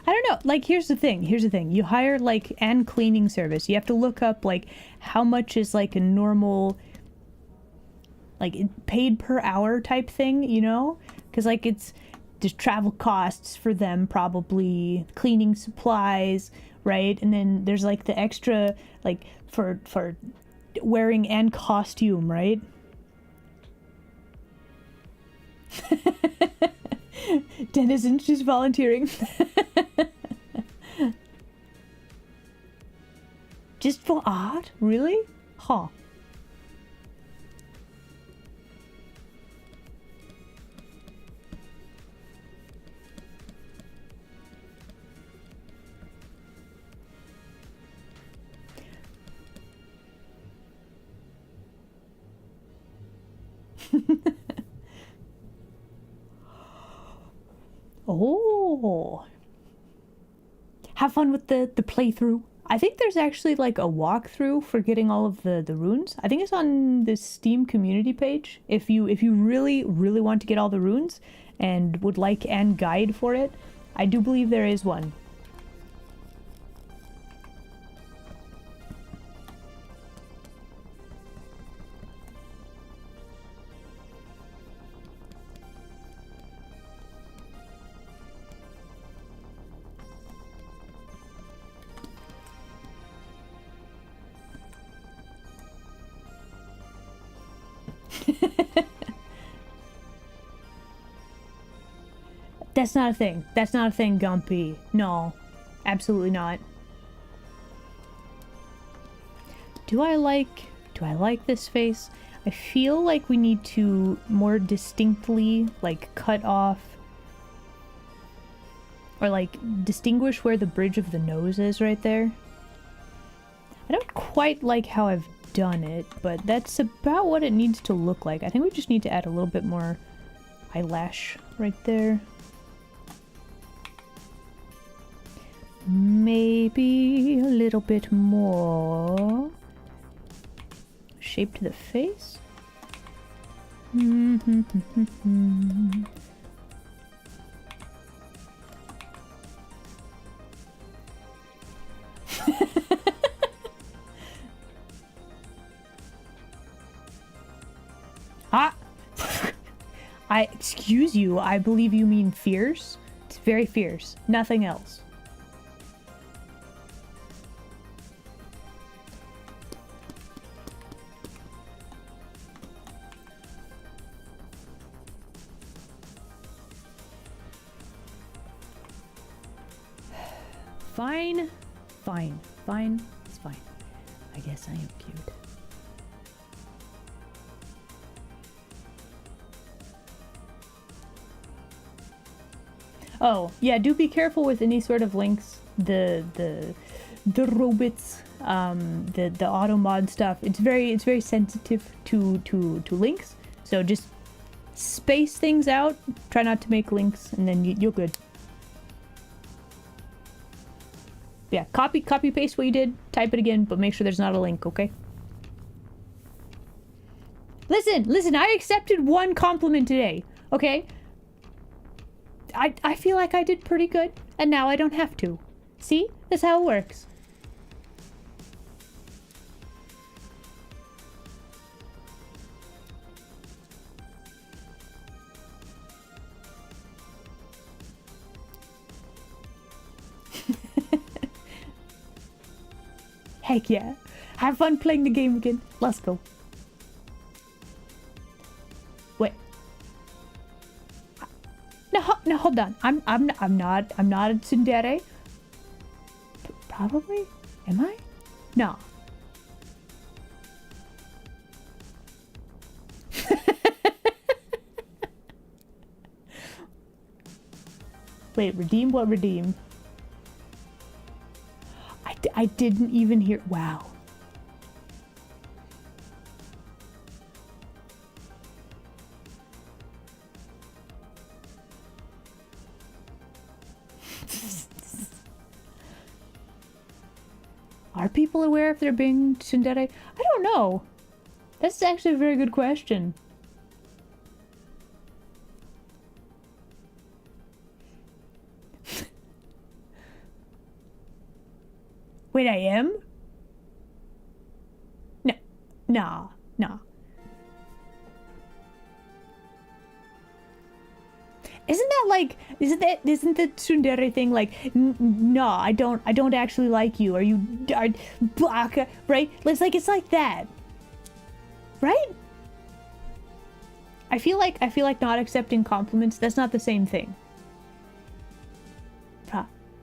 I don't know. Like, here's the thing. Here's the thing. You hire like an cleaning service. You have to look up like how much is like a normal, like paid per hour type thing, you know? Because like it's just travel costs for them, probably cleaning supplies, right? And then there's like the extra like for wearing and costume, right? Denizens just volunteering. Just for art? Really? Huh. Oh. Have fun with the playthrough. I think there's actually like a walkthrough for getting all of the runes. I think it's on the Steam community page. If you really, really want to get all the runes and would like an guide for it, I do believe there is one. That's not a thing. That's not a thing, Gumpy. No. Absolutely not. Do I like this face? I feel like we need to more distinctly like cut off or like distinguish where the bridge of the nose is right there. I don't quite like how I've done it, but that's about what it needs to look like. I think we just need to add a little bit more eyelash right there. Maybe a little bit more shape to the face. Ah! Excuse you, I believe you mean fierce? It's very fierce. Nothing else. Fine. Fine. Fine. It's fine. I guess I am cute. Oh, yeah, do be careful with any sort of links. The robots, the auto mod stuff. It's very sensitive to links. So just space things out. Try not to make links, and then you're good. Yeah, copy paste what you did, type it again, but make sure there's not a link, okay? Listen, I accepted one compliment today, okay? I feel like I did pretty good, and now I don't have to. See? That's how it works. Heck yeah. Have fun playing the game again. Let's go. Wait. No, hold on. I'm not a tsundere. Probably? Am I? No. Wait, redeem what redeem? I didn't even hear. Wow. Are people aware if they're being tsundere? I don't know. That's actually a very good question. Wait, I am? No. Nah. Nah. Isn't the tsundere thing like, no, I don't actually like you, or you are baka, right? It's like that. Right? I feel like not accepting compliments, that's not the same thing.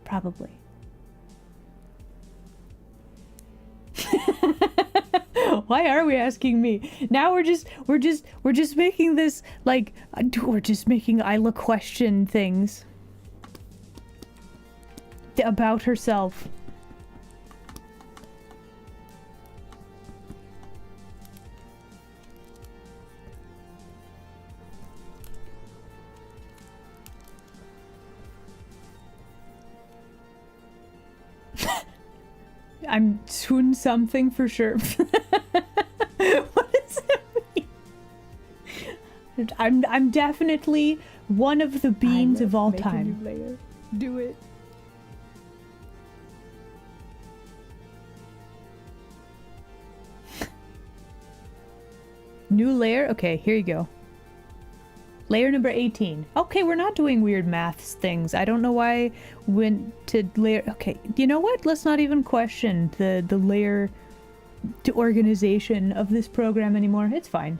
Probably. Why are we asking me? Now we're just making this like we're just making Isla question things about herself. I'm soon something for sure. What does that mean? I'm definitely one of the beans of all time. Do it. New layer? Okay, here you go. Layer number 18. Okay, we're not doing weird maths things. I don't know why I went to layer... Okay, you know what? Let's not even question the layer to organization of this program anymore. It's fine.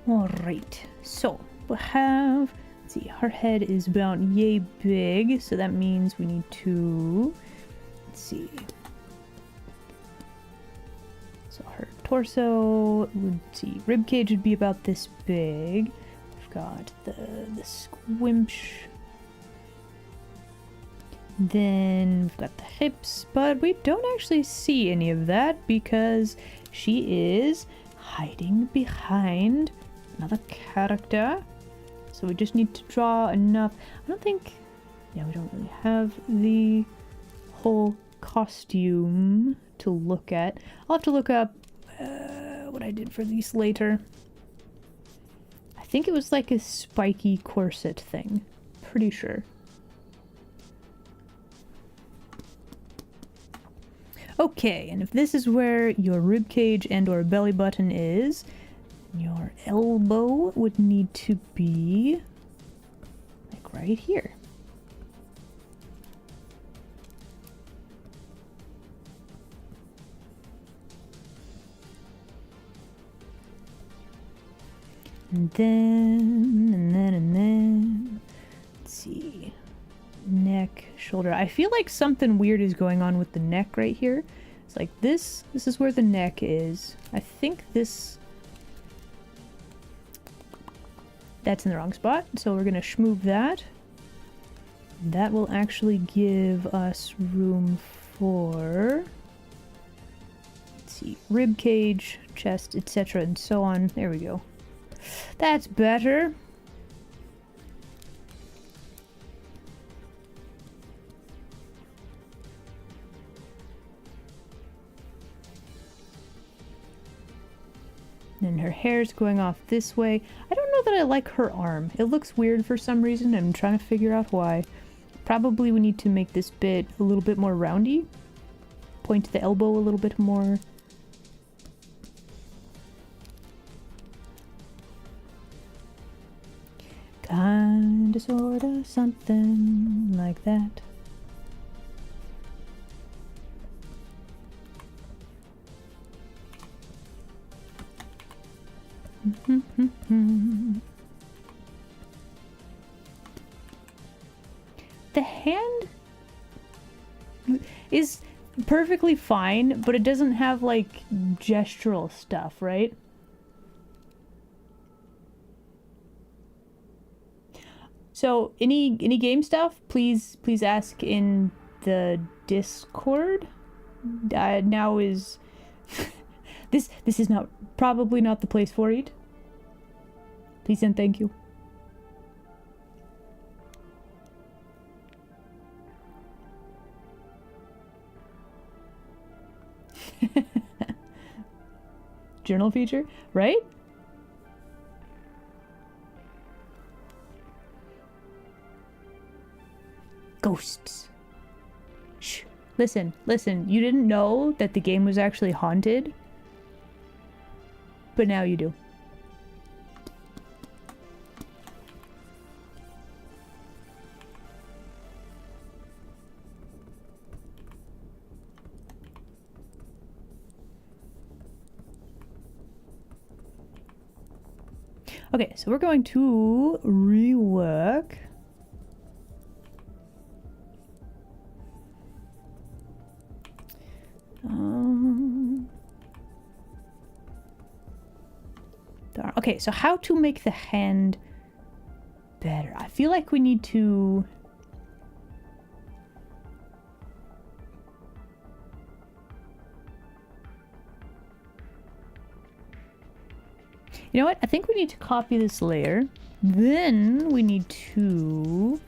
Alright, so we have... Let's see, her head is about yay big, so that means we need to... Let's see... So her torso, let's see, rib cage would be about this big. We've got the squimch. Then we've got the hips, but we don't actually see any of that because she is hiding behind another character. So we just need to draw enough. I don't think, yeah, we don't really have the whole costume to look at. I'll have to look up what I did for these later. I think it was like a spiky corset thing. Pretty sure. Okay, and if this is where your ribcage and or belly button is, your elbow would need to be like right here. And then, let's see, neck, shoulder. I feel like something weird is going on with the neck right here. It's like this is where the neck is. I think that's in the wrong spot, so we're gonna schmoove that. That will actually give us room for, let's see, rib cage, chest, etc., and so on. There we go. That's better. And her hair's going off this way. I don't know that I like her arm. It looks weird for some reason. I'm trying to figure out why. Probably we need to make this bit a little bit more roundy. Point the elbow a little bit more. Kinda, sorta, something like that. The hand is perfectly fine, but it doesn't have like gestural stuff, right? So any game stuff, please ask in the Discord. Now is this is probably not the place for it. Please and thank you. Journal feature, right? ghosts. Shh. Listen, listen. You didn't know that the game was actually haunted? But now you do. Okay, so we're going to rework. Okay, so how to make the hand better? I feel like we need to... You know what? I think we need to copy this layer. Then we need to...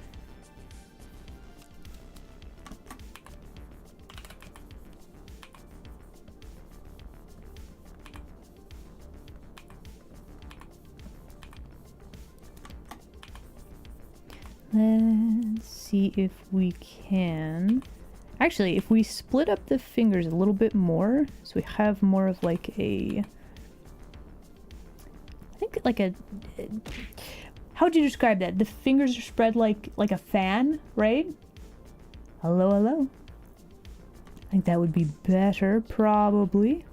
Let's see if we can... Actually, if we split up the fingers a little bit more, so we have more of like a... I think like a... How would you describe that? The fingers are spread like a fan, right? Hello, hello. I think that would be better, probably.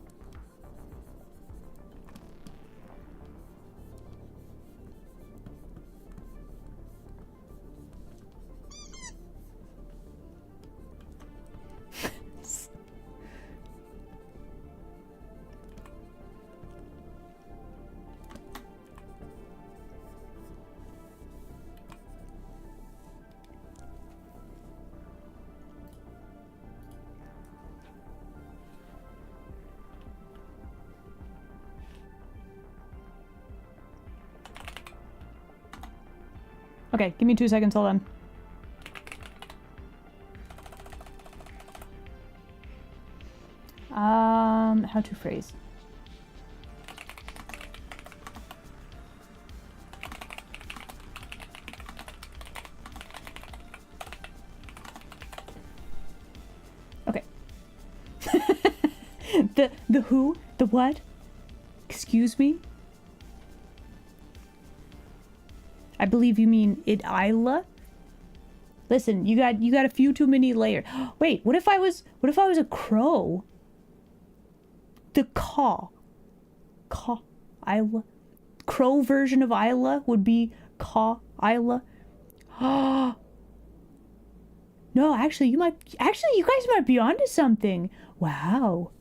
Okay, give me 2 seconds, hold on. How to phrase. Okay. The who? The what? Excuse me? I believe you mean Isla. Listen, you got a few too many layers. Wait, what if I was a crow? The Isla. Crow version of Isla would be Isla. No, actually you guys might be onto something. Wow.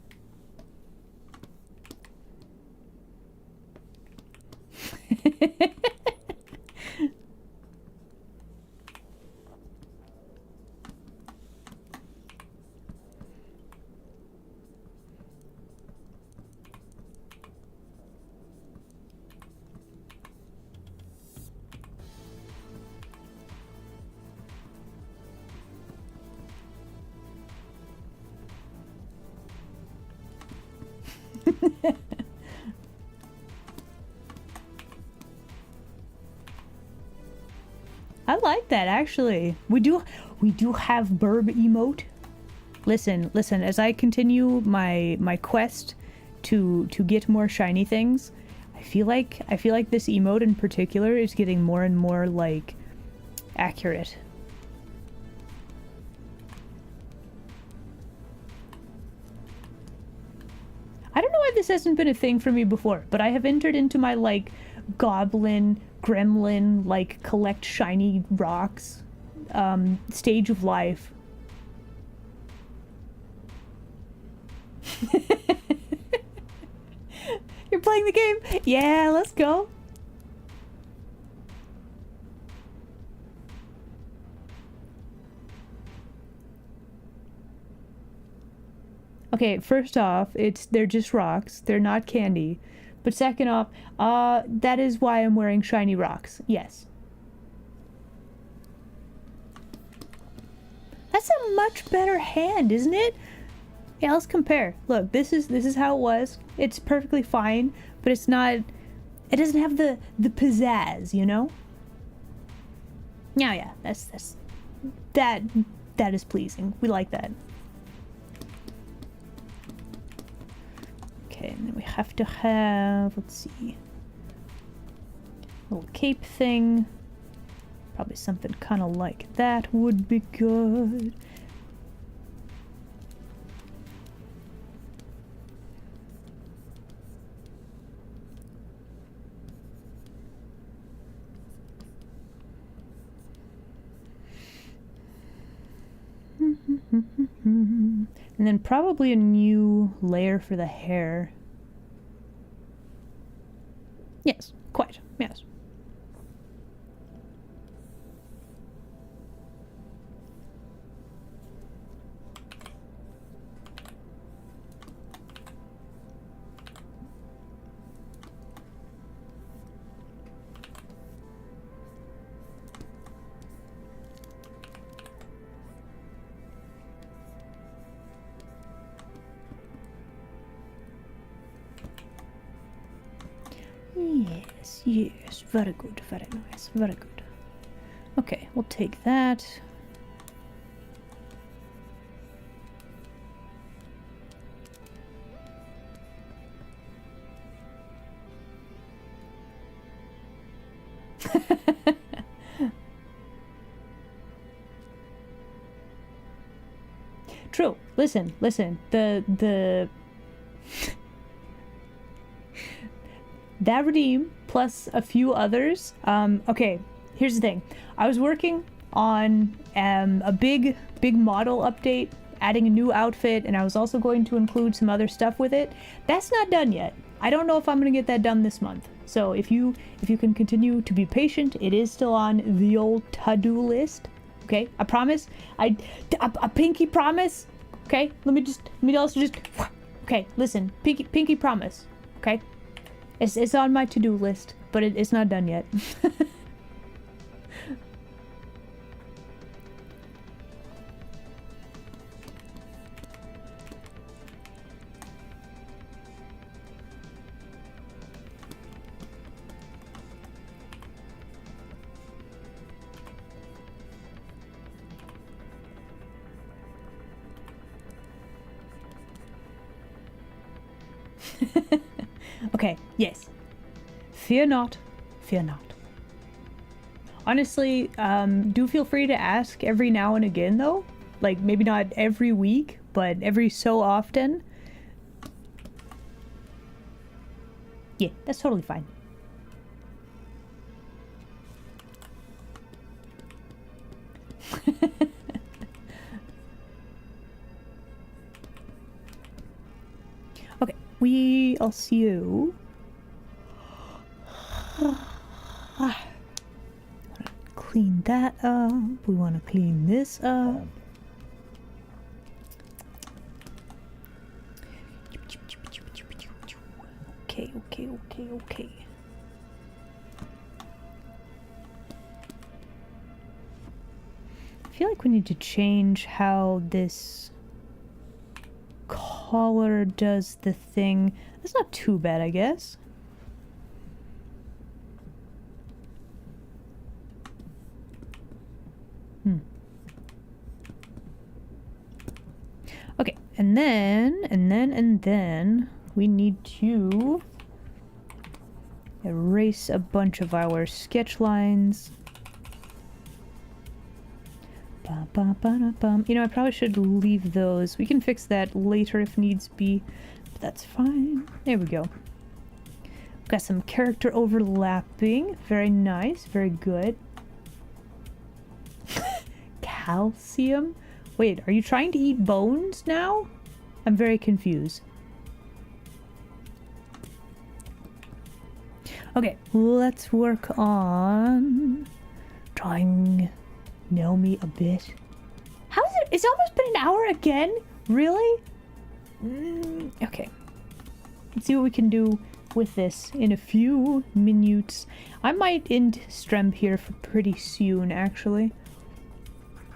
I like that, actually. We do have burb emote. Listen, as I continue my quest to get more shiny things, I feel like this emote in particular is getting more and more like accurate. I don't know why this hasn't been a thing for me before, but I have entered into my like goblin, gremlin, like collect shiny rocks stage of life. You're playing the game? Yeah, let's go. Okay, first off, they're just rocks. They're not candy. But second off, that is why I'm wearing shiny rocks. Yes. That's a much better hand, isn't it? Yeah, let's compare. Look, this is how it was. It's perfectly fine, but it's not... It doesn't have the pizzazz, you know? Yeah, that's that is pleasing. We like that. Okay, and then we have to have, let's see, a little cape thing. Probably something kind of like that would be good. And then probably a new layer for the hair. Yes, quite, yes. Yes, yes, very good, very nice, very good. Okay, we'll take that. True. Listen. The that redeem plus a few others. Okay, here's the thing. I was working on a big model update, adding a new outfit, and I was also going to include some other stuff with it. That's not done yet. I don't know if I'm gonna get that done this month. So if you can continue to be patient, it is still on the old to-do list. Okay, I promise. A pinky promise. Okay, let me also just. Okay, listen, pinky promise. Okay. It's on my to-do list, but it's not done yet. Okay, yes. Fear not, fear not. Honestly, do feel free to ask every now and again, though. Like, maybe not every week, but every so often. Yeah, that's totally fine. Okay, I'll see you. Clean that up. We want to clean this up. Okay. I feel like we need to change how this collar does the thing. That's not too bad, I guess. Okay, and then we need to erase a bunch of our sketch lines. You know, I probably should leave those. We can fix that later if needs be, but that's fine. There we go. We've got some character overlapping. Very nice, very good. Calcium? Wait, are you trying to eat bones now? I'm very confused. Okay, let's work on trying Naomi a bit. How is it? It's almost been an hour again? Really? Okay. Let's see what we can do with this in a few minutes. I might end Stremb here for pretty soon, actually.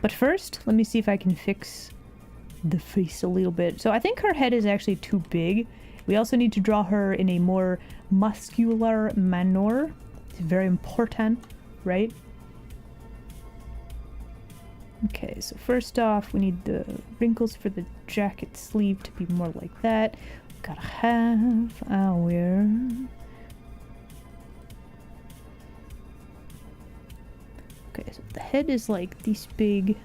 But first, let me see if I can fix the face a little bit. So I think her head is actually too big. We also need to draw her in a more muscular manner. It's very important, right? Okay, so first off, we need the wrinkles for the jacket sleeve to be more like that. We gotta have our... Okay, so the head is like this big.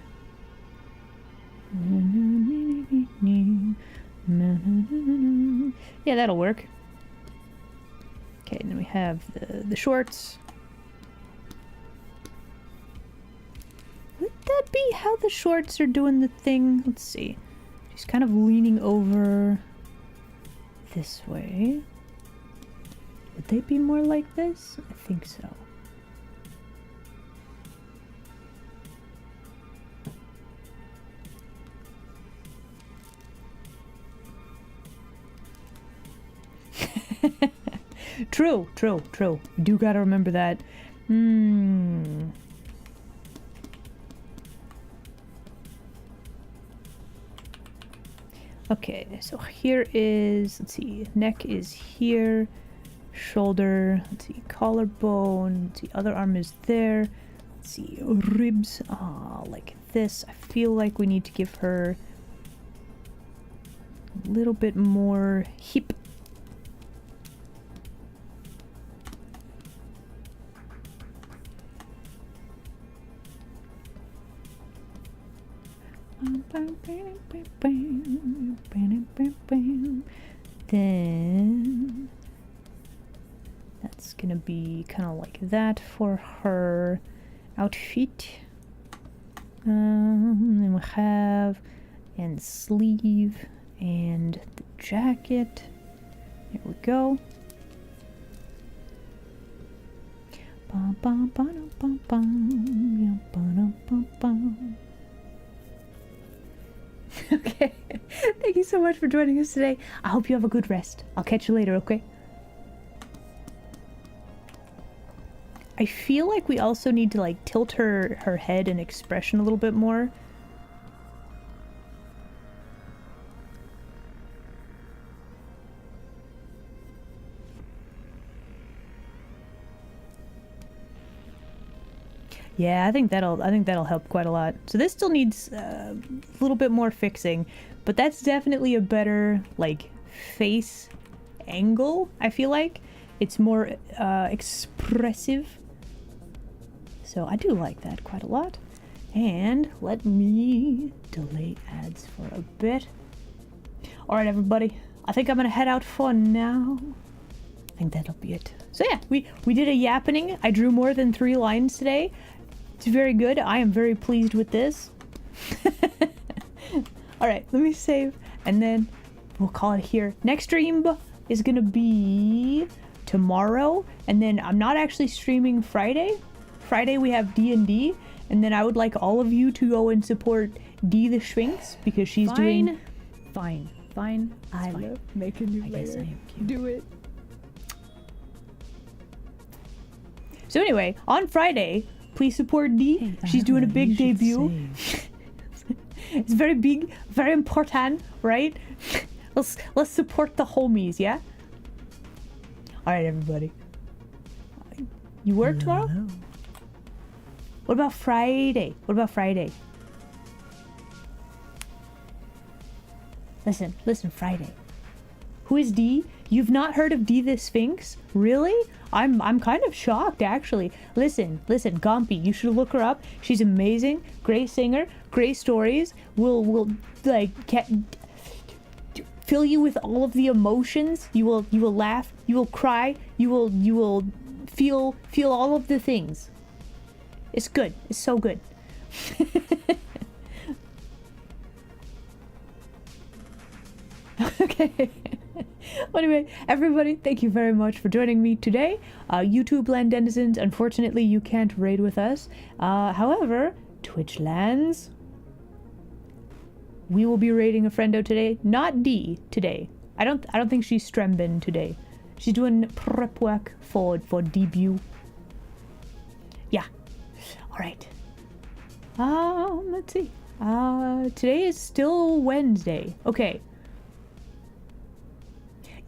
Yeah, that'll work. Okay, and then we have the shorts. Would that be how the shorts are doing the thing? Let's see. She's kind of leaning over this way. Would they be more like this? I think so. True. You do gotta remember that. Okay, so here is, let's see, neck is here, shoulder, let's see, collarbone, let's see, other arm is there, let's see, ribs, like this. I feel like we need to give her a little bit more hip. Then that's gonna be kind of like that for her outfit. Then we have and sleeve and the jacket. There we go. Okay. Thank you so much for joining us today. I hope you have a good rest. I'll catch you later, okay? I feel like we also need to like tilt her head and expression a little bit more. Yeah, I think that'll help quite a lot. So this still needs a little bit more fixing, but that's definitely a better like face angle. I feel like it's more expressive. So I do like that quite a lot. And let me delay ads for a bit. All right, everybody. I think I'm gonna head out for now. I think that'll be it. So yeah, we did a yappening. I drew more than 3 lines today. It's very good. I am very pleased with this. Alright, let me save and then we'll call it here. Next stream is gonna be tomorrow, and then I'm not actually streaming Friday. Friday we have D&D, and then I would like all of you to go and support D the Sphinx because she's doing... Fine. I love making you guess I am cute. do it. So anyway, on Friday, please support D. Hey, She's doing a big you should debut. It's very big, very important, right? Let's support the homies, yeah? Alright, everybody. You work tomorrow? Hello. What about Friday? Listen, Friday. Who is D? You've not heard of D the Sphinx? Really? I'm kind of shocked, actually. Listen, Gompy, you should look her up. She's amazing, great singer, great stories. Will like fill you with all of the emotions. You will laugh, you will cry, you will feel all of the things. It's good. It's so good. Okay. Well, anyway, everybody, thank you very much for joining me today. YouTube land denizens, unfortunately, you can't raid with us. However, Twitch lands, we will be raiding a friendo today. Not D today. I don't think she's strembin today. She's doing prep work for debut. Yeah. All right. Let's see. Today is still Wednesday. Okay.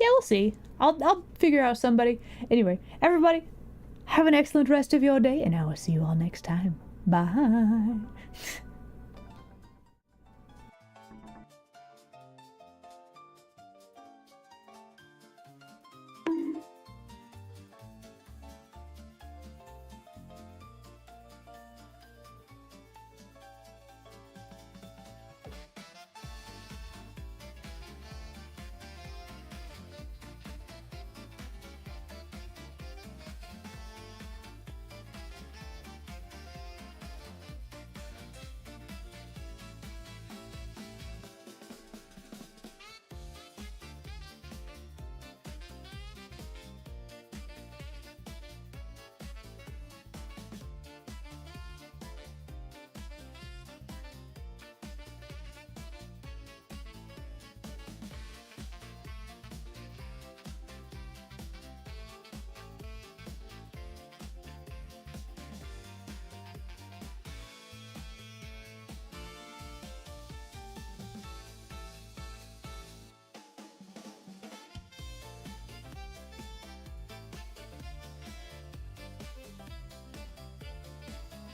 Yeah, we'll see. I'll figure out somebody. Anyway, everybody, have an excellent rest of your day, and I will see you all next time. Bye.